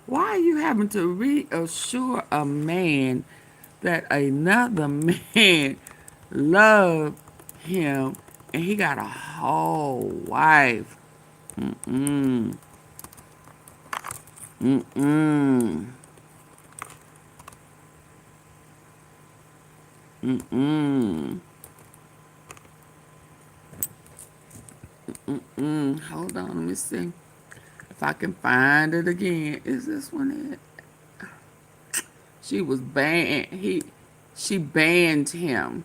Why are you having to reassure a man that another man loved him and he got a whole wife? Mm-mm. Mm-mm. Mm-mm. Mm-mm. Hold on, let me see if I can find it again. Is this one it? She was banned. She banned him.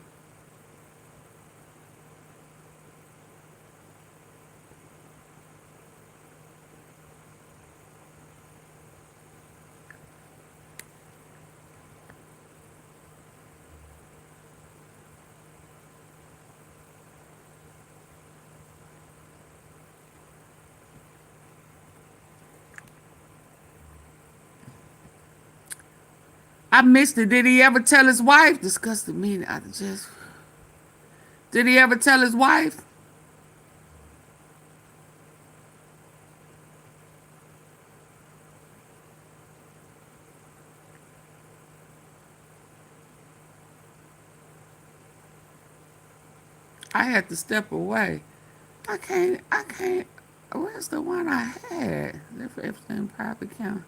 I missed it. Did he ever tell his wife? Disgusted me. Did he ever tell his wife? I had to step away. I can't. Where's the one I had? Live for Epstein private account.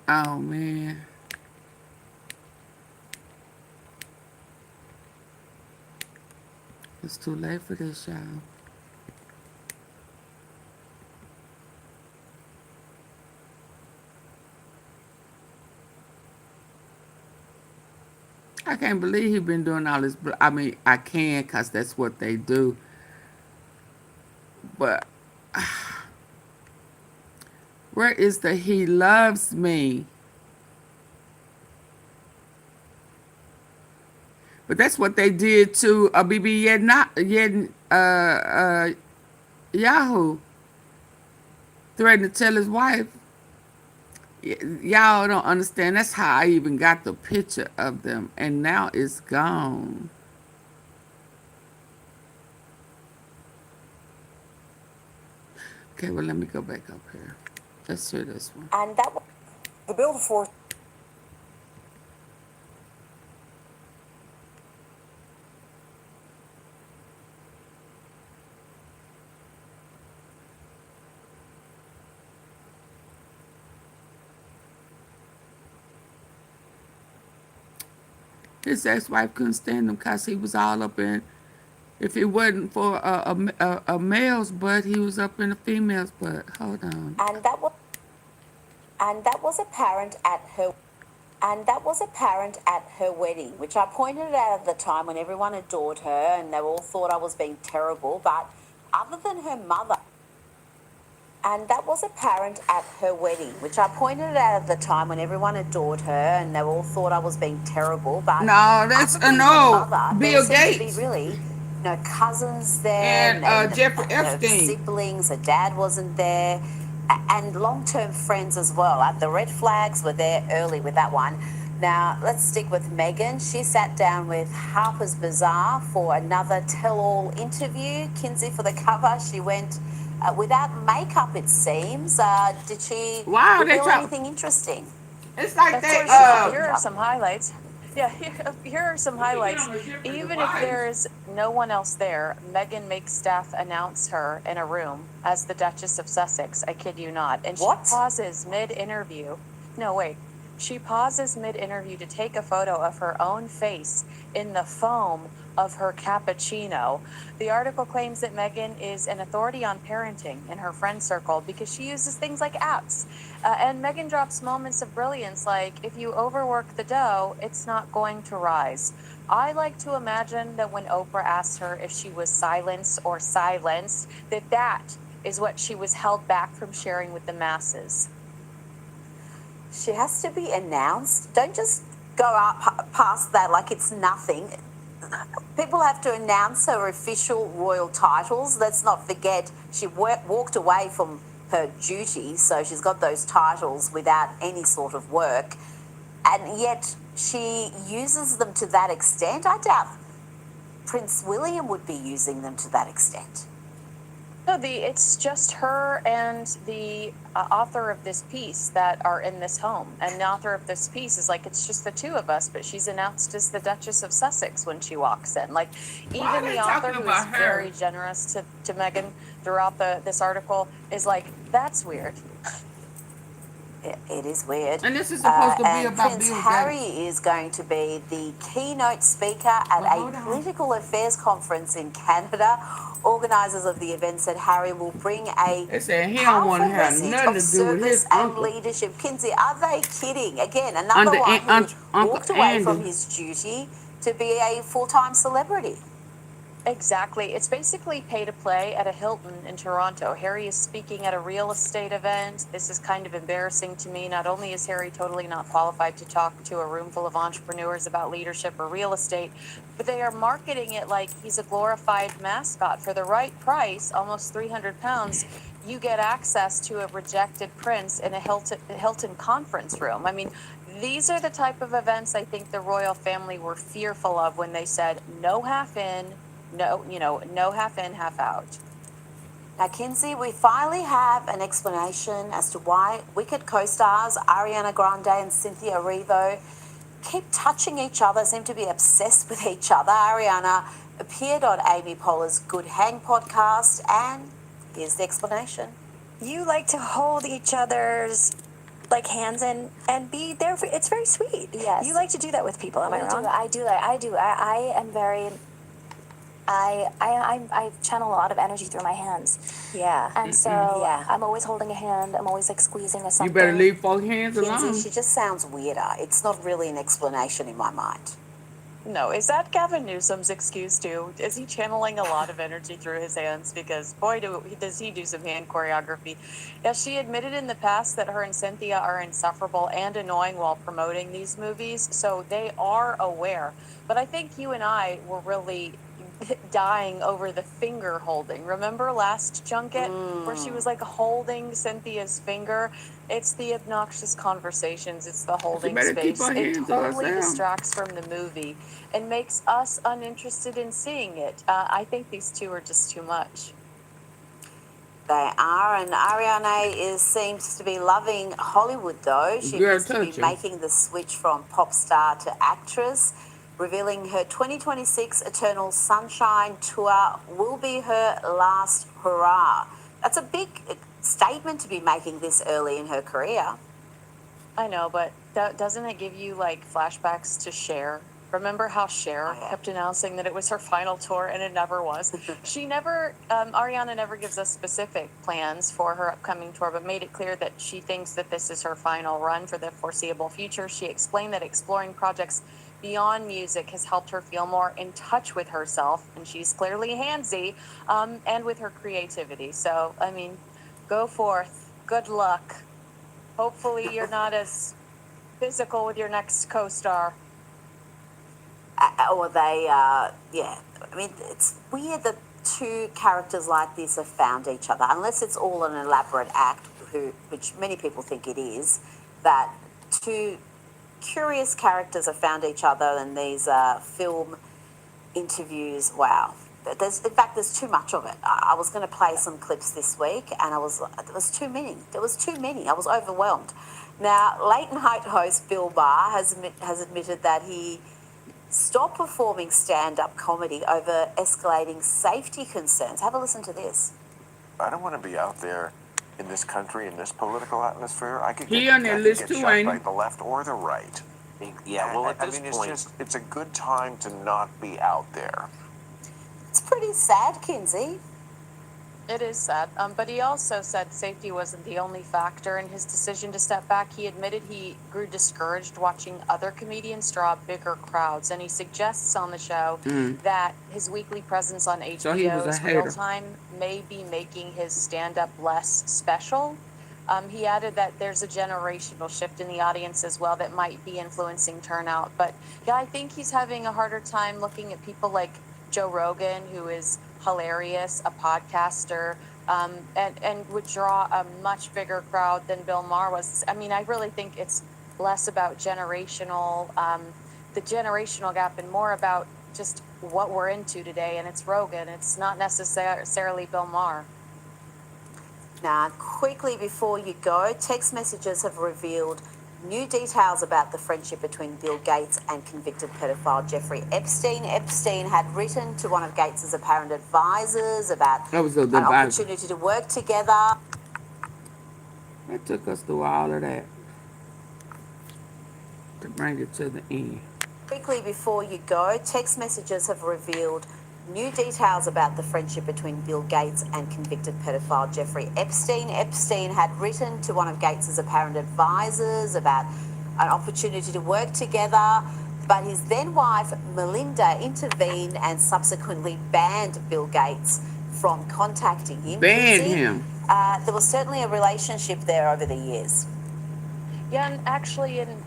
Oh, man. It's too late for this, y'all. I can't believe he been doing all this. I mean, I can because that's what they do. But where is the he loves me? But that's what they did to BB Yahoo. Threatened to tell his wife. Y'all don't understand. That's how I even got the picture of them. And now it's gone. Okay, well, let me go back up here. Let's hear this one. And that The bill to force His ex-wife couldn't stand him because he was all up in, if it wasn't for a male's butt, he was up in a female's butt. Hold on. and that was apparent at her wedding, which I pointed out at the time when everyone adored her and they all thought I was being terrible. But other than her mother And that was apparent at her wedding, which I pointed out at the time when everyone adored her and they all thought I was being terrible. But No, that's other than her no. mother, there Bill seemed to be Gates really, cousins there, and Jeffrey her Epstein. siblings. Her dad wasn't there, and long-term friends as well. The red flags were there early with that one. Now, let's stick with Meghan. She sat down with Harper's Bazaar for another tell-all interview. Kinsey, for the cover, she went without makeup, it seems. Did she reveal anything interesting? It's like Of they. course, here are some highlights. Yeah, here are some highlights. Even if there's no one else there, Meghan makes staff announce her in a room as the Duchess of Sussex. I kid you not. And she pauses mid-interview. No, wait. She pauses mid-interview to take a photo of her own face in the foam of her cappuccino. The article claims that Meghan is an authority on parenting in her friend circle because she uses things like apps. And Meghan drops moments of brilliance like, if you overwork the dough, it's not going to rise. I like to imagine that when Oprah asked her if she was silenced or silenced, that is what she was held back from sharing with the masses. She has to be announced. Don't just go up past that like it's nothing. People have to announce her official royal titles. Let's not forget she walked away from her duties, so she's got those titles without any sort of work. And yet she uses them to that extent. I doubt Prince William would be using them to that extent. No, it's just her and the author of this piece that are in this home. And the author of this piece is like, it's just the two of us, but she's announced as the Duchess of Sussex when she walks in. Like, even the author, who is very generous to Meghan throughout this article, is like, that's weird. It is weird. And this is supposed to be and about Prince Bill Harry Gates. is going to be the keynote speaker at a political affairs conference in Canada. Organisers of the event said Harry will bring a They said he don't powerful want to have message nothing of to do with service his and uncle. leadership. Kinsey, are they kidding? Again, another one who Uncle walked away from Andy. his duty to be a full-time celebrity. Exactly. It's basically pay to play at a Hilton in Toronto. Harry is speaking at a real estate event. This is kind of embarrassing to me. Not only is Harry totally not qualified to talk to a room full of entrepreneurs about leadership or real estate, but they are marketing it like he's a glorified mascot. For the right price, almost 300 pounds, you get access to a rejected prince in a Hilton conference room. I mean, these are the type of events I think the royal family were fearful of when they said no half in, no half in, half out. Now, Kinsey, we finally have an explanation as to why Wicked co-stars Ariana Grande and Cynthia Erivo keep touching each other, seem to be obsessed with each other. Ariana appeared on Amy Poehler's Good Hang podcast, and here's the explanation. You like to hold each other's hands and be there for, it's very sweet. Yes. You like to do that with people, am I wrong? I do. I am very... I channel a lot of energy through my hands. Yeah. And so I'm always holding a hand. I'm always squeezing or something. You better leave folks' hands Kinsey, alone. she just sounds weirder. It's not really an explanation in my mind. No, is that Gavin Newsom's excuse too? Is he channeling a lot of energy through his hands? Because boy, does he do some hand choreography. Yeah, she admitted in the past that her and Cynthia are insufferable and annoying while promoting these movies, so they are aware. But I think you and I were really dying over the finger holding. Remember last junket where she was holding Cynthia's finger? It's the obnoxious conversations, it's the holding space. It totally distracts from the movie and makes us uninterested in seeing it. I think these two are just too much. They are, and Ariana seems to be loving Hollywood, though. She appears to be making the switch from pop star to actress, revealing her 2026 Eternal Sunshine tour will be her last hurrah. That's a big statement to be making this early in her career. I know, but doesn't it give you flashbacks to Cher? Remember how Cher kept announcing that it was her final tour and it never was? Ariana never gives us specific plans for her upcoming tour, but made it clear that she thinks that this is her final run for the foreseeable future. She explained that exploring projects beyond music has helped her feel more in touch with herself, and she's clearly handsy, and with her creativity. So, I mean, Go forth. Good luck. Hopefully you're not as physical with your next co-star. Or they, yeah. I mean, it's weird that two characters like this have found each other, unless it's all an elaborate act, which many people think it is, that two curious characters have found each other in these film interviews. Wow. In fact, there's too much of it. I was going to play some clips this week, and there was too many. There was too many. I was overwhelmed. Now, late night host Bill Barr has admitted that he stopped performing stand-up comedy over escalating safety concerns. Have a listen to this. I don't want to be out there in this country, in this political atmosphere. I could He get, on that I could list get too, shot ain't by he? the left or the right. Yeah, well, at I this mean, point, it's a good time to not be out there. It's pretty sad, Kinsey. It is sad, but he also said safety wasn't the only factor in his decision to step back. He admitted he grew discouraged watching other comedians draw bigger crowds, and he suggests on the show that his weekly presence on So he was a HBO's hater. Real Time may be making his stand-up less special. He added that there's a generational shift in the audience as well that might be influencing turnout. But yeah, I think he's having a harder time looking at people like Joe Rogan, who is hilarious, a podcaster, and would draw a much bigger crowd than Bill Maher was. I mean, I really think it's less about generational, the generational gap, and more about just what we're into today. And it's Rogan. It's not necessarily Bill Maher. Now, quickly before you go, text messages have revealed new details about the friendship between Bill Gates and convicted pedophile Jeffrey Epstein. Epstein had written to one of Gates's apparent advisors about an opportunity to work together. That took us through all of that to bring it to the end. Quickly before you go, text messages have revealed new details about the friendship between Bill Gates and convicted pedophile Jeffrey Epstein. Epstein had written to one of Gates's apparent advisors about an opportunity to work together, but his then wife Melinda intervened and subsequently banned Bill Gates from contacting him. Banned him. There was certainly a relationship there over the years. Yeah, and actually in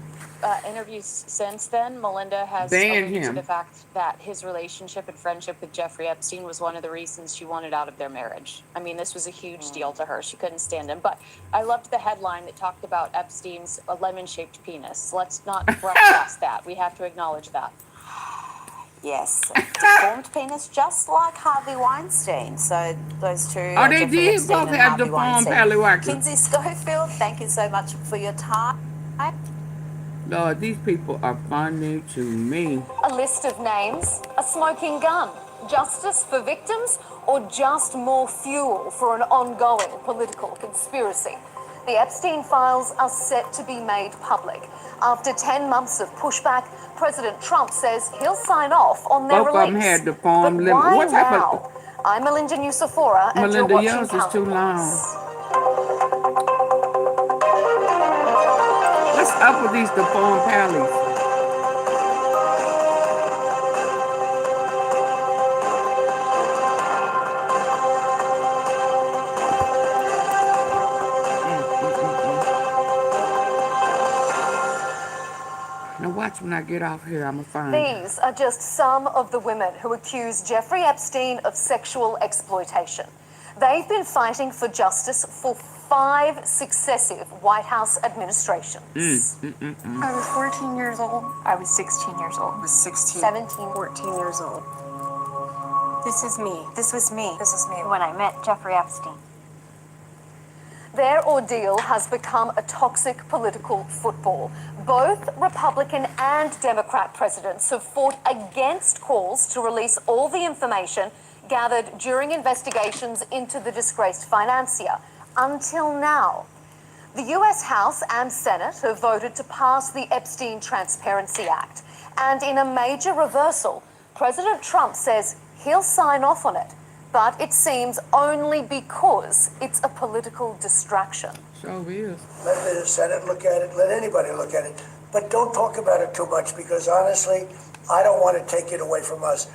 interviews since then, Melinda has Banned alluded to him. the fact that his relationship and friendship with Jeffrey Epstein was one of the reasons she wanted out of their marriage. I mean, this was a huge deal to her. She couldn't stand him. But I loved the headline that talked about Epstein's lemon-shaped penis. Let's not brush past that. We have to acknowledge that. Yes, deformed penis, just like Harvey Weinstein. So those two. Oh, they Jeffrey did Epstein both and have Harvey deformed Weinstein. Pallywhackers. Kinsey Schofield, thank you so much for your time. Lord, these people are funny to me. A list of names, a smoking gun, justice for victims, or just more fuel for an ongoing political conspiracy. The Epstein files are set to be made public. After 10 months of pushback, President Trump says he'll sign off on their Both release. of them had deformed But lemon. why What happened? now? I'm Melinda Nusafora, and you're Melinda, watching yours is too long. What's up with these deformed pallies? Now watch when I get off here, I'm gonna find her. These are just some of the women who accuse Jeffrey Epstein of sexual exploitation. They've been fighting for justice for 5 successive White House administrations. I was 14 years old. I was 16 years old. I was 16. 17. 14 years old. This is me. This was me. This is me. When I met Jeffrey Epstein. Their ordeal has become a toxic political football. Both Republican and Democrat presidents have fought against calls to release all the information gathered during investigations into the disgraced financier. Until now, the US House and Senate have voted to pass the Epstein Transparency Act. And in a major reversal, President Trump says he'll sign off on it. But it seems only because it's a political distraction. So is. Let the Senate look at it, let anybody look at it. But don't talk about it too much because honestly, I don't want to take it away from us.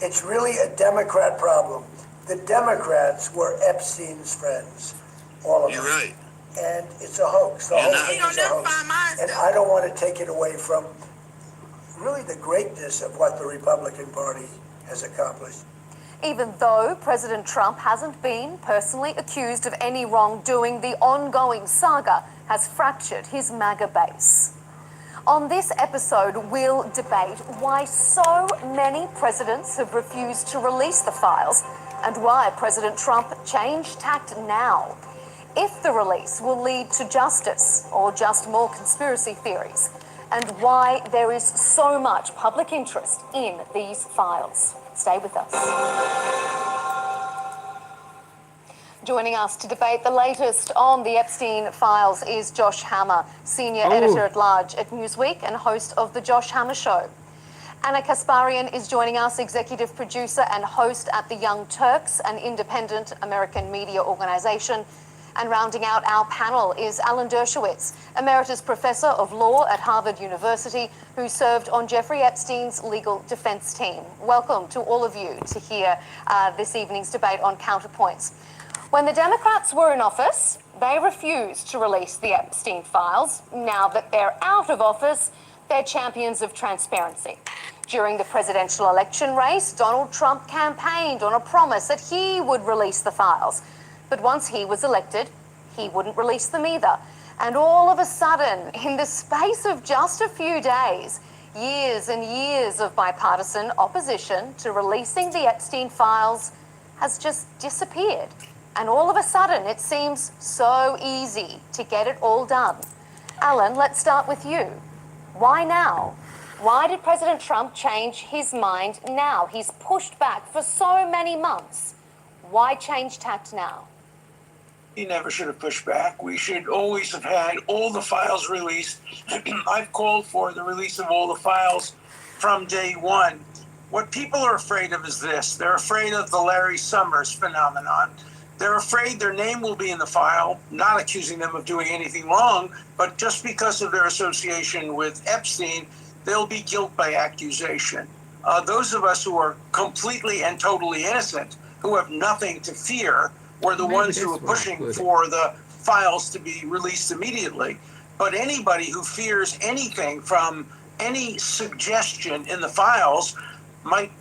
It's really a Democrat problem. The Democrats were Epstein's friends. All of You're them. right. And it's a hoax. The whole thing is a hoax. And I don't want to take it away from really the greatness of what the Republican Party has accomplished. Even though President Trump hasn't been personally accused of any wrongdoing, the ongoing saga has fractured his MAGA base. On this episode, we'll debate why so many presidents have refused to release the files and why President Trump changed tact now. If the release will lead to justice or just more conspiracy theories, and why there is so much public interest in these files. Stay with us. Joining us to debate the latest on the Epstein files is Josh Hammer, Senior Editor-at-Large at Newsweek and host of The Josh Hammer Show. Anna Kasparian is joining us, Executive Producer and host at The Young Turks, an independent American media organization. And rounding out our panel is Alan Dershowitz, Emeritus Professor of Law at Harvard University, who served on Jeffrey Epstein's legal defense team. Welcome to all of you to hear this evening's debate on counterpoints. When the Democrats were in office, they refused to release the Epstein files. Now that they're out of office, they're champions of transparency. During the presidential election race, Donald Trump campaigned on a promise that he would release the files. But once he was elected, he wouldn't release them either. And all of a sudden, in the space of just a few days, years and years of bipartisan opposition to releasing the Epstein files has just disappeared. And all of a sudden, it seems so easy to get it all done. Alan, let's start with you. Why now? Why did President Trump change his mind now? He's pushed back for so many months. Why change tact now? He never should have pushed back. We should always have had all the files released. I've called for the release of all the files from day one. What people are afraid of is this. They're afraid of the Larry Summers phenomenon. They're afraid their name will be in the file, not accusing them of doing anything wrong, but just because of their association with Epstein, they'll be guilt by accusation. Those of us who are completely and totally innocent, who have nothing to fear, were the ones who were pushing for the files to be released immediately. But anybody who fears anything from any suggestion in the files might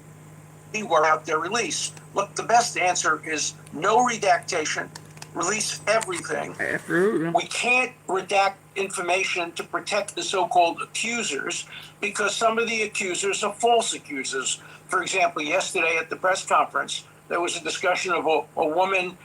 be without their release. Look, the best answer is no redactation. Release everything. Absolutely. We can't redact information to protect the so-called accusers because some of the accusers are false accusers. For example, yesterday at the press conference, there was a discussion of a woman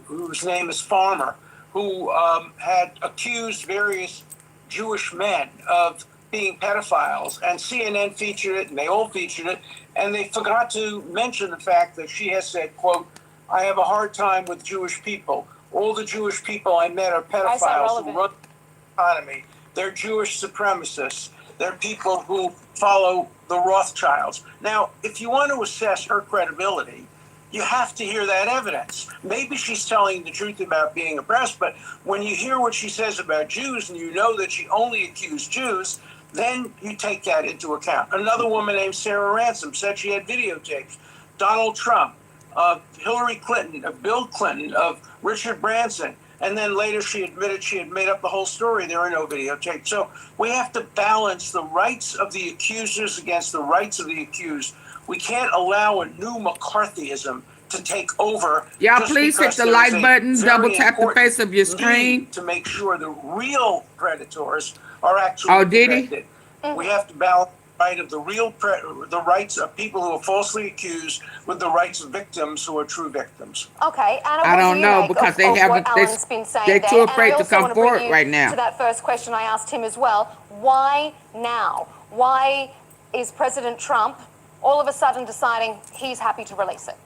whose name is Farmer, who had accused various Jewish men of being pedophiles, and CNN featured it, and they all featured it, and they forgot to mention the fact that she has said, quote, I have a hard time with Jewish people. All the Jewish people I met are pedophiles who run the economy. They're Jewish supremacists. They're people who follow the Rothschilds. Now, if you want to assess her credibility, you have to hear that evidence. Maybe she's telling the truth about being oppressed, but when you hear what she says about Jews and you know that she only accused Jews, then you take that into account. Another woman named Sarah Ransom said she had videotapes. Donald Trump, of Hillary Clinton, of Bill Clinton, of Richard Branson, and then later she admitted she had made up the whole story. There are no videotapes. So we have to balance the rights of the accusers against the rights of the accused. We can't allow a new McCarthyism to take over. Y'all please hit the like button, double tap the face of your screen. To make sure the real predators are actually convicted. We have to balance the right of the rights of people who are falsely accused with the rights of victims who are true victims. Okay, Anna, I don't know because they haven't. They're too afraid to come forward right now. To that first question I asked him as well, why now? Why is President Trump all of a sudden deciding he's happy to release it?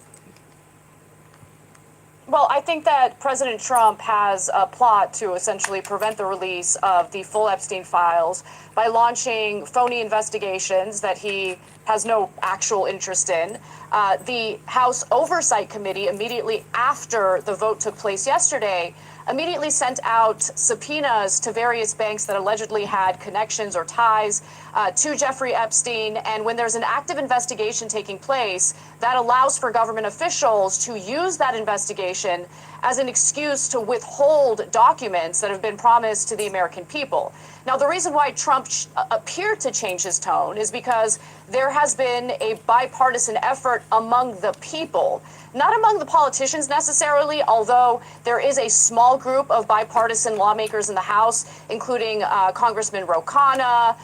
Well, I think that President Trump has a plot to essentially prevent the release of the full Epstein files by launching phony investigations that he has no actual interest in. The House Oversight Committee, immediately after the vote took place yesterday, immediately sent out subpoenas to various banks that allegedly had connections or ties to Jeffrey Epstein. And when there's an active investigation taking place, that allows for government officials to use that investigation as an excuse to withhold documents that have been promised to the American people. Now, the reason why Trump appeared to change his tone is because there has been a bipartisan effort among the people, not among the politicians necessarily, although there is a small group of bipartisan lawmakers in the House, including Congressman Ro Khanna,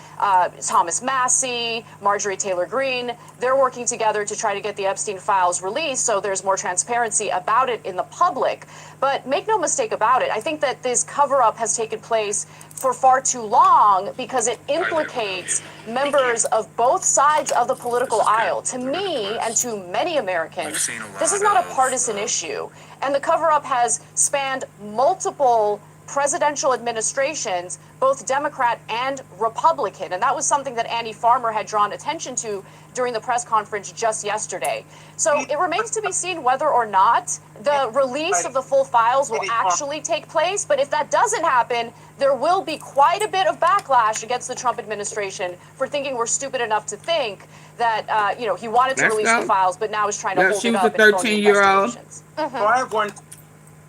Thomas Massey, Marjorie Taylor Greene. They're working together to try to get the Epstein files released so there's more transparency about it in the public. But make no mistake about it, I think that this cover-up has taken place for far too long because it implicates members of both sides of the political aisle. To me and to many Americans, this is not a partisan issue. And the cover-up has spanned multiple presidential administrations, both Democrat and Republican. And that was something that Annie Farmer had drawn attention to during the press conference just yesterday. So it remains to be seen whether or not the release of the full files will actually take place. But if that doesn't happen, there will be quite a bit of backlash against the Trump administration for thinking we're stupid enough to think that, he wanted to release the files, but now is trying to hold it up and phony investigations. Well,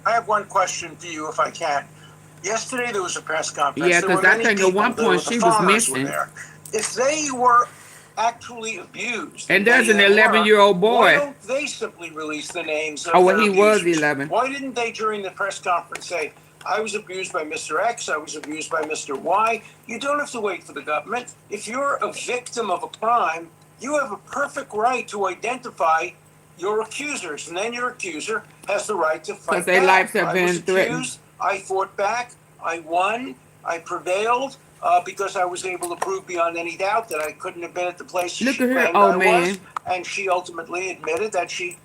I have one question for you, if I can. Yesterday there was a press conference. Yeah, because I think at one point she was missing. If they were actually abused, and there's an 11-year-old boy. Why don't they simply release the names of their he was 11. Why didn't they during the press conference say, I was abused by Mr. X, I was abused by Mr. Y? You don't have to wait for the government. If you're a victim of a crime, you have a perfect right to identify your accusers, and then your accuser has the right to fight back. Because their lives have been threatened. I fought back, I won, I prevailed, because I was able to prove beyond any doubt that I couldn't have been at the place she claimed I was, and she ultimately admitted that she...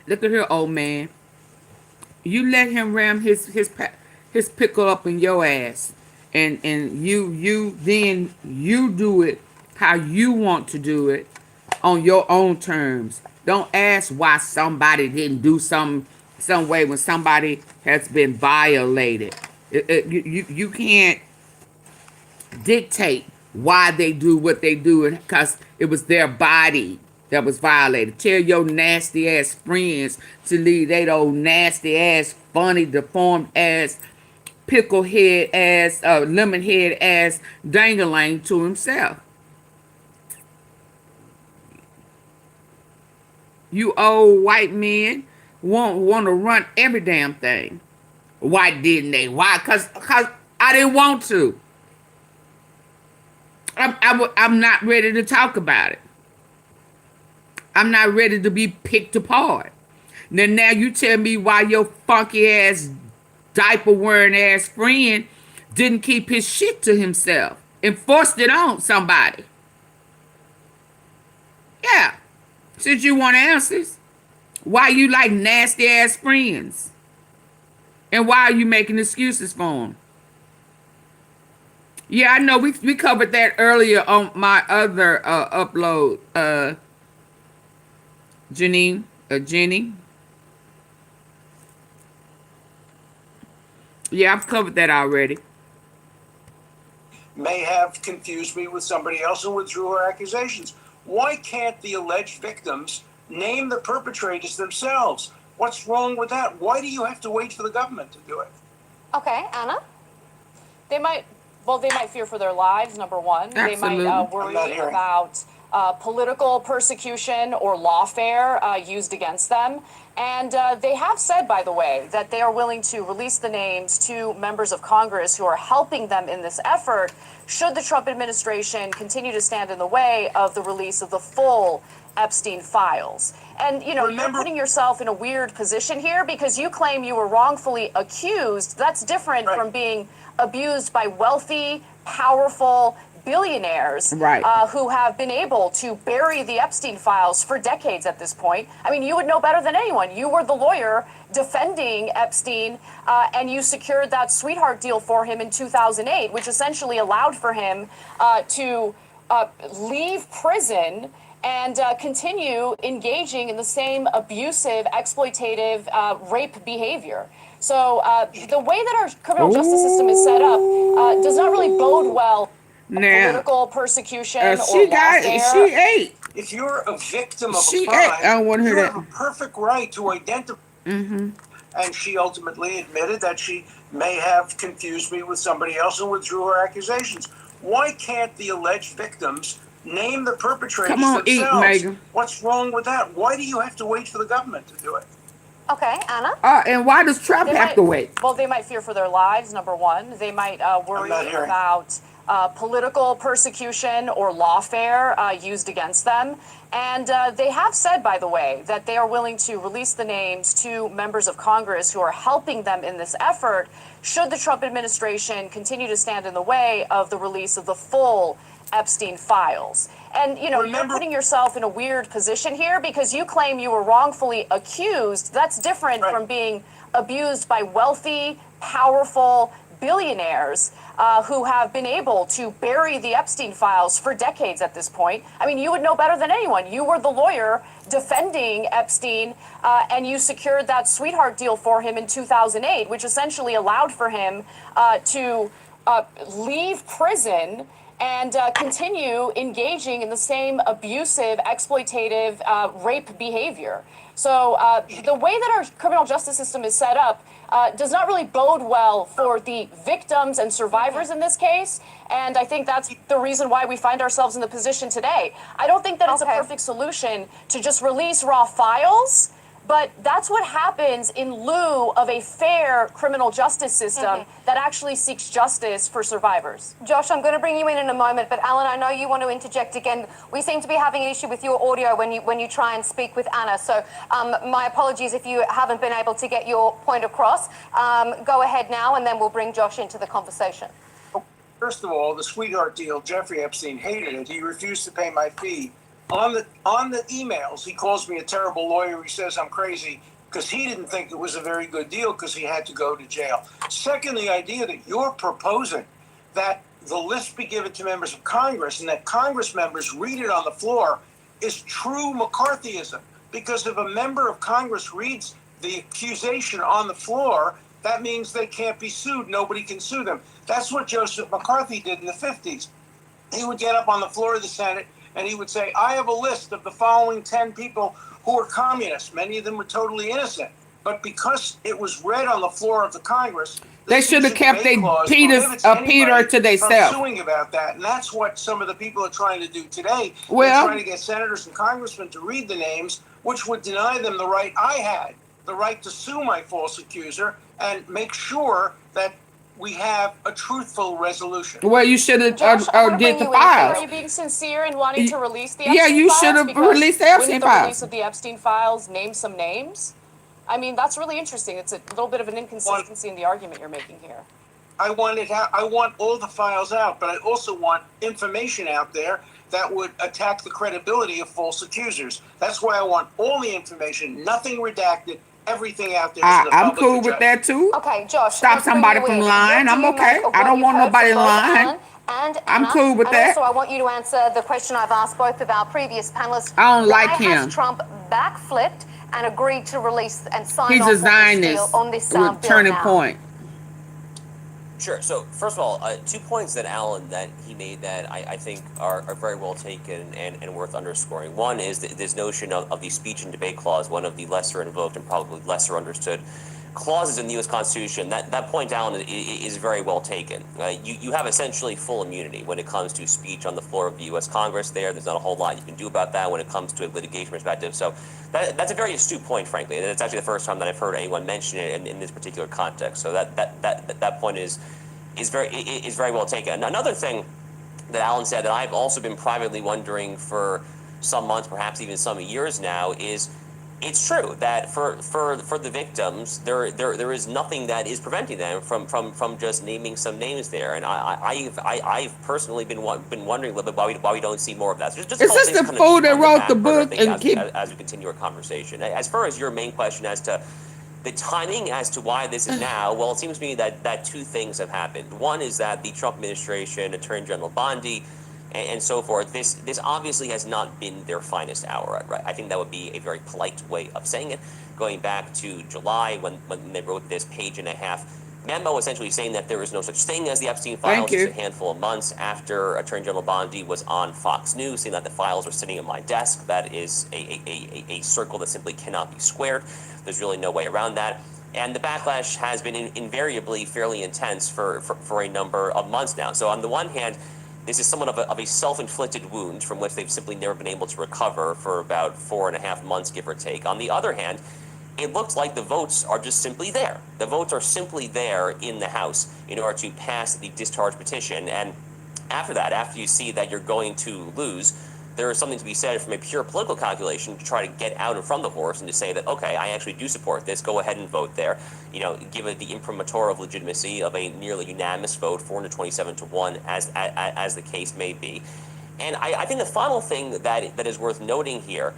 Look at her, old man. You let him ram his pickle up in your ass, and you do it how you want to do it on your own terms. Don't ask why somebody didn't do some way when somebody has been violated. You can't dictate why they do what they do because it was their body that was violated. Tell your nasty ass friends to leave that old nasty ass, funny, deformed ass, pickle head ass, lemon head ass dangling to himself. You old white men want to run every damn thing. Why didn't they? Why? Cause I didn't want to. I'm not ready to talk about it. I'm not ready to be picked apart. Now you tell me why your funky ass, diaper wearing ass friend didn't keep his shit to himself and forced it on somebody. Yeah. Since you want answers, why you like nasty ass friends? And why are you making excuses for them? Yeah, I know we covered that earlier on my other upload, Jenny. Yeah, I've covered that already. May have confused me with somebody else and withdrew her accusations. Why can't the alleged victims name the perpetrators themselves? What's wrong with that? Why do you have to wait for the government to do it? Okay, Anna? They might fear for their lives, number one. Absolutely. They might worry about political persecution or lawfare used against them. And they have said, by the way, that they are willing to release the names to members of Congress who are helping them in this effort should the Trump administration continue to stand in the way of the release of the full Epstein files. And, you're putting yourself in a weird position here because you claim you were wrongfully accused. That's different from being abused by wealthy, powerful billionaires who have been able to bury the Epstein files for decades at this point. I mean, you would know better than anyone. You were the lawyer defending Epstein, and you secured that sweetheart deal for him in 2008, which essentially allowed for him to leave prison and continue engaging in the same abusive, exploitative, rape behavior. So the way that our criminal justice system is set up does not really bode well for political persecution or lawfare. She ate. If you're a victim of She a crime, ate. I want to you hear have a perfect right to identify. Mm-hmm. And she ultimately admitted that she may have confused me with somebody else and withdrew her accusations. Why can't the alleged victims name the perpetrators Come on, themselves? eat, Megan. What's wrong with that? Why do you have to wait for the government to do it? Okay, Anna? And why does Trump have to wait? Well, they might fear for their lives, number one. They might worry about political persecution or lawfare used against them. And they have said, by the way, that they are willing to release the names to members of Congress who are helping them in this effort should the Trump administration continue to stand in the way of the release of the full Epstein files. And, you know, you're putting yourself in a weird position here because you claim you were wrongfully accused. That's different from being abused by wealthy, powerful billionaires who have been able to bury the Epstein files for decades at this point. I mean, you would know better than anyone. You were the lawyer defending Epstein, and you secured that sweetheart deal for him in 2008, which essentially allowed for him to leave prison and continue engaging in the same abusive, exploitative, rape behavior. So the way that our criminal justice system is set up does not really bode well for the victims and survivors in this case. And I think that's the reason why we find ourselves in the position today. I don't think that it's a perfect solution to just release raw files. But that's what happens in lieu of a fair criminal justice system that actually seeks justice for survivors. Josh, I'm going to bring you in a moment, but Alan, I know you want to interject again. We seem to be having an issue with your audio when you try and speak with Anna. So my apologies if you haven't been able to get your point across. Go ahead now, and then we'll bring Josh into the conversation. First of all, the sweetheart deal, Jeffrey Epstein hated it. He refused to pay my fee. On the emails, he calls me a terrible lawyer. He says I'm crazy because he didn't think it was a very good deal because he had to go to jail. Second, the idea that you're proposing that the list be given to members of Congress and that Congress members read it on the floor is true McCarthyism. Because if a member of Congress reads the accusation on the floor, that means they can't be sued. Nobody can sue them. That's what Joseph McCarthy did in the 50s. He would get up on the floor of the Senate and he would say, I have a list of the following 10 people who are communists. Many of them were totally innocent. But because it was read on the floor of the Congress, they should have kept their Peter to themselves. Suing about that, and that's what some of the people are trying to do today. Well, they're trying to get senators and congressmen to read the names, which would deny them the right I had, the right to sue my false accuser, and make sure that we have a truthful resolution. Well, you should have did the files. Are you being sincere in wanting to release the Epstein files? Yeah, you should have released the Epstein files. The release of the Epstein files, name some names? I mean, that's really interesting. It's a little bit of an inconsistency in the argument you're making here. I want all the files out, but I also want information out there that would attack the credibility of false accusers. That's why I want all the information, nothing redacted, everything out there. I'm cool with that too. Okay, Josh. Stop somebody from lying. I'm okay. I don't want nobody lying. And I'm cool with that. Also, I want you to answer the question I've asked both of our previous panelists. I don't like him. Why has Trump backflipped and agreed to release and sign off on this bill turning now? point? Sure. So first of all, 2 points that Alan that he made that I think are very well taken and worth underscoring. One is this notion of the speech and debate clause, one of the lesser invoked and probably lesser understood clauses in the U.S. Constitution. That point, Alan, is very well taken. You have essentially full immunity when it comes to speech on the floor of the U.S. Congress. There's not a whole lot you can do about that when it comes to a litigation perspective. So that's a very astute point, frankly. And it's actually the first time that I've heard anyone mention it in this particular context. So that point is very well taken. Another thing that Alan said that I've also been privately wondering for some months, perhaps even some years now, is it's true that for the victims, there is nothing that is preventing them from just naming some names there, and I've personally been wondering a little bit why we don't see more of that. So just is this the fool that wrote the book? As we continue our conversation, as far as your main question as to the timing as to why this is now, well, it seems to me that two things have happened. One is that the Trump administration, Attorney General Bondi, and so forth. This obviously has not been their finest hour, right? I think that would be a very polite way of saying it. Going back to July when they wrote this page-and-a-half memo essentially saying that there is no such thing as the Epstein files. Just a handful of months after Attorney General Bondi was on Fox News saying that the files were sitting at my desk. That is a circle that simply cannot be squared. There's really no way around that. And the backlash has been invariably fairly intense for a number of months now. So on the one hand, this is somewhat of a self-inflicted wound from which they've simply never been able to recover for about 4.5 months, give or take. On the other hand, it looks like the votes are just simply there. The votes are simply there in the House in order to pass the discharge petition. And after that, after you see that you're going to lose, there is something to be said from a pure political calculation to try to get out in front of the horse and to say that, okay, I actually do support this, go ahead and vote there. You know, give it the imprimatur of legitimacy of a nearly unanimous vote, 427-1, as the case may be. And I think the final thing that is worth noting here,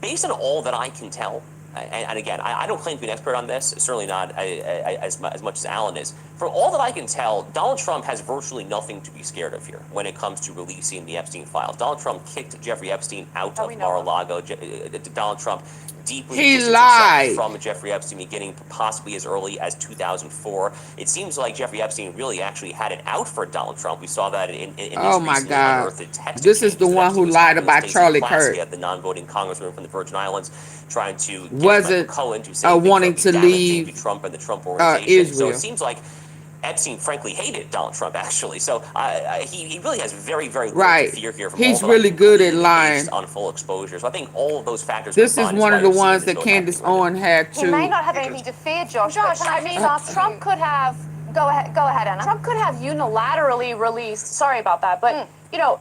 based on all that I can tell, and again, I don't claim to be an expert on this, certainly not as much as Alan is. From all that I can tell, Donald Trump has virtually nothing to be scared of here when it comes to releasing the Epstein files. Donald Trump kicked Jeffrey Epstein out of Mar-a-Lago. Donald Trump deeply distanced himself from Jeffrey Epstein beginning possibly as early as 2004. It seems like Jeffrey Epstein really actually had it out for Donald Trump. We saw that in his recently unearthed text. This is the one who lied about Charlie Kirk. The non-voting congressman from the Virgin Islands trying to wasn't Cohen to say wanting to leave to Trump and the Trump organization. Israel. So it seems like Epstein frankly hated Donald Trump actually. So he really has very little to fear here. From He's all really good at lying based on full exposure. So I think all of those factors. This is one of the ones that Candace Owen had to. He may not have anything to fear, Josh. Josh, I mean, Trump could have. Go ahead, Anna. Trump could have unilaterally released. Sorry about that, but you know,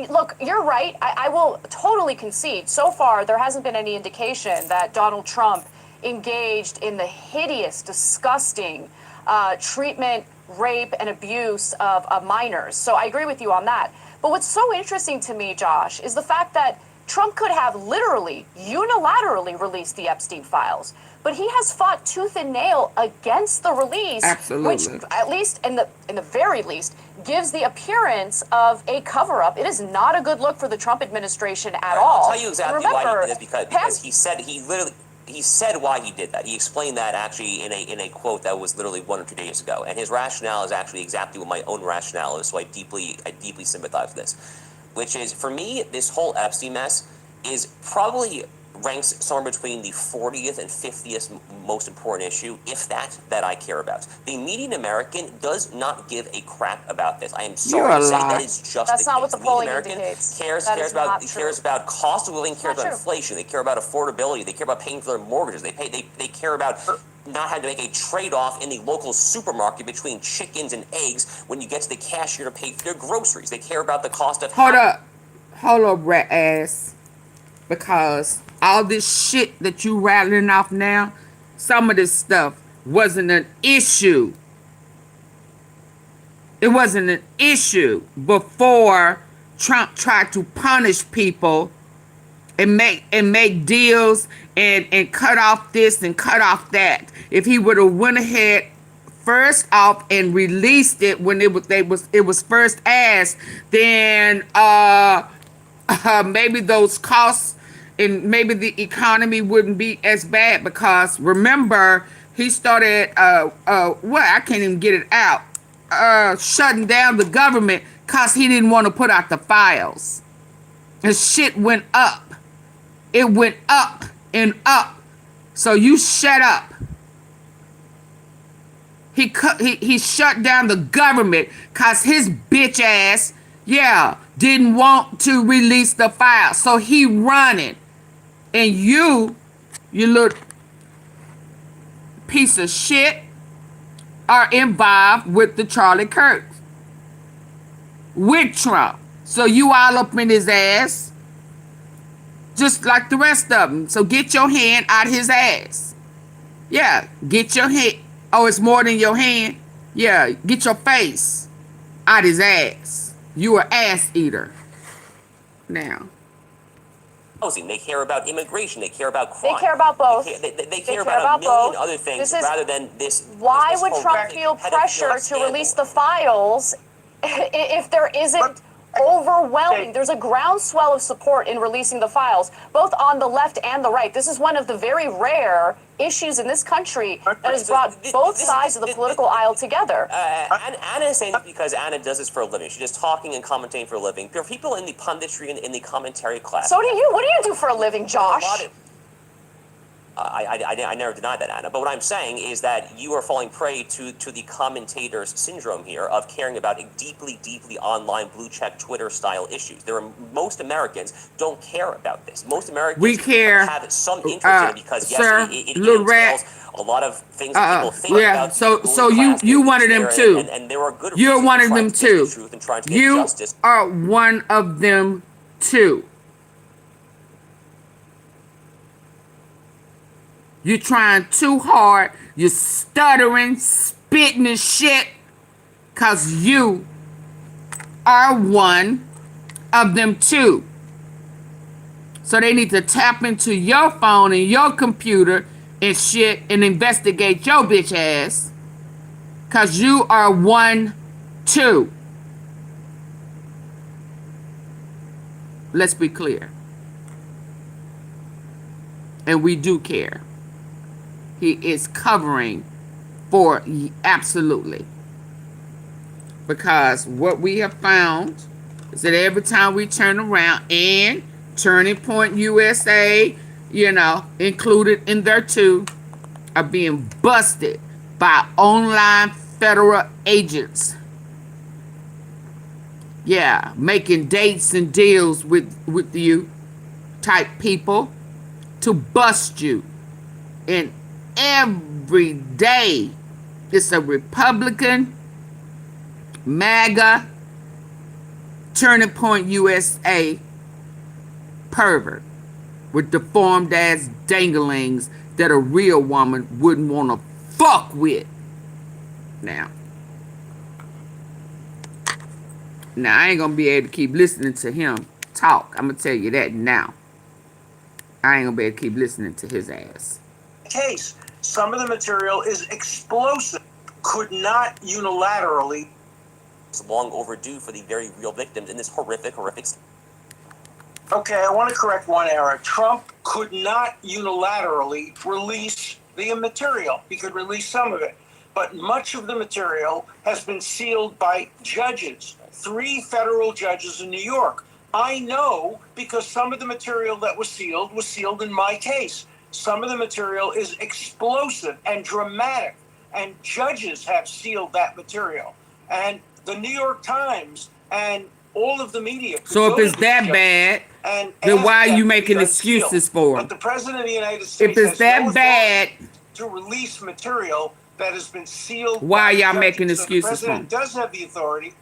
look, you're right. I will totally concede. So far, there hasn't been any indication that Donald Trump engaged in the hideous, disgusting treatment, rape, and abuse of minors. So I agree with you on that. But what's so interesting to me, Josh, is the fact that Trump could have literally, unilaterally released the Epstein files. But he has fought tooth and nail against the release, which, at least in the very least, gives the appearance of a cover-up. It is not a good look for the Trump administration at all. I'll tell you exactly why he did this, because he said why he did that. He explained that actually in a quote that was literally 1 or 2 days ago. And his rationale is actually exactly what my own rationale is, so I deeply sympathize with this. Which is, for me, this whole Epstein mess is probably ranks somewhere between the 40th and 50th most important issue, if that I care about. The median American does not give a crap about this. I am sorry to say that is just That's the not case. what the polling indicates. Cares about cost of living, cares about inflation, they care about affordability, they care about paying for their mortgages, they care about not having to make a trade-off in the local supermarket between chickens and eggs when you get to the cashier to pay for their groceries. They care about the cost of... Hold up, rat ass. Because all this shit that you rattling off now, some of this stuff wasn't an issue. It wasn't an issue before Trump tried to punish people and make deals and cut off this and cut off that. If he would have went ahead first off and released it when it was first asked, then maybe those costs and maybe the economy wouldn't be as bad, because remember he started I can't even get it out, shutting down the government because he didn't want to put out the files. And shit went up. It went up and up. So you shut up. He shut down the government because his bitch ass, didn't want to release the file. So he running. And you little piece of shit, are involved with the Charlie Kirks. With Trump. So you all up in his ass. Just like the rest of them. So get your hand out his ass. Yeah, get your hand. Oh, it's more than your hand? Yeah, get your face out his ass. You an ass eater. Now. They care about immigration. They care about crime. They care about both. They care about a million other things rather than this. Why this would Trump feel pressure to release the files if there isn't overwhelming. There's a groundswell of support in releasing the files, both on the left and the right. This is one of the very rare issues in this country that has brought both sides of the political aisle together. Anna is saying this because Anna does this for a living. She's just talking and commentating for a living. There are people in the punditry and in the commentary class. So do you. What do you do for a living, Josh? I never denied that, Anna. But what I'm saying is that you are falling prey to the commentator's syndrome here of caring about deeply, deeply online blue check Twitter style issues. Most Americans don't care about this. Most Americans have some interest in it because yes, it entails a lot of things that people think about. So you one of them too. And there are good You're one of them reasons to try to get too. the truth and trying to get You justice. are one of them too. You're trying too hard. You're stuttering, spitting and shit. Because you are one of them too. So they need to tap into your phone and your computer and shit and investigate your bitch ass. Because you are one too. Let's be clear. And we do care. He is covering for absolutely. Because what we have found is that every time we turn around, and Turning Point USA, you know, included in there too, are being busted by online federal agents. Yeah, making dates and deals with you type people to bust you. And every day it's a Republican, MAGA, Turning Point USA pervert with deformed ass danglings that a real woman wouldn't want to fuck with. Now I ain't gonna be able to keep listening to him talk. I'm gonna tell you that now. I ain't gonna be able to keep listening to his ass. Case, some of the material is explosive, could not unilaterally. It's long overdue for the very real victims in this horrific. Okay, I want to correct one error. Trump could not unilaterally release the material. He could release some of it, but much of the material has been sealed by judges, 3 federal judges in New York. I know because some of the material that was sealed in my case. Some of the material is explosive and dramatic, and judges have sealed that material. And the New York Times and all of the media. So if it's that bad, then why are you making excuses for him? But the President of the United States, if it's that bad, to release material that has been sealed. Why are y'all making excuses for him? The President does have the authority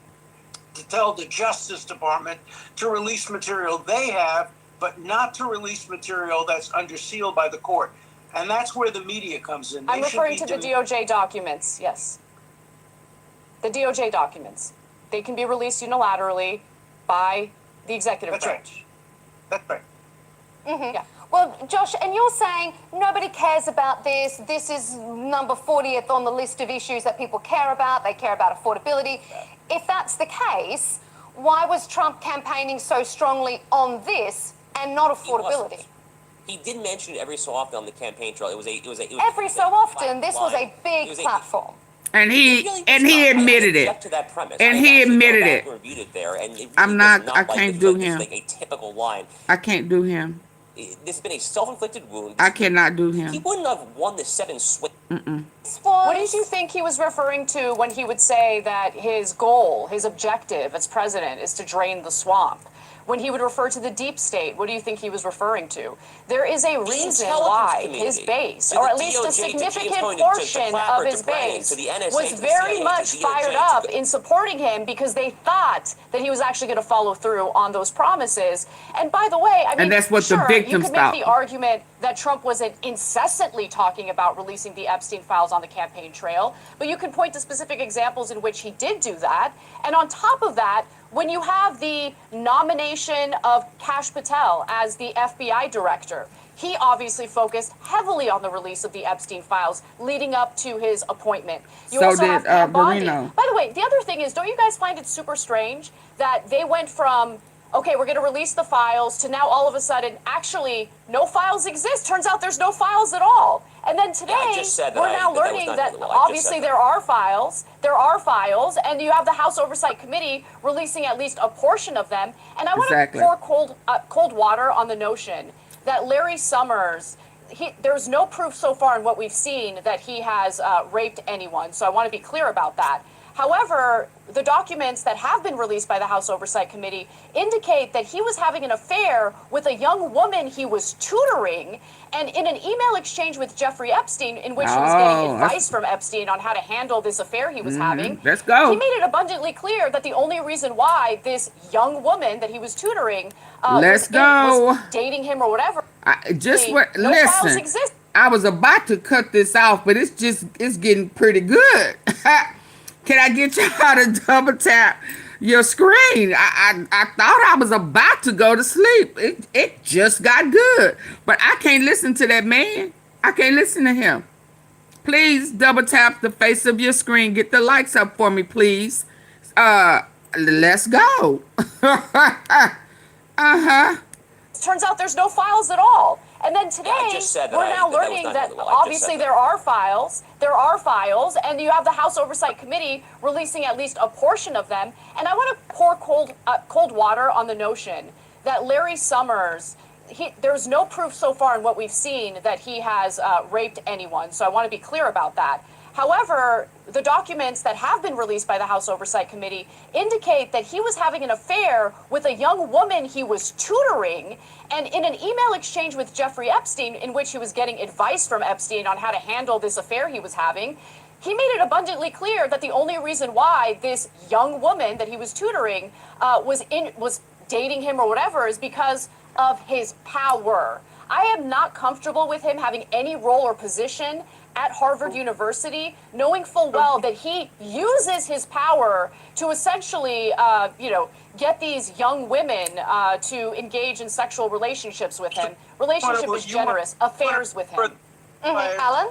to tell the Justice Department to release material they have, but not to release material that's under seal by the court. And that's where the media comes in. I'm referring to the DOJ documents, yes. The DOJ documents. They can be released unilaterally by the executive branch. That's right. Mm-hmm. Yeah. Well, Josh, and you're saying nobody cares about this. This is number 40th on the list of issues that people care about. They care about affordability. If that's the case, why was Trump campaigning so strongly on this and not affordability? He did mention it every so often on the campaign trail. Every so often. This was a big platform. And he admitted it. To that premise. And he admitted it. Reviewed it there, and it really I'm not. not I like can't it. do Like, him. Like a typical line. I can't do him. This has been a self-inflicted wound. I cannot do He him. wouldn't have won the 7 swing. What did you think he was referring to when he would say that his goal, his objective as president is to drain the swamp? When he would refer to the deep state, what do you think he was referring to? There is a reason why his base, or at least a significant portion of his base, was very much fired up in supporting him because they thought that he was actually going to follow through on those promises. And by the way, I mean, And that's what the sure, victims you could make thought. the argument that Trump wasn't incessantly talking about releasing the Epstein files on the campaign trail, but you can point to specific examples in which he did do that. And on top of that, when you have the nomination of Kash Patel as the FBI director, he obviously focused heavily on the release of the Epstein files leading up to his appointment. You So also did have Pam Bondi. Barrino. By the way, the other thing is, don't you guys find it super strange that they went from, okay, we're going to release the files, to now all of a sudden, actually, no files exist. Turns out there's no files at all. And then today, we're now learning that obviously there are files, and you have the House Oversight Committee releasing at least a portion of them. And I want to pour cold water on the notion that Larry Summers, there's no proof so far in what we've seen that he has raped anyone. So I want to be clear about that. However, the documents that have been released by the House Oversight Committee indicate that he was having an affair with a young woman he was tutoring, and in an email exchange with Jeffrey Epstein, in which he was getting advice from Epstein on how to handle this affair he was having. Let's go. He made it abundantly clear that the only reason why this young woman that he was tuturing was dating him or whatever. Listen. I was about to cut this off, but it's getting pretty good. Can I get y'all to double tap your screen? I thought I was about to go to sleep. It just got good. But I can't listen to that man. I can't listen to him. Please double tap the face of your screen. Get the likes up for me, please. Let's go. Turns out there's no files at all. And then today, we're now learning that obviously there are files, and you have the House Oversight Committee releasing at least a portion of them. And I want to pour cold water on the notion that Larry Summers, there's no proof so far in what we've seen that he has raped anyone. So I want to be clear about that. However, the documents that have been released by the House Oversight Committee indicate that he was having an affair with a young woman he was tutoring, and in an email exchange with Jeffrey Epstein, in which he was getting advice from Epstein on how to handle this affair he was having, he made it abundantly clear that the only reason why this young woman that he was tutoring was dating him or whatever is because of his power. I am not comfortable with him having any role or position at Harvard University, knowing full well that he uses his power to essentially, get these young women to engage in sexual relationships with him. Relationship is generous, affairs with him. Alan?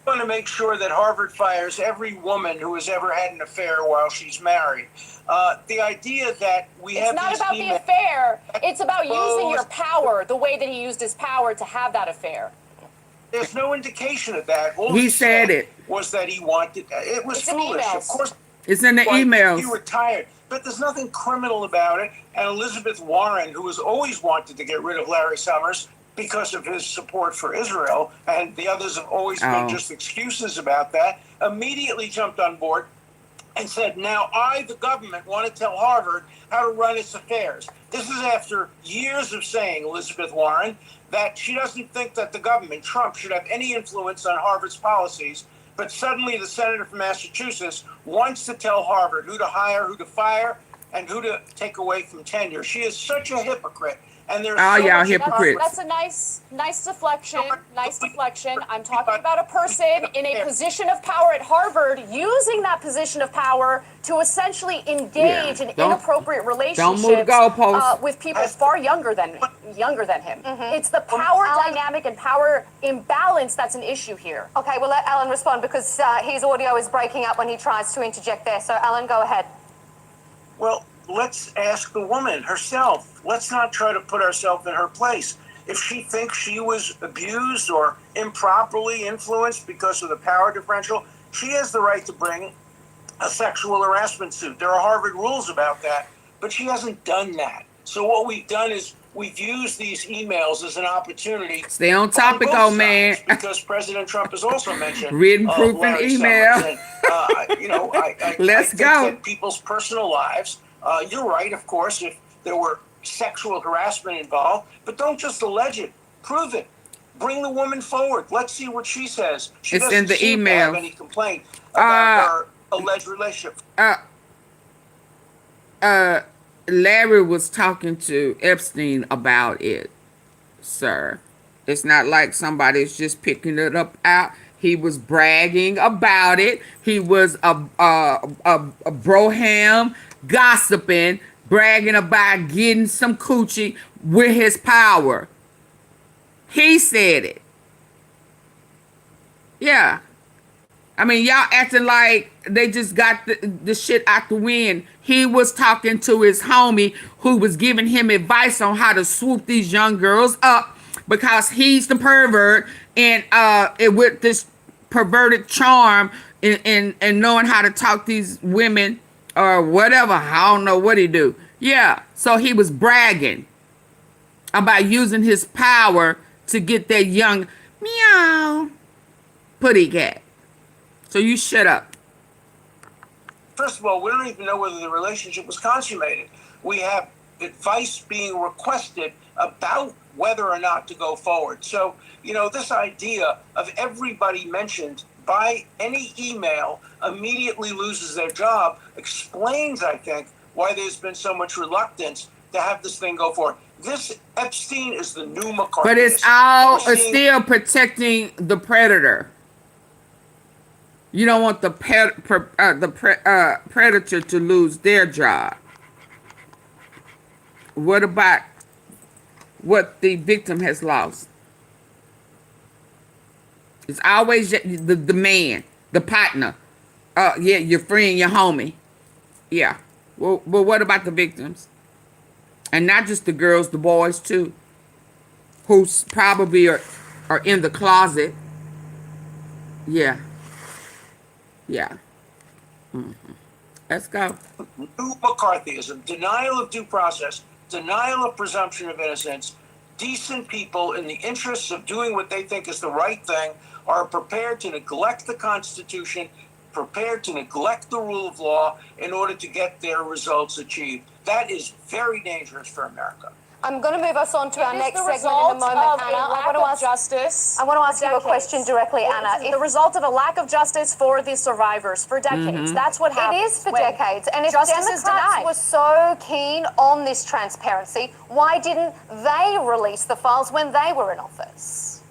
I want to make sure that Harvard fires every woman who has ever had an affair while she's married. The idea that it's not about the affair, it's about using your power the way that he used his power to have that affair. There's no indication of that. All he said it was that he wanted. It was foolish. Of course, it's in the emails. He retired, but there's nothing criminal about it. And Elizabeth Warren, who has always wanted to get rid of Larry Summers because of his support for Israel, and the others have always been just excuses about that, immediately jumped on board and said, now I, the government, want to tell Harvard how to run its affairs. This is after years of saying, Elizabeth Warren, that she doesn't think that the government, Trump, should have any influence on Harvard's policies. But suddenly the senator from Massachusetts wants to tell Harvard who to hire, who to fire, and who to take away from tenure. She is such a hypocrite. And there's y'all hypocrites. That's a nice deflection. Nice deflection. I'm talking about a person in a position of power at Harvard using that position of power to essentially engage in inappropriate relationships with people far younger than him. It's the power dynamic and power imbalance that's an issue here. Okay, we'll let Alan respond because his audio is breaking up when he tries to interject there. So, Alan, go ahead. Well, let's ask the woman herself. Let's not try to put ourselves in her place. If she thinks she was abused or improperly influenced because of the power differential, she has the right to bring a sexual harassment suit. There are Harvard rules about that, but she hasn't done that. So what we've done is we've used these emails as an opportunity. Stay on topic, old man. Because President Trump has also mentioned written proof and email. And, I think that people's personal lives. You're right, of course, if there were sexual harassment involved, but don't just allege it. Prove it. Bring the woman forward. Let's see what she says. She it's in the email. Have any complaint about her alleged relationship. Larry was talking to Epstein about it, sir. It's not like somebody's just picking it up out. He was bragging about it. He was a broham gossiping, bragging about getting some coochie with his power. He said it. Yeah. I mean, y'all acting like they just got the shit out the wind. He was talking to his homie who was giving him advice on how to swoop these young girls up because he's the pervert and with this perverted charm and knowing how to talk these women or whatever. I don't know what he do. Yeah. So he was bragging about using his power to get that young meow putty cat. So you shut up. First of all, we don't even know whether the relationship was consummated. We have advice being requested about whether or not to go forward. So, you know, this idea of everybody mentioned by any email immediately loses their job explains, I think, why there's been so much reluctance to have this thing go forward. This Epstein is the new McCarthy. But it's all still protecting the predator. You don't want the predator to lose their job. What about what the victim has lost? It's always the man, the partner. Yeah, your friend, your homie. Yeah. Well, but what about the victims? And not just the girls, the boys too, who probably are in the closet. Yeah. Yeah. Mm-hmm. Let's go. New McCarthyism, denial of due process, denial of presumption of innocence. Decent people in the interests of doing what they think is the right thing are prepared to neglect the Constitution, prepared to neglect the rule of law in order to get their results achieved. That is very dangerous for America. I'm going to move us on to our next segment in a moment, Anna. I want to ask you a question directly, Anna. The result of a lack of justice for the survivors for decades. That's what happened. It is for decades. And if Democrats were so keen on this transparency, why didn't they release the files when they were in office?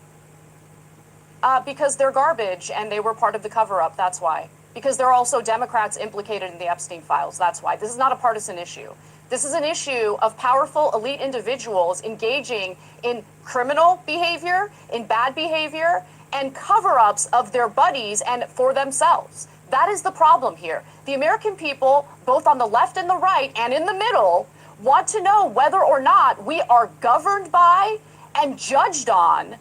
Because they're garbage and they were part of the cover-up. That's why. Because there are also Democrats implicated in the Epstein files. That's why. This is not a partisan issue. This is an issue of powerful elite individuals engaging in criminal behavior, in bad behavior, and cover-ups of their buddies and for themselves. That is the problem here. The American people, both on the left and the right and in the middle, want to know whether or not we are governed by and judged on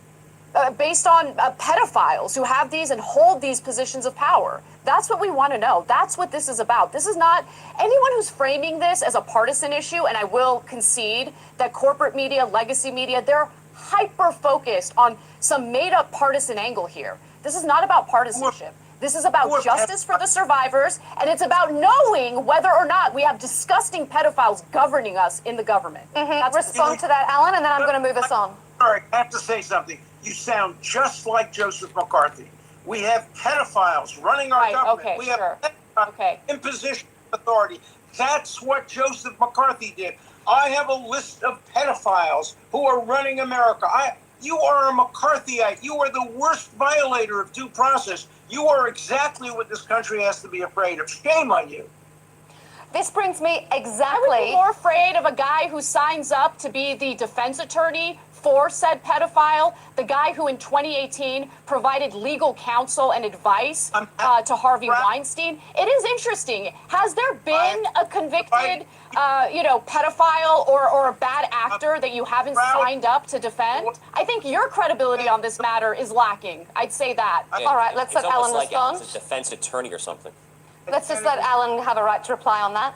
based on pedophiles who have these and hold these positions of power. That's what we want to know. That's what this is about. This is not anyone who's framing this as a partisan issue, and I will concede that corporate media, legacy media, they're hyper-focused on some made-up partisan angle here. This is not about partisanship. This is about justice for the survivors, and it's about knowing whether or not we have disgusting pedophiles governing us in the government. Respond to that, Alan, and then I'm going to move us on. Sorry, I have to say something. You sound just like Joseph McCarthy. We have pedophiles running our government. We have imposition of authority. That's what Joseph McCarthy did. I have a list of pedophiles who are running America. You are a McCarthyite. You are the worst violator of due process. You are exactly what this country has to be afraid of. Shame on you. This brings me exactly. I would be more afraid of a guy who signs up to be the defense attorney for said pedophile, the guy who in 2018 provided legal counsel and advice to Harvey Weinstein. It is interesting. Has there been a convicted, pedophile or a bad actor that you haven't signed up to defend? I think your credibility on this matter is lacking. I'd say that. All right, let's let Alan respond. It's a defense attorney or something. Let's just let Alan have a right to reply on that.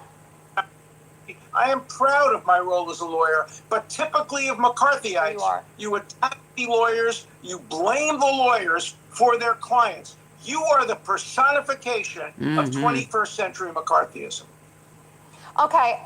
I am proud of my role as a lawyer, but typically of McCarthyites, you attack the lawyers, you blame the lawyers for their clients. You are the personification of 21st century McCarthyism. Okay,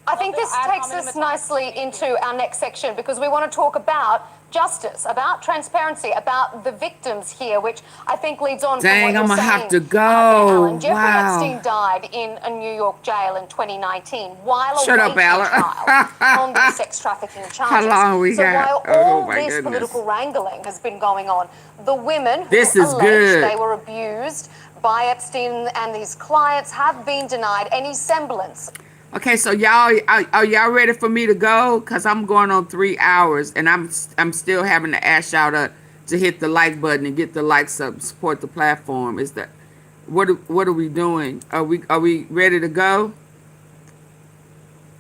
I think this takes us nicely into our next section because we want to talk about justice, about transparency, about the victims here, which I think leads on from what you're saying. I'm gonna have to go. Jeffrey Epstein died in a New York jail in 2019 while Shut up, awaiting trial on the sex trafficking charges. How long we got? While all this political wrangling has been going on, the women who alleged they were abused by Epstein and his clients have been denied any semblance Okay, so y'all, are y'all ready for me to go? Cause I'm going on 3 hours, and I'm still having to ask y'all to hit the like button and get the likes up, and support the platform. Is that what are we doing? Are we ready to go?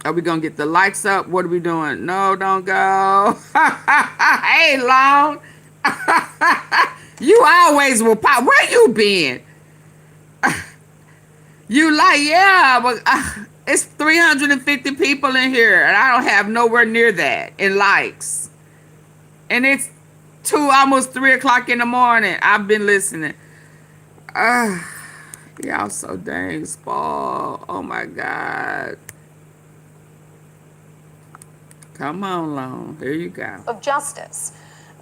Are we gonna get the likes up? What are we doing? No, don't go. Hey, Long. You always will pop. Where you been? You like, yeah, but it's 350 people in here, and I don't have nowhere near that in likes. And it's almost 3 o'clock in the morning. I've been listening. Y'all so dang spoiled. Oh my God. Come on, Long. Here you go. Of justice.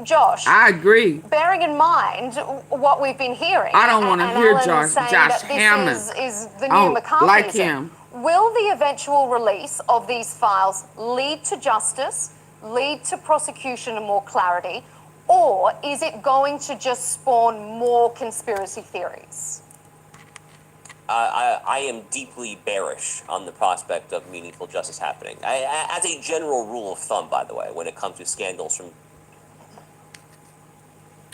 Josh, I agree. bearing in mind what we've been hearing, I don't want to and hear Alan Josh saying Josh that Hammond. this is the I new don't McCarthyism, like him. will the eventual release of these files lead to justice, lead to prosecution and more clarity, or is it going to just spawn more conspiracy theories? I am deeply bearish on the prospect of meaningful justice happening. As a general rule of thumb, by the way, when it comes to scandals from...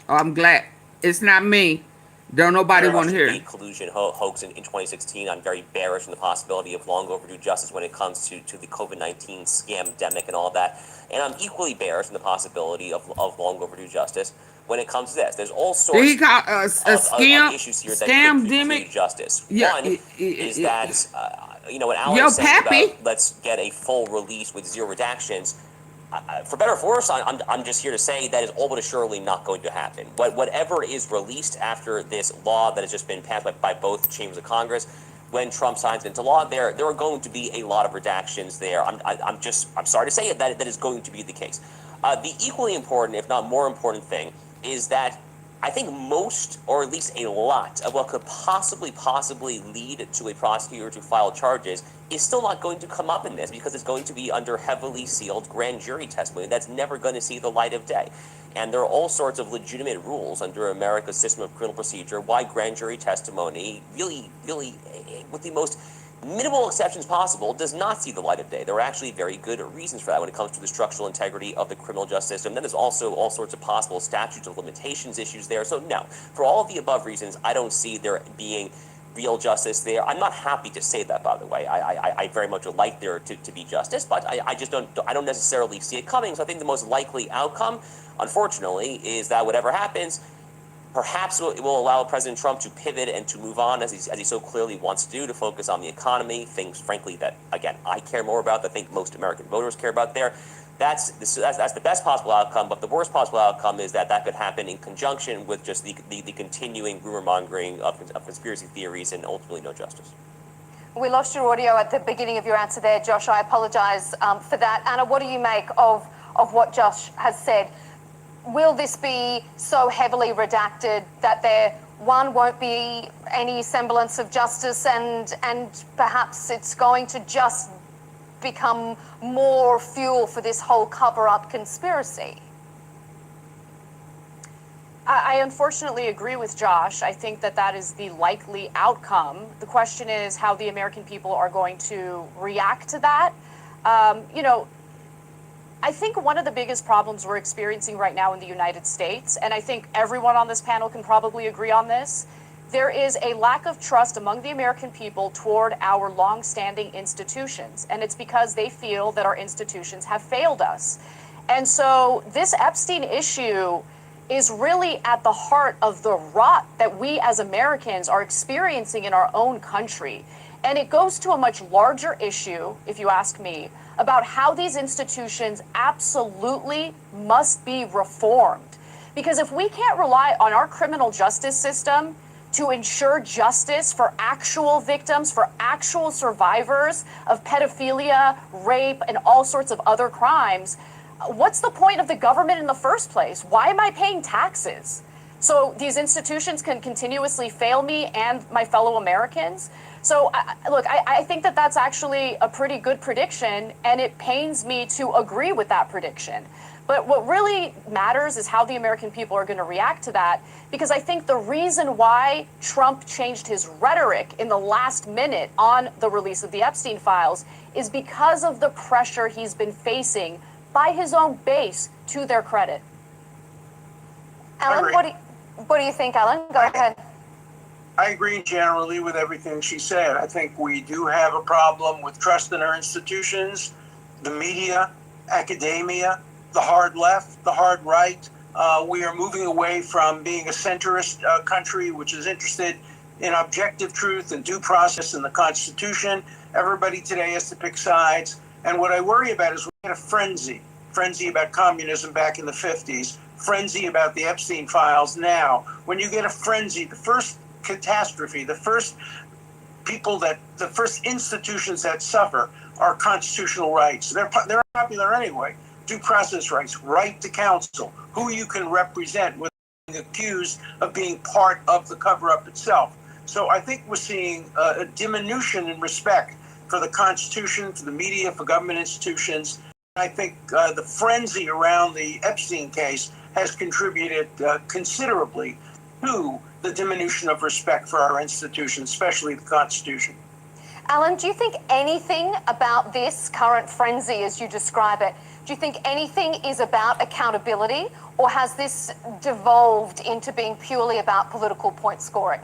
Oh, I'm glad. It's not me. Don't nobody want to hear it. Collusion hoax in 2016. I'm very bearish on the possibility of long overdue justice when it comes to the COVID-19 scam-demic and all that. And I'm equally bearish on the possibility of long overdue justice when it comes to this. There's all sorts Did he call a of scam? issues here that could preclude justice. Yeah, One is that, when Alan Yo, was saying Pappy. about let's get a full release with zero redactions, for better or for worse, I'm just here to say that is all but assuredly not going to happen. Whatever is released after this law that has just been passed by both chambers of Congress, when Trump signs into law, there are going to be a lot of redactions there. I'm sorry to say it, that is going to be the case. The equally important, if not more important thing, is that I think most, or at least a lot, of what could possibly lead to a prosecutor to file charges is still not going to come up in this because it's going to be under heavily sealed grand jury testimony that's never going to see the light of day. And there are all sorts of legitimate rules under America's system of criminal procedure why grand jury testimony really, with the most minimal exceptions possible, does not see the light of day. There are actually very good reasons for that when it comes to the structural integrity of the criminal justice system. Then there's also all sorts of possible statutes of limitations issues there. So no, for all of the above reasons, I don't see there being real justice there. I'm not happy to say that, by the way. I very much would like there to be justice, but I just don't necessarily see it coming. So I think the most likely outcome, unfortunately, is that whatever happens, perhaps it will allow President Trump to pivot and to move on, as he so clearly wants to do, to focus on the economy, things, frankly, that, again, I care more about, that I think most American voters care about there. That's the best possible outcome, but the worst possible outcome is that could happen in conjunction with just the continuing rumor-mongering of conspiracy theories and ultimately no justice. We lost your audio at the beginning of your answer there, Josh. I apologise for that. Anna, what do you make of what Josh has said? Will this be so heavily redacted that there, one, won't be any semblance of justice, and perhaps it's going to just become more fuel for this whole cover-up conspiracy? I unfortunately agree with Josh. I think that is the likely outcome. The question is how the American people are going to react to that. I think one of the biggest problems we're experiencing right now in the United States, and I think everyone on this panel can probably agree on this, there is a lack of trust among the American people toward our long-standing institutions. And it's because they feel that our institutions have failed us. And so this Epstein issue is really at the heart of the rot that we as Americans are experiencing in our own country. And it goes to a much larger issue, if you ask me, about how these institutions absolutely must be reformed. Because if we can't rely on our criminal justice system to ensure justice for actual victims, for actual survivors of pedophilia, rape, and all sorts of other crimes, what's the point of the government in the first place? Why am I paying taxes? So these institutions can continuously fail me and my fellow Americans. So I think that that's actually a pretty good prediction, and it pains me to agree with that prediction. But what really matters is how the American people are going to react to that, because I think the reason why Trump changed his rhetoric in the last minute on the release of the Epstein files is because of the pressure he's been facing by his own base, to their credit. Alan, what do you think, Alan? Go ahead. I agree generally with everything she said. I think we do have a problem with trust in our institutions, the media, academia, the hard left, the hard right. We are moving away from being a centrist country, which is interested in objective truth and due process in the Constitution. Everybody today has to pick sides. And what I worry about is we had a frenzy about communism back in the 50s, frenzy about the Epstein files now. When you get a frenzy, the first catastrophe, the first institutions that suffer are constitutional rights. They're popular anyway. Due process rights, right to counsel, who you can represent without being accused of being part of the cover-up itself. So I think we're seeing a diminution in respect for the Constitution, for the media, for government institutions. I think the frenzy around the Epstein case has contributed considerably to the diminution of respect for our institutions, especially the Constitution. Alan, do you think anything about this current frenzy, as you describe it, do you think anything is about accountability, or has this devolved into being purely about political point scoring?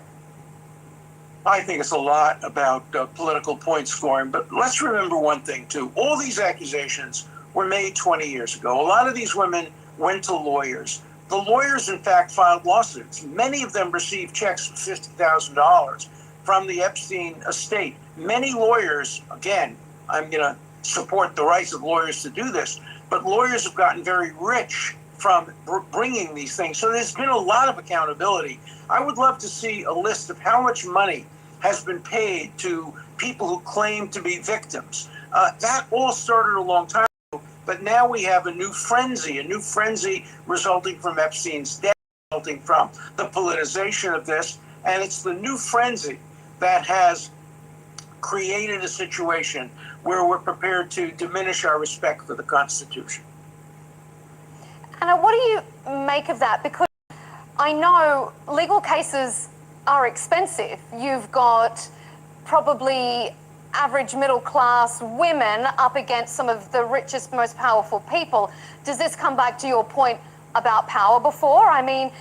I think it's a lot about political point scoring, but let's remember one thing too. All these accusations were made 20 years ago. A lot of these women went to lawyers. The lawyers, in fact, filed lawsuits. Many of them received checks for $50,000 from the Epstein estate. Many lawyers, again, I'm going to support the rights of lawyers to do this, but lawyers have gotten very rich from bringing these things. So there's been a lot of accountability. I would love to see a list of how much money has been paid to people who claim to be victims. That all started a long time ago, but now we have a new frenzy resulting from Epstein's death, resulting from the politicization of this, and it's the new frenzy that has created a situation where we're prepared to diminish our respect for the Constitution. Anna, what do you make of that? Because I know legal cases are expensive. You've got probably average middle class women up against some of the richest, most powerful people. Does this come back to your point about power before? I mean,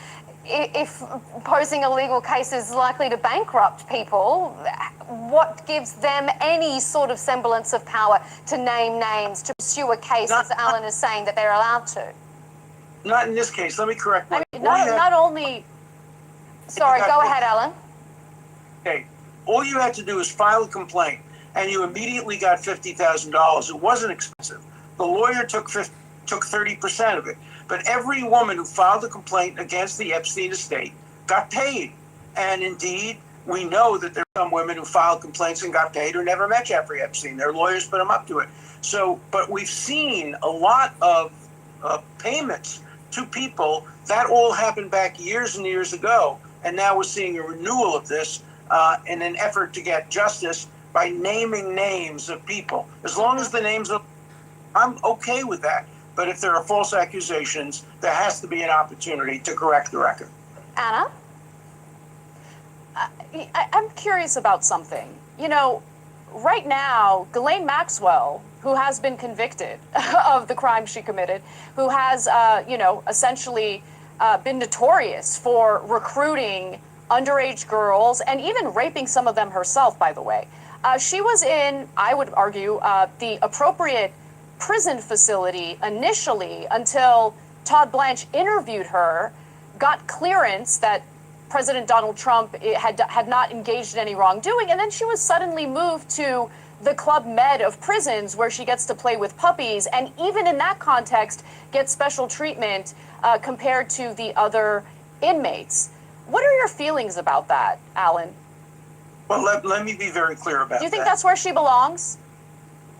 if posing a legal case is likely to bankrupt people, what gives them any sort of semblance of power to name names, to pursue a case, as Alan is saying, that they're allowed to? Not in this case. Let me correct one. I mean, not only... Sorry, go ahead, Alan. Okay. All you had to do is file a complaint, and you immediately got $50,000. It wasn't expensive. The lawyer took 30% of it. But every woman who filed a complaint against the Epstein estate got paid. And indeed, we know that there are some women who filed complaints and got paid who never met Jeffrey Epstein. Their lawyers put them up to it. So, but we've seen a lot of payments to people. That all happened back years and years ago. And now we're seeing a renewal of this in an effort to get justice by naming names of people. As long as the names of, I'm okay with that. But if there are false accusations, there has to be an opportunity to correct the record. Anna? I'm curious about something. You know, right now, Ghislaine Maxwell, who has been convicted of the crime she committed, who has, essentially been notorious for recruiting underage girls and even raping some of them herself, by the way. She was in, I would argue, the appropriate prison facility initially until Todd Blanche interviewed her, got clearance that President Donald Trump had not engaged in any wrongdoing, and then she was suddenly moved to the Club Med of prisons where she gets to play with puppies, and even in that context gets special treatment compared to the other inmates. What are your feelings about that, Alan? Well, let me be very clear about that. Do you think that's where she belongs?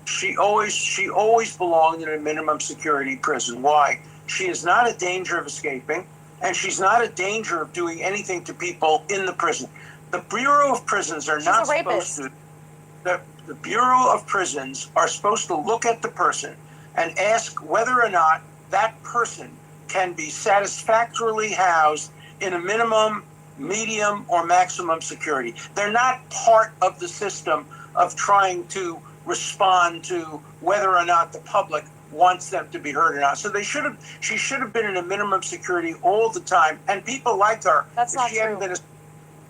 She always belonged in a minimum security prison. Why? She is not a danger of escaping, and she's not a danger of doing anything to people in the prison. The Bureau of Prisons are not supposed to. The Bureau of Prisons are supposed to look at the person and ask whether or not that person can be satisfactorily housed in a minimum, medium, or maximum security. They're not part of the system of trying to respond to whether or not the public wants them to be heard or not. So she should have been in a minimum security all the time. And people like her, That's if not she hadn't true. been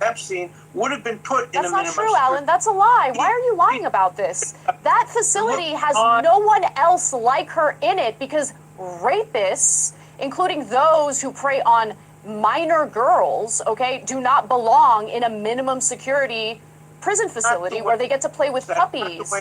Epstein, would have been put in a That's minimum not true, security. Alan. That's a lie. Why are you lying about this? That facility has no one else like her in it because rapists, including those who prey on minor girls, okay, do not belong in a minimum security prison facility where they get to play with puppies.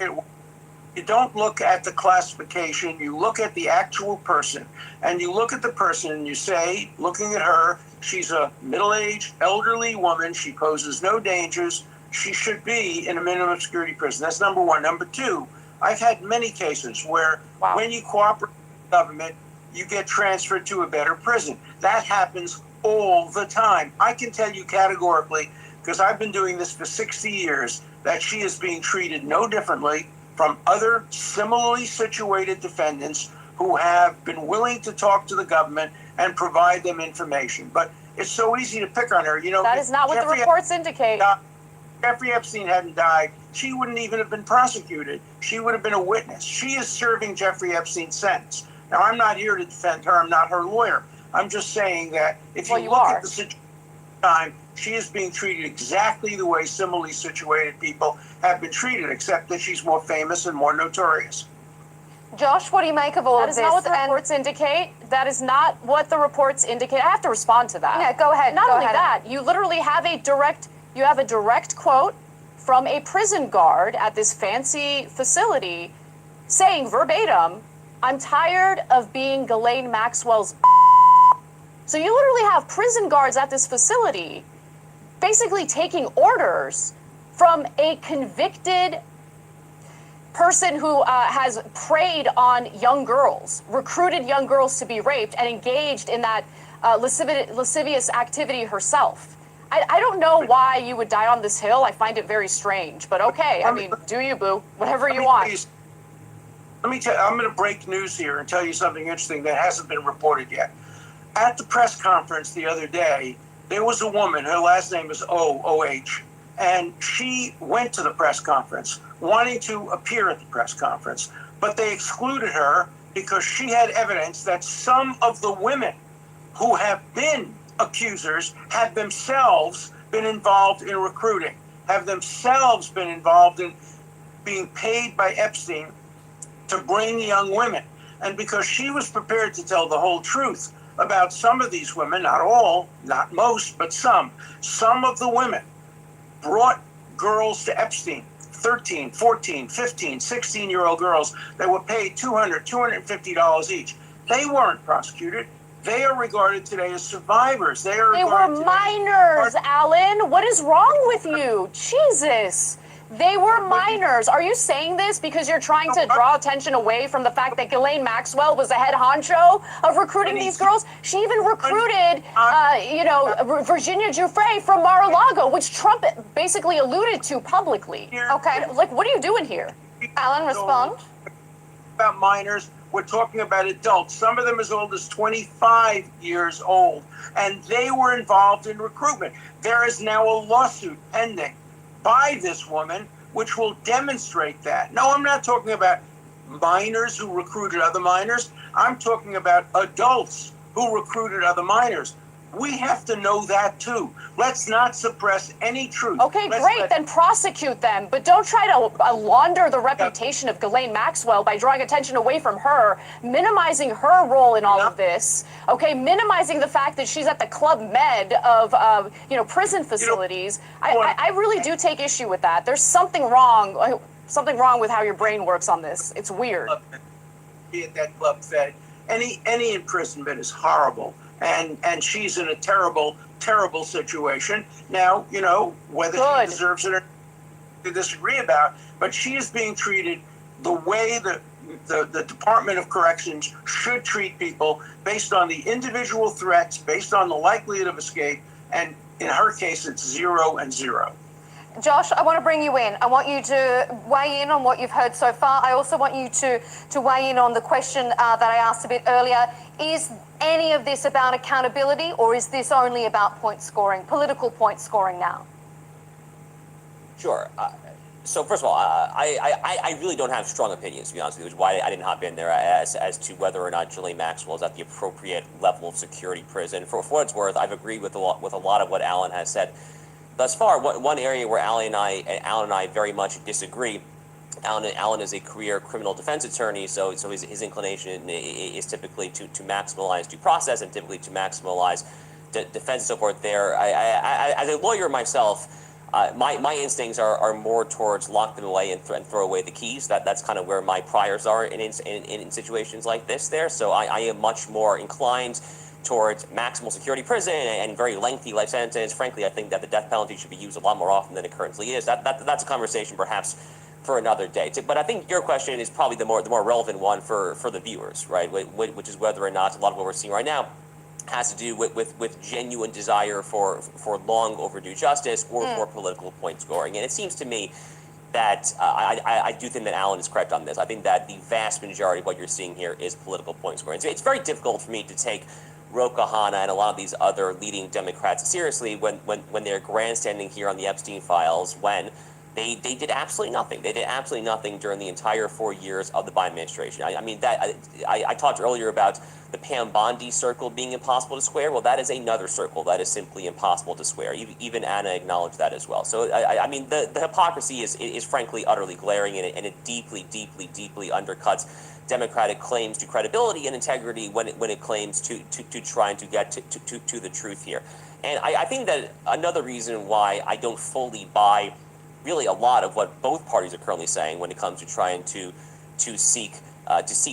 You don't look at the classification, you look at the actual person, and you look at the person and you say, looking at her, she's a middle-aged, elderly woman, she poses no dangers, she should be in a minimum security prison. That's number one. Number two, I've had many cases where when you cooperate with the government, you get transferred to a better prison. That happens all the time. I can tell you categorically, because I've been doing this for 60 years, that she is being treated no differently from other similarly situated defendants who have been willing to talk to the government and provide them information. But it's so easy to pick on her. You know, that is not what the reports indicate. Jeffrey Epstein hadn't died, she wouldn't even have been prosecuted. She would have been a witness. She is serving Jeffrey Epstein's sentence. Now, I'm not here to defend her. I'm not her lawyer. I'm just saying that if you look at the situation, she is being treated exactly the way similarly situated people have been treated, except that she's more famous and more notorious. Josh, what do you make of all of this? That is not what the reports indicate. That is not what the reports indicate. I have to respond to that. Yeah, go ahead. Not only that, you literally have a direct quote from a prison guard at this fancy facility saying verbatim, "I'm tired of being Ghislaine Maxwell's." So you literally have prison guards at this facility basically taking orders from a convicted person who has preyed on young girls, recruited young girls to be raped, and engaged in that lascivious activity herself. I don't know why you would die on this hill. I find it very strange, but okay. I mean, do you, boo? Whatever you want. Let me tell you, I'm going to break news here and tell you something interesting that hasn't been reported yet. At the press conference the other day, there was a woman, her last name is O-O-H, and she went to the press conference wanting to appear at the press conference, but they excluded her because she had evidence that some of the women who have been accusers have themselves been involved in recruiting, have themselves been involved in being paid by Epstein to bring young women. And because she was prepared to tell the whole truth about some of these women, not all, not most, but some of the women brought girls to Epstein, 13, 14, 15, 16-year-old girls that were paid $200, $250 each. They weren't prosecuted. They are regarded today as survivors. They were minors, Alan. What is wrong with you? Jesus. They were minors. Are you saying this because you're trying to draw attention away from the fact that Ghislaine Maxwell was the head honcho of recruiting these girls? She even recruited, Virginia Giuffre from Mar-a-Lago, which Trump basically alluded to publicly. Okay, like, what are you doing here? Alan, respond. About minors, we're talking about adults, some of them as old as 25 years old, and they were involved in recruitment. There is now a lawsuit pending by this woman, which will demonstrate that. No, I'm not talking about minors who recruited other minors. I'm talking about adults who recruited other minors. We have to know that too. Let's not suppress any truth. Okay, great, then prosecute them, but don't try to launder the reputation of Ghislaine Maxwell by drawing attention away from her, minimizing her role in all of this, okay, minimizing the fact that she's at the Club Med of, prison facilities. I really do take issue with that. There's something wrong with how your brain works on this. It's weird. Be at that Club Med. Any imprisonment is horrible. And she's in a terrible, terrible situation. Now, whether she deserves it or to disagree about, but she is being treated the way the Department of Corrections should treat people based on the individual threats, based on the likelihood of escape, and in her case, it's 0 and 0. Josh, I want to bring you in. I want you to weigh in on what you've heard so far. I also want you to weigh in on the question that I asked a bit earlier. Is any of this about accountability, or is this only about point scoring, political point scoring now? Sure. So first of all, I really don't have strong opinions, to be honest with you, which is why I didn't hop in there as to whether or not Ghislaine Maxwell is at the appropriate level of security prison. For what it's worth, I've agreed with a lot of what Alan has said thus far. One area where Alan and I very much disagree. Alan is a career criminal defense attorney, so his inclination is typically to maximize due process and typically to maximize defense and so forth. There, as a lawyer myself. My instincts are more towards lock them away and throw away the keys. That's kind of where my priors are in situations like this there. So I am much more inclined towards maximal security prison and very lengthy life sentence. Frankly, I think that the death penalty should be used a lot more often than it currently is. That's a conversation perhaps for another day. But I think your question is probably the more relevant one for the viewers, right? Which is whether or not a lot of what we're seeing right now has to do with genuine desire for long overdue justice or for political point scoring. And it seems to me that I do think that Alan is correct on this. I think that the vast majority of what you're seeing here is political point scoring. So it's very difficult for me to take Roka Hanna and a lot of these other leading Democrats seriously when they're grandstanding here on the Epstein files when they did absolutely nothing. They did absolutely nothing during the entire 4 years of the Biden administration. I talked earlier about the Pam Bondi circle being impossible to square. Well, that is another circle that is simply impossible to square. Even Anna acknowledged that as well. So, the hypocrisy is frankly utterly glaring, and it deeply undercuts Democratic claims to credibility and integrity when it claims to trying to get to the truth here. And I think that another reason why I don't fully buy really a lot of what both parties are currently saying when it comes to trying to seek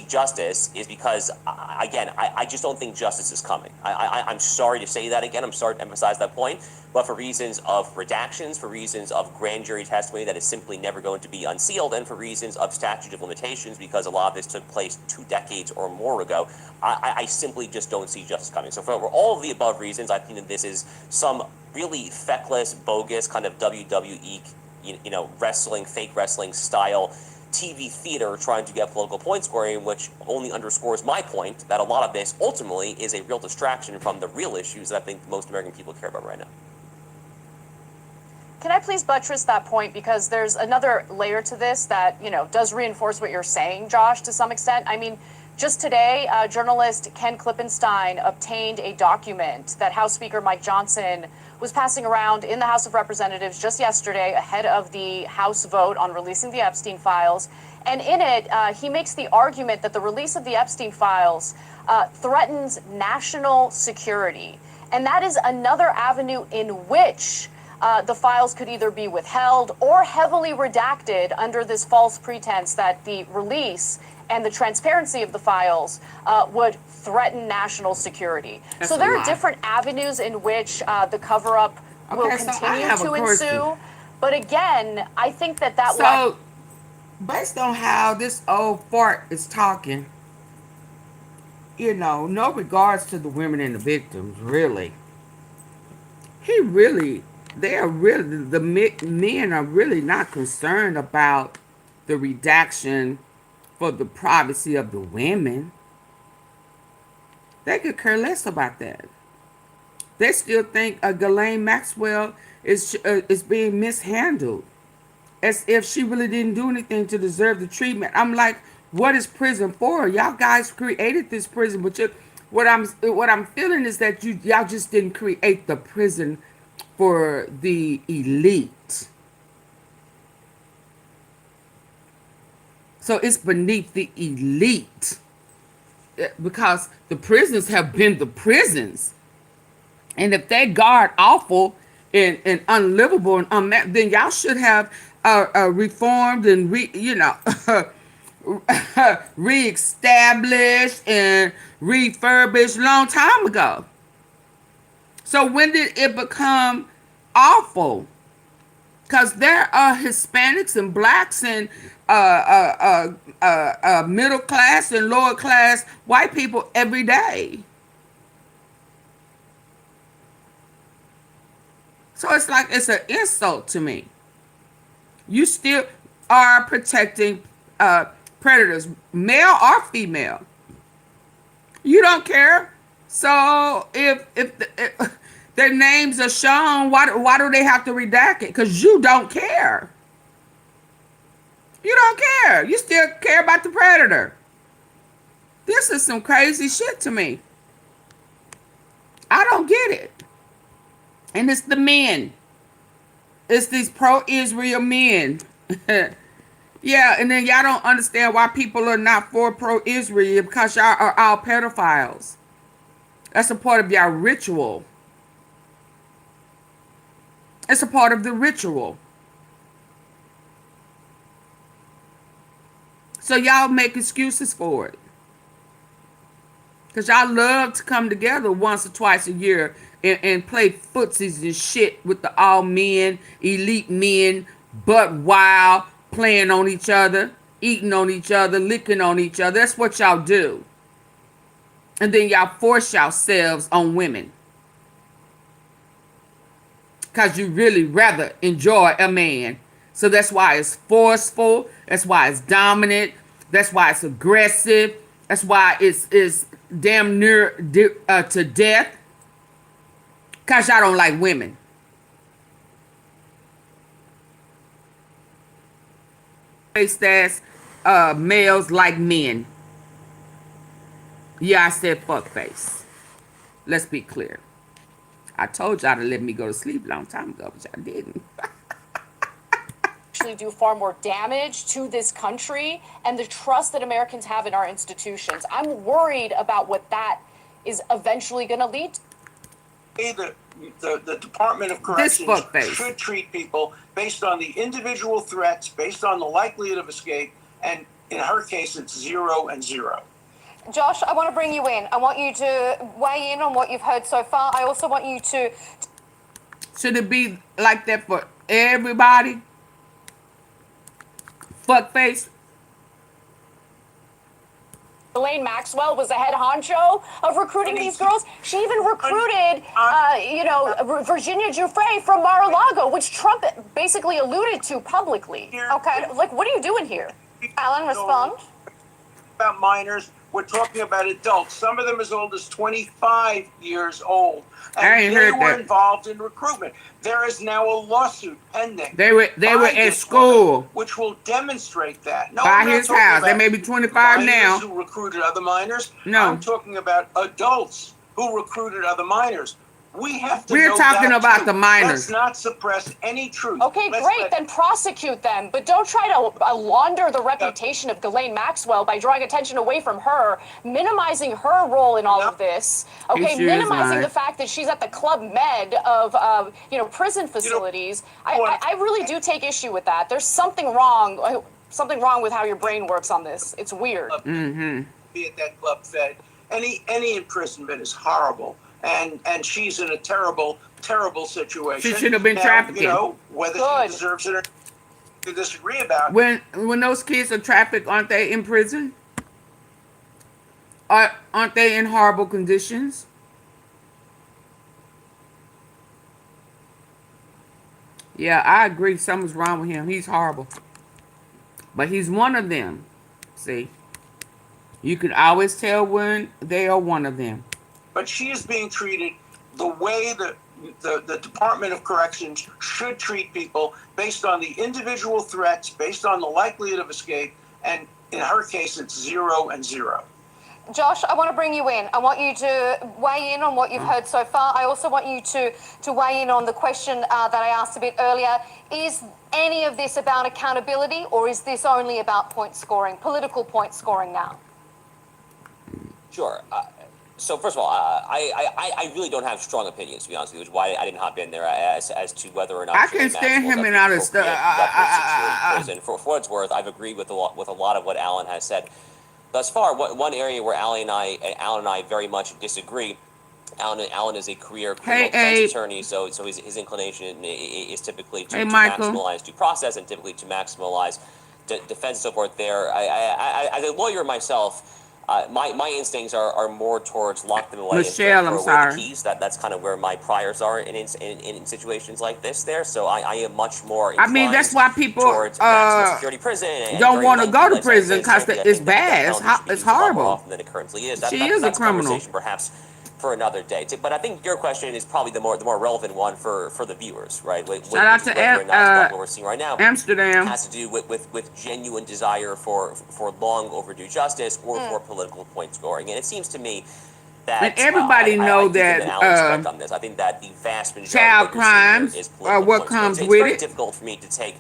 justice is because, I just don't think justice is coming. I'm sorry to say that again. I'm sorry to emphasize that point. But for reasons of redactions, for reasons of grand jury testimony that is simply never going to be unsealed, and for reasons of statute of limitations, because a lot of this took place 2 decades or more ago, I simply just don't see justice coming. So for all of the above reasons, I think that this is some really feckless, bogus kind of WWE wrestling, fake wrestling style TV theater trying to get political point scoring, which only underscores my point that a lot of this ultimately is a real distraction from the real issues that I think most American people care about right now. Can I please buttress that point, because there's another layer to this that, does reinforce what you're saying, Josh, to some extent. I mean, just today, journalist Ken Klippenstein obtained a document that House Speaker Mike Johnson was passing around in the House of Representatives just yesterday ahead of the House vote on releasing the Epstein files. And in it, he makes the argument that the release of the Epstein files threatens national security. And that is another avenue in which the files could either be withheld or heavily redacted under this false pretense that the release and the transparency of the files would threaten national security. So there are different avenues in which the cover-up will continue to ensue. But again, I think that So, based on how this old fart is talking, no regards to the women and the victims, really. The men are really not concerned about the redaction for the privacy of the women. They could care less about that. They still think Ghislaine Maxwell is being mishandled, as if she really didn't do anything to deserve the treatment. I'm like, what is prison for? Y'all guys created this prison, but what I'm feeling is that y'all just didn't create the prison for the elite. So it's beneath the elite, because the prisons have been the prisons. And if they guard awful and unlivable and then y'all should have reformed and reestablished and refurbished long time ago. So when did it become awful? Because there are Hispanics and blacks and middle class and lower class white people every day. So it's like it's an insult to me. You still are protecting predators, male or female. You don't care. So if their names are shown, why do they have to redact it? Because you don't care. You don't care. You still care about the predator. This is some crazy shit to me. I don't get it. And it's the men. It's these pro-Israel men. Yeah, and then y'all don't understand why people are not for pro-Israel, because y'all are all pedophiles. That's a part of y'all ritual. It's a part of the ritual. So y'all make excuses for it. Because y'all love to come together once or twice a year and play footsies and shit with the all men, elite men, butt wild, playing on each other, eating on each other, licking on each other. That's what y'all do. And then y'all force yourselves on women. Because you really rather enjoy a man. So that's why it's forceful. That's why it's dominant. That's why it's aggressive. That's why it's damn near to death. Because y'all don't like women. That's males like men. Yeah, I said fuckface. Let's be clear. I told y'all to let me go to sleep a long time ago, but y'all didn't. Actually do far more damage to this country and the trust that Americans have in our institutions. I'm worried about what that is eventually going to lead to. The Department of Corrections should treat people based on the individual threats, based on the likelihood of escape, and in her case, it's 0 and 0. Josh, I want to bring you in. I want you to weigh in on what you've heard so far. I also want you to... Should it be like that for everybody? Fuckface? Elaine Maxwell was the head honcho of recruiting these girls. She even recruited, Virginia Giuffre from Mar-a-Lago, which Trump basically alluded to publicly. Okay, like, what are you doing here? Alan, respond. About minors, we're talking about adults, some of them as old as 25 years old. And they were involved in recruitment. There is now a lawsuit pending. They were at school, which will demonstrate that. No, by his house. They may be 25 now. Who recruited other minors? No, I'm talking about adults who recruited other minors. We have to. We're talking about the minors. Let's not suppress any truth. Okay, great. Then prosecute them, but don't try to launder the reputation of Ghislaine Maxwell by drawing attention away from her, minimizing her role in all of this. Okay, minimizing the fact that she's at the Club Med of prison facilities. I really do take issue with that. There's something wrong with how your brain works on this. It's weird. Be at that Club Fed. Any imprisonment is horrible. And she's in a terrible, terrible situation. She should have been trafficking. Whether she deserves it or not, we disagree about. When those kids are trafficked, aren't they in prison? Aren't they in horrible conditions? Yeah, I agree. Something's wrong with him. He's horrible. But he's one of them. See? You can always tell when they are one of them. But she is being treated the way that the Department of Corrections should treat people, based on the individual threats, based on the likelihood of escape, and in her case, it's 0 and 0. Josh, I want to bring you in. I want you to weigh in on what you've heard so far. I also want you to weigh in on the question that I asked a bit earlier. Is any of this about accountability, or is this only about point scoring, political point scoring now? Sure. So first of all, I really don't have strong opinions, to be honest with you, which is why I didn't hop in there as to whether or not I can't stand him and out of stuff. For what it's worth, I've agreed with a lot of what Alan has said thus far. One area where Alan and I very much disagree. Alan is a career criminal defense attorney, so his inclination is typically to maximize due process and typically to maximize defense and so forth. There, as a lawyer myself, my instincts are more towards lock them away Michelle, and I'm throw away the sorry. keys. That's kind of where my priors are in situations like this. So I am much more I inclined mean, that's why people towards maximum security prison and don't very want to lengthy go to life prison sentences. because Frankly, I it's think that the bad. death penalty should be It's used a lot more horrible. often than it currently is. She is a That's criminal. conversation perhaps for another day. But I think your question is probably the more relevant one for the viewers, right? Shout out to whether or not what we're seeing right now Amsterdam. has to do with genuine desire for long overdue justice or for political point scoring. And it seems to me that And everybody know I do think that Alan's correct on this. I think that the vast majority child of what you're seeing crimes here is are political what point scoring. comes It's with very it. difficult for me to take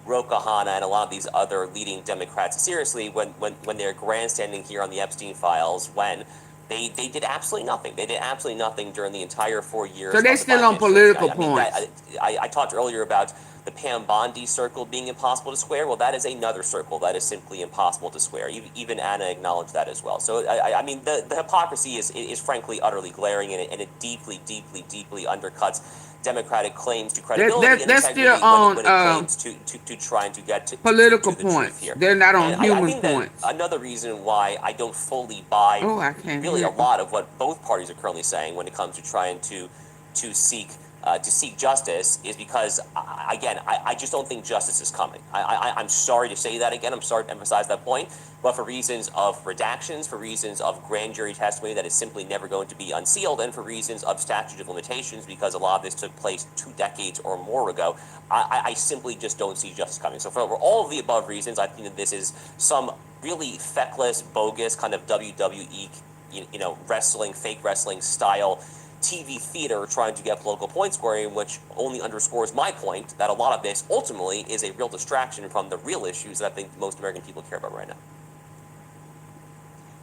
Ro Khanna and a lot of these other leading Democrats seriously when they're grandstanding here on the Epstein files when they did absolutely nothing. They did absolutely nothing during the entire 4 years. So they're of the still Biden on political administration. points. I talked earlier about the Pam Bondi circle being impossible to square. Well, that is another circle that is simply impossible to square. Even Anna acknowledged that as well. So I mean, the hypocrisy is frankly utterly glaring, and it deeply undercuts Democratic claims to credibility and They're integrity still on when it claims to trying to get to political the truth points. here. They're not on And human I think points. that another reason why I don't fully buy Oh, I can't really hear a lot of what both parties are currently saying when it comes to trying to seek justice is because I just don't think justice is coming. I'm sorry to say that again. I'm sorry to emphasize that point. But for reasons of redactions, for reasons of grand jury testimony that is simply never going to be unsealed, and for reasons of statute of limitations, because a lot of this took place 2 decades or more ago, I simply just don't see justice coming. So for all of the above reasons, I think that this is some really feckless, bogus kind of WWE, wrestling, fake wrestling style TV theater trying to get political point scoring, which only underscores my point that a lot of this ultimately is a real distraction from the real issues that I think most American people care about right now.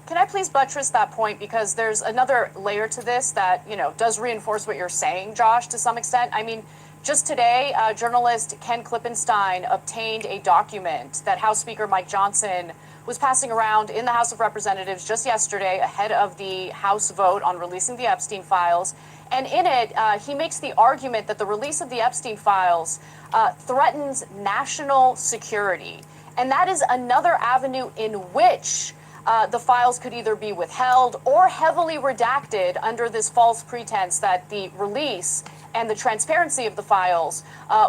Can I please buttress that point, because there's another layer to this that, does reinforce what you're saying, Josh, to some extent. I mean, just today, journalist Ken Klippenstein obtained a document that House Speaker Mike Johnson was passing around in the House of Representatives just yesterday ahead of the House vote on releasing the Epstein files. And in it, he makes the argument that the release of the Epstein files threatens national security. And that is another avenue in which the files could either be withheld or heavily redacted under this false pretense that the release and the transparency of the files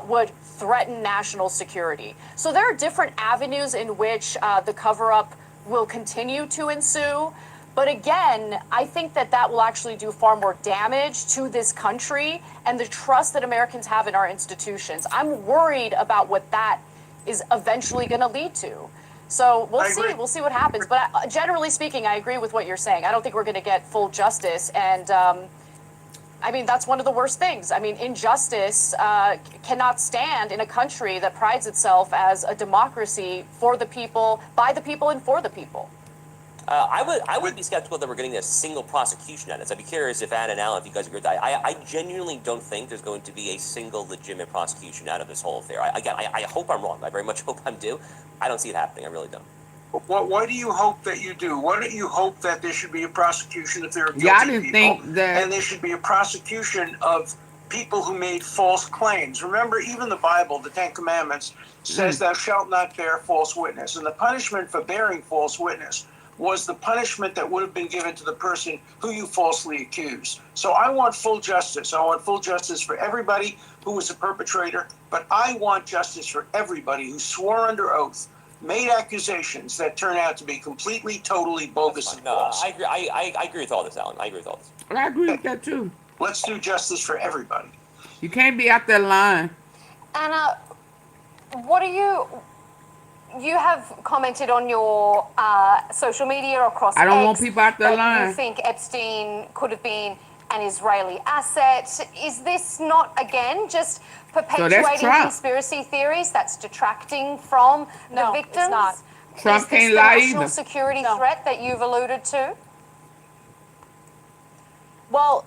would threaten national security. So there are different avenues in which the cover-up will continue to ensue. But again, I think that will actually do far more damage to this country and the trust that Americans have in our institutions. I'm worried about what that is eventually going to lead to. So we'll see. We'll see what happens. But generally speaking, I agree with what you're saying. I don't think we're going to get full justice. And I mean, that's one of the worst things. I mean, injustice cannot stand in a country that prides itself as a democracy for the people, by the people, and for the people. I would be skeptical that we're getting a single prosecution on this. I'd be curious if Ann and Alan, if you guys agree with that. I genuinely don't think there's going to be a single legitimate prosecution out of this whole affair. I hope I'm wrong. I very much hope I'm due. I don't see it happening. I really don't. Why do you hope that you do? Why don't you hope that there should be a prosecution if there are guilty Yeah, I didn't people, think that. and there should be a prosecution of people who made false claims? Remember, even the Bible, the Ten Commandments, says thou shalt not bear false witness. And the punishment for bearing false witness was the punishment that would have been given to the person who you falsely accused. So I want full justice. I want full justice for everybody who was a perpetrator, but I want justice for everybody who swore under oath, made accusations that turn out to be completely, totally bogus and false. I agree with all this, Alan. I agree with all this. I agree with that too. Let's do justice for everybody. You can't be out there lying. Anna, what are you have commented on your social media across I don't X want people out there that lying. you think Epstein could have been an Israeli asset. Is this not, again, just perpetuating conspiracy theories that's detracting from the victims? It's not. Trump Is this can't the lie national either. security threat that you've alluded to? Well,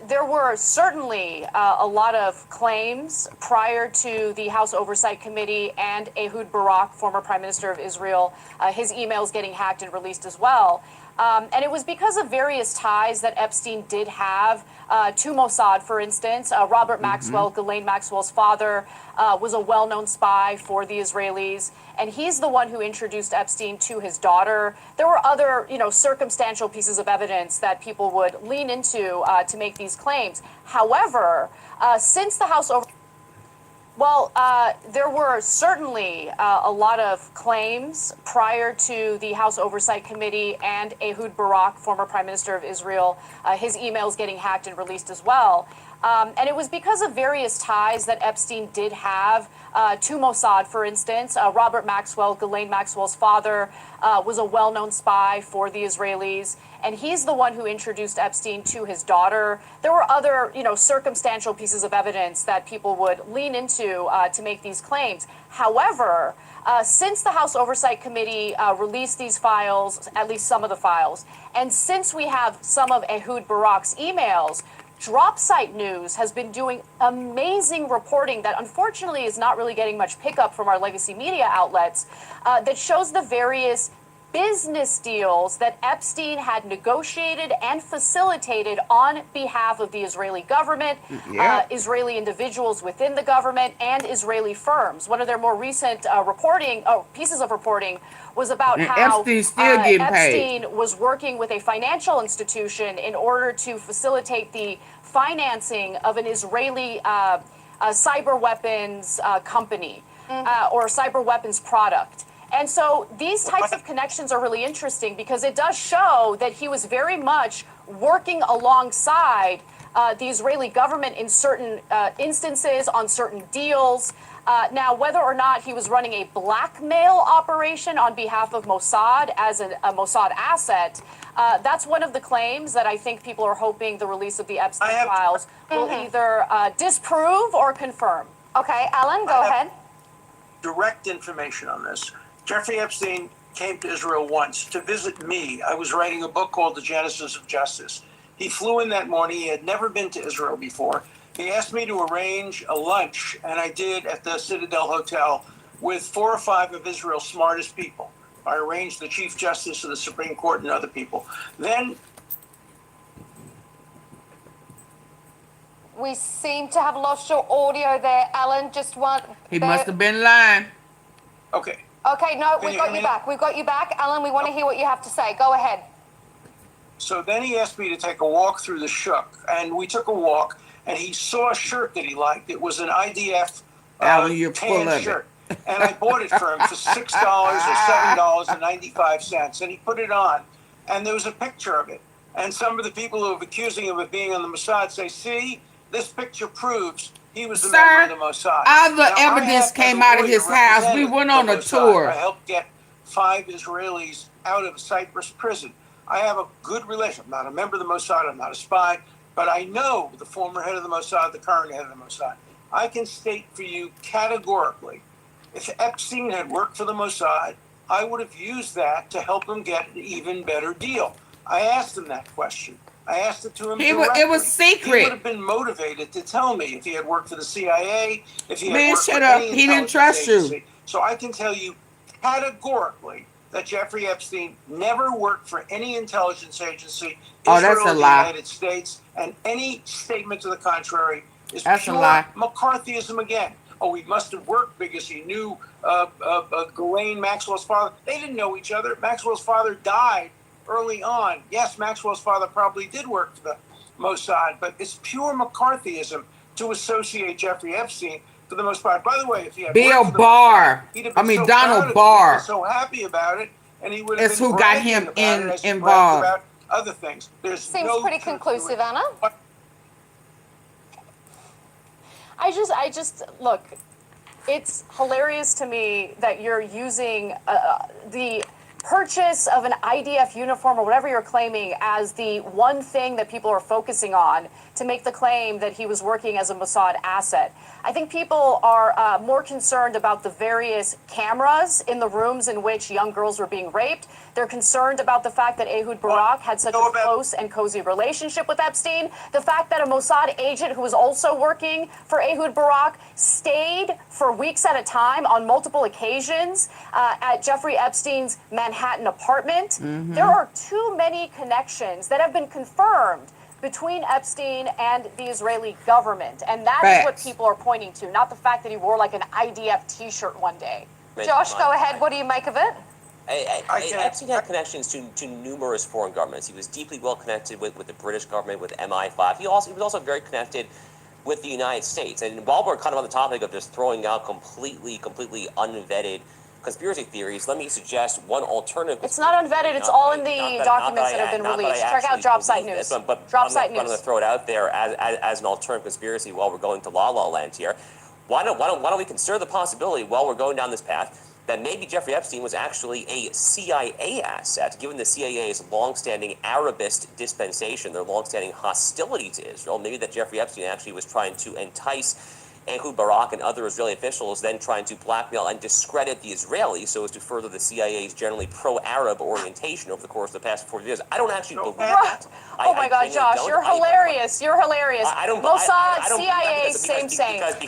there were certainly a lot of claims prior to the House Oversight Committee and Ehud Barak, former Prime Minister of Israel, his emails getting hacked and released as well. And it was because of various ties that Epstein did have to Mossad, for instance. Robert Maxwell, Ghislaine Maxwell's father, was a well-known spy for the Israelis, and he's the one who introduced Epstein to his daughter. There were other, circumstantial pieces of evidence that people would lean into to make these claims. However, since the House there were certainly a lot of claims prior to the House Oversight Committee and Ehud Barak, former Prime Minister of Israel, his emails getting hacked and released as well. And it was because of various ties that Epstein did have to Mossad, for instance. Robert Maxwell, Ghislaine Maxwell's father, was a well-known spy for the Israelis, and he's the one who introduced Epstein to his daughter. There were other, circumstantial pieces of evidence that people would lean into to make these claims. However, since the House Oversight Committee released these files, at least some of the files, and since we have some of Ehud Barak's emails, Dropsite News has been doing amazing reporting that unfortunately is not really getting much pickup from our legacy media outlets that shows the various business deals that Epstein had negotiated and facilitated on behalf of the Israeli government, Israeli individuals within the government, and Israeli firms. One of their more recent pieces of reporting was about how Epstein's still getting paid. Epstein was working with a financial institution in order to facilitate the financing of an Israeli cyber weapons company or cyber weapons product. And so these types of connections are really interesting because it does show that he was very much working alongside the Israeli government in certain instances on certain deals. Now, whether or not he was running a blackmail operation on behalf of Mossad as a Mossad asset, that's one of the claims that I think people are hoping the release of the Epstein files will either disprove or confirm. Okay, Alan, go ahead. Direct information on this. Jeffrey Epstein came to Israel once to visit me. I was writing a book called The Genesis of Justice. He flew in that morning. He had never been to Israel before. He asked me to arrange a lunch, and I did at the Citadel Hotel with 4 or 5 of Israel's smartest people. I arranged the Chief Justice of the Supreme Court and other people. Then we seem to have lost your audio there, Alan. Just one. He must have been lying. Okay. Okay, no, we've got you back. We've got you back. Alan, we want to hear what you have to say. Go ahead. So then he asked me to take a walk through the shuk, and we took a walk, and he saw a shirt that he liked. It was an IDF Alan, you're full tan of shirt. And I bought it for him for $6 or $7.95, and he put it on. And there was a picture of it. And some of the people who have accusing him of being on the Mossad say, see, this picture proves he was a member of the Mossad. All the evidence came out of his house. We went on a tour. I helped get 5 Israelis out of Cyprus prison. I have a good relationship. I'm not a member of the Mossad. I'm not a spy. But I know the former head of the Mossad, the current head of the Mossad. I can state for you categorically, if Epstein had worked for the Mossad, I would have used that to help him get an even better deal. I asked him that question. I asked it to him directly. It was secret. He would have been motivated to tell me if he had worked for the CIA, if he had worked for shut up. any He didn't trust agency. you. So I can tell you categorically that Jeffrey Epstein never worked for any intelligence agency, Israel or the United States, and any statement to the contrary is pure McCarthyism again. Oh, he must have worked because he knew Ghislaine Maxwell's father. They didn't know each other. Maxwell's father died early on. Yes, Maxwell's father probably did work for the Mossad, but it's pure McCarthyism to associate Jeffrey Epstein for the most part. By the way, if he had Bill worked for the Barr. Mossad, he'd have been so Donald proud of Barr. it, he'd been so happy about it, and he would have That's been who got him bragging about it as he bragged involved. about other things. There's Seems no pretty truth to conclusive, it. Anna. I just look, it's hilarious to me that you're using the purchase of an IDF uniform or whatever you're claiming as the one thing that people are focusing on to make the claim that he was working as a Mossad asset. I think people are more concerned about the various cameras in the rooms in which young girls were being raped. They're concerned about the fact that Ehud Barak had such a close and cozy relationship with Epstein. The fact that a Mossad agent who was also working for Ehud Barak stayed for weeks at a time on multiple occasions at Jeffrey Epstein's Manhattan Manhattan apartment. There are too many connections that have been confirmed between Epstein and the Israeli government. And that is what Facts. people are pointing to, not the fact that he wore like an IDF t-shirt one day. Josh, go ahead. What do you make of it? Epstein had connections to numerous foreign governments. He was deeply well connected with the British government, with MI5. He was also very connected with the United States. And while we're kind of on the topic of just throwing out completely unvetted conspiracy theories, let me suggest one alternative. It's not unvetted. It's all in the documents that have been released. Check out Drop Site News. Drop Site News. I'm going to throw it out there as an alternative conspiracy while we're going to La La Land here. Why don't we consider the possibility while we're going down this path that maybe Jeffrey Epstein was actually a CIA asset, given the CIA's longstanding Arabist dispensation, their longstanding hostility to Israel. Maybe that Jeffrey Epstein actually was trying to entice Ehud Barak and other Israeli officials, then trying to blackmail and discredit the Israelis so as to further the CIA's generally pro-Arab orientation over the course of the past 40 years. I don't actually believe that. Oh my God, Josh, you're hilarious. You're hilarious. Mossad, CIA, same.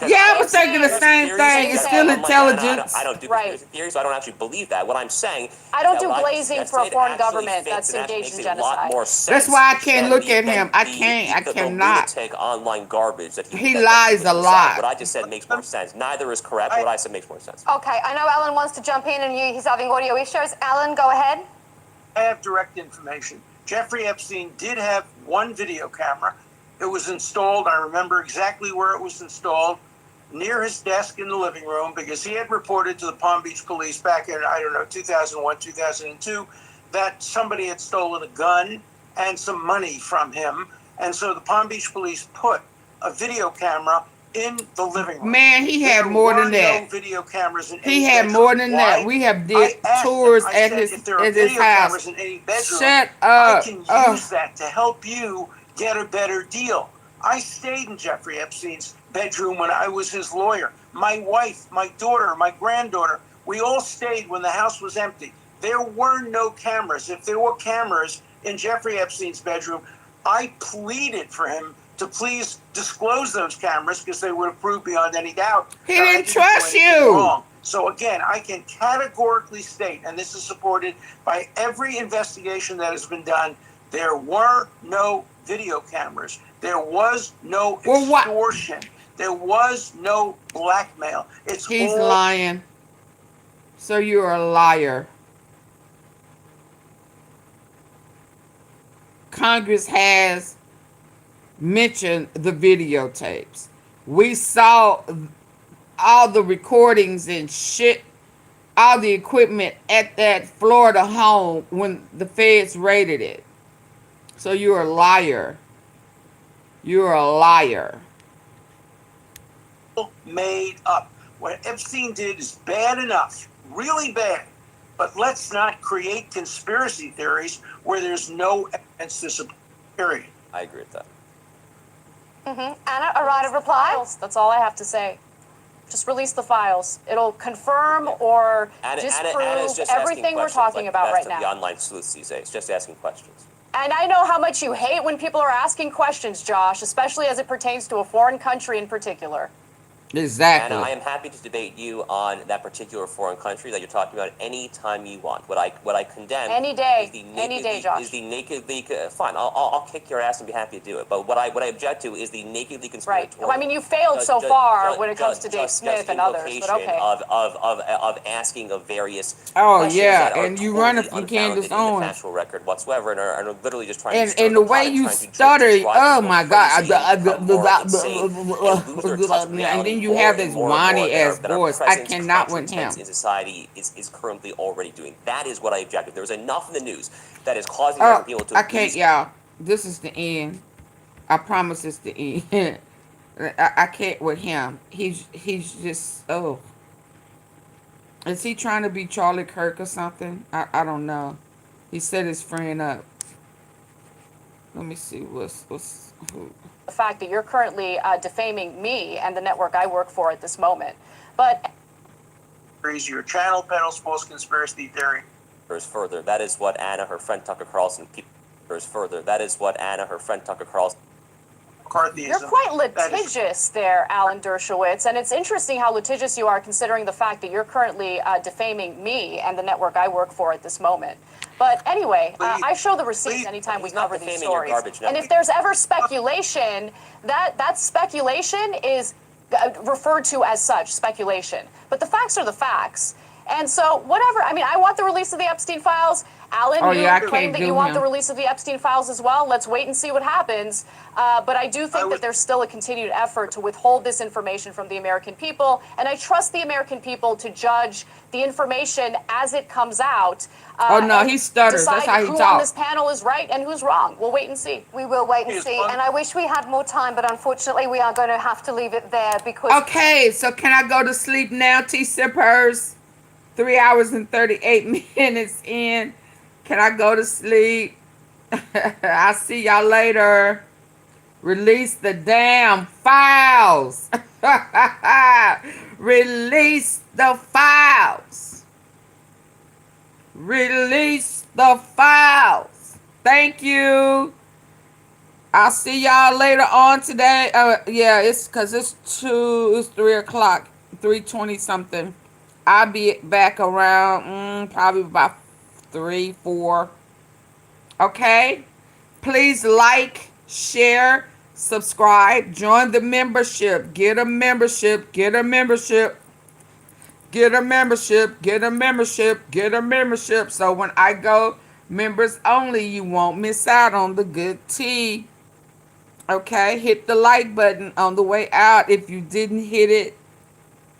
Yeah, I was thinking the same thing. It's still intelligence. I don't do conspiracy theories, so I don't actually believe that. What I'm saying, I don't do glazing for a foreign government that's engaged in genocide. That's why I can't look at him. I cannot. The online garbage that he lies a lot. What I just said makes more sense. Neither is correct. What I said makes more sense. Okay, I know Alan wants to jump in and he's having audio issues. Alan, go ahead. I have direct information. Jeffrey Epstein did have one video camera. It was installed, I remember exactly where it was installed, near his desk in the living room, because he had reported to the Palm Beach police back in, 2001, 2002, that somebody had stolen a gun and some money from him. And so the Palm Beach police put a video camera in the living room. Man, he had more than that. No video cameras in he had more than that. We have did tours at his house. In any bedroom, shut up. I can use that to help you get a better deal. I stayed in Jeffrey Epstein's bedroom when I was his lawyer. My wife, my daughter, my granddaughter, we all stayed when the house was empty. There were no cameras. If there were cameras in Jeffrey Epstein's bedroom, I pleaded for him to please disclose those cameras because they would have proved beyond any doubt. He didn't trust you. Wrong. So again, I can categorically state, and this is supported by every investigation that has been done, there were no video cameras. There was no extortion. There was no blackmail. He's lying. So you're a liar. Congress has mentioned the videotapes. We saw all the recordings and shit, all the equipment at that Florida home when the feds raided it. So you're a liar. You're a liar. Made up. What Epstein did is bad enough, really bad. But let's not create conspiracy theories where there's no evidence to support. Period. I agree with that. Anna, a right of reply? That's all I have to say. Just release the files. It'll confirm or disprove everything we're talking about right now. The online sleuths these days, just asking questions. And I know how much you hate when people are asking questions, Josh, especially as it pertains to a foreign country in particular. Exactly. And I am happy to debate you on that particular foreign country that you're talking about any time you want. What I condemn any day, Josh. Is the nakedly fine. I'll kick your ass and be happy to do it. But what I object to is the nakedly conspiratorial. Right. Well, I mean, you failed so far when it comes to Dave Smith and others. But okay. Of asking of various. Oh yeah, and you run it from Candace Owens. The factual record whatsoever, and are literally just trying. And the way you stutter, oh my God! And then you have this whiny ass voice. I cannot with him. In society is currently already doing. That is what I object to. There's enough in the news that is causing people to. I can't, y'all. This is the end. I promise it's the end. I can't with him. He's just Is he trying to be Charlie Kirk or something? I don't know. He set his friend up. Let me see what's who. The fact that you're currently defaming me and the network I work for at this moment. But your channel peddles false conspiracy theory. Further, that is what Anna, her friend Tucker Carlson, further. That is what Anna, her friend Tucker Carlson. McCarthyism. You're quite That is- litigious there, Alan Dershowitz, and it's interesting how litigious you are considering the fact that you're currently defaming me and the network I work for at this moment. But anyway, I show the receipts anytime we cover these stories. And if there's ever speculation, that speculation is referred to as such, speculation. But the facts are the facts. And so, whatever. I mean, I want the release of the Epstein files. Alan, you claim that you want the release of the Epstein files as well. Let's wait and see what happens. But I do think that there's still a continued effort to withhold this information from the American people. And I trust the American people to judge the information as it comes out. Oh, no, he stutters. That's how he who on talks. this panel is right and who's wrong. We'll wait and see. We will wait and see. And I wish we had more time, but unfortunately, we are going to have to leave it there because. Okay, so can I go to sleep now, T-Sippers? 3 hours and 38 minutes in. Can I go to sleep? I'll see y'all later. Release the damn files. Release the files. Release the files. Thank you. I'll see y'all later on today. Yeah, it's because it's 3 o'clock, 3:20 something. I'll be back around probably about 3, 4. Okay? Please like, share, subscribe, join the membership. Get a membership. Get a membership. Get a membership. Get a membership. Get a membership. So when I go members only, you won't miss out on the good tea. Okay? Hit the like button on the way out if you didn't hit it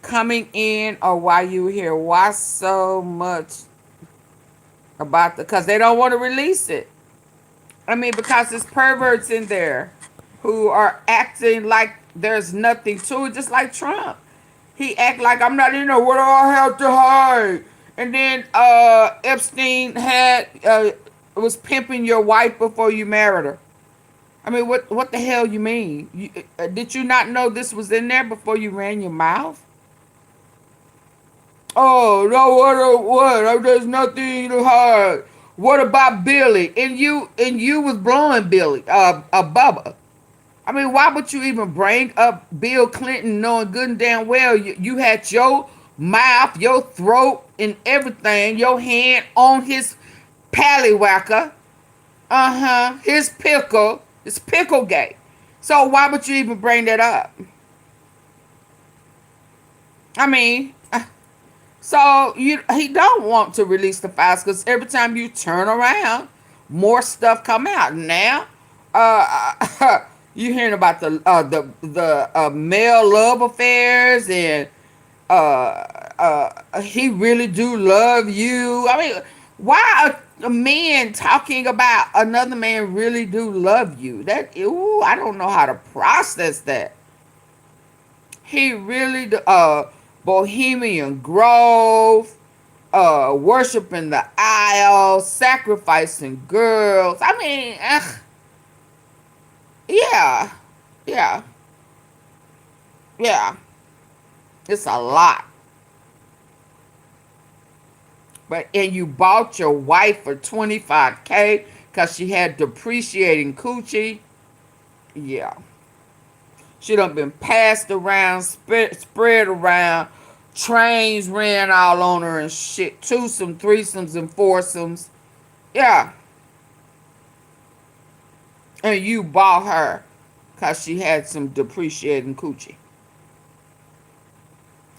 coming in or while you were here. Why so much about because they don't want to release it. I mean, because there's perverts in there who are acting like there's nothing to it, just like Trump. He act like I'm not in there. What do I have to hide? And then Epstein was pimping your wife before you married her. I mean, what the hell you mean? Did you not know this was in there before you ran your mouth? Oh, no, what? There's nothing to hide. What about Billy? And you was blowing Billy, Bubba. I mean, why would you even bring up Bill Clinton knowing good and damn well you had your mouth, your throat, and everything, your hand on his pallywhacker. His pickle gate. So why would you even bring that up? I mean, so he don't want to release the files because every time you turn around, more stuff come out. Now, you hearing about the male love affairs and he really do love you. I mean, why a man talking about another man really do love you? I don't know how to process that. He really Bohemian Grove, worshiping the aisle, sacrificing girls. I mean, yeah. It's a lot. And you bought your wife for $25K because she had depreciating coochie. Yeah. She done been passed around, spread around. Trains ran all on her and shit. Twosome, threesomes, and foursomes. Yeah. And you bought her because she had some depreciating coochie.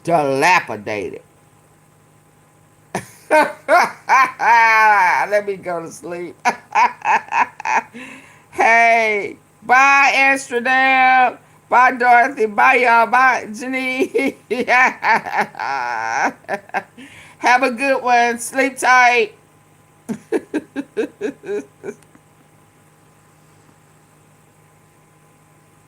Dilapidated. Let me go to sleep. Hey, bye Amsterdam. Bye Dorothy. Bye y'all. Bye Janine. Have a good one. Sleep tight.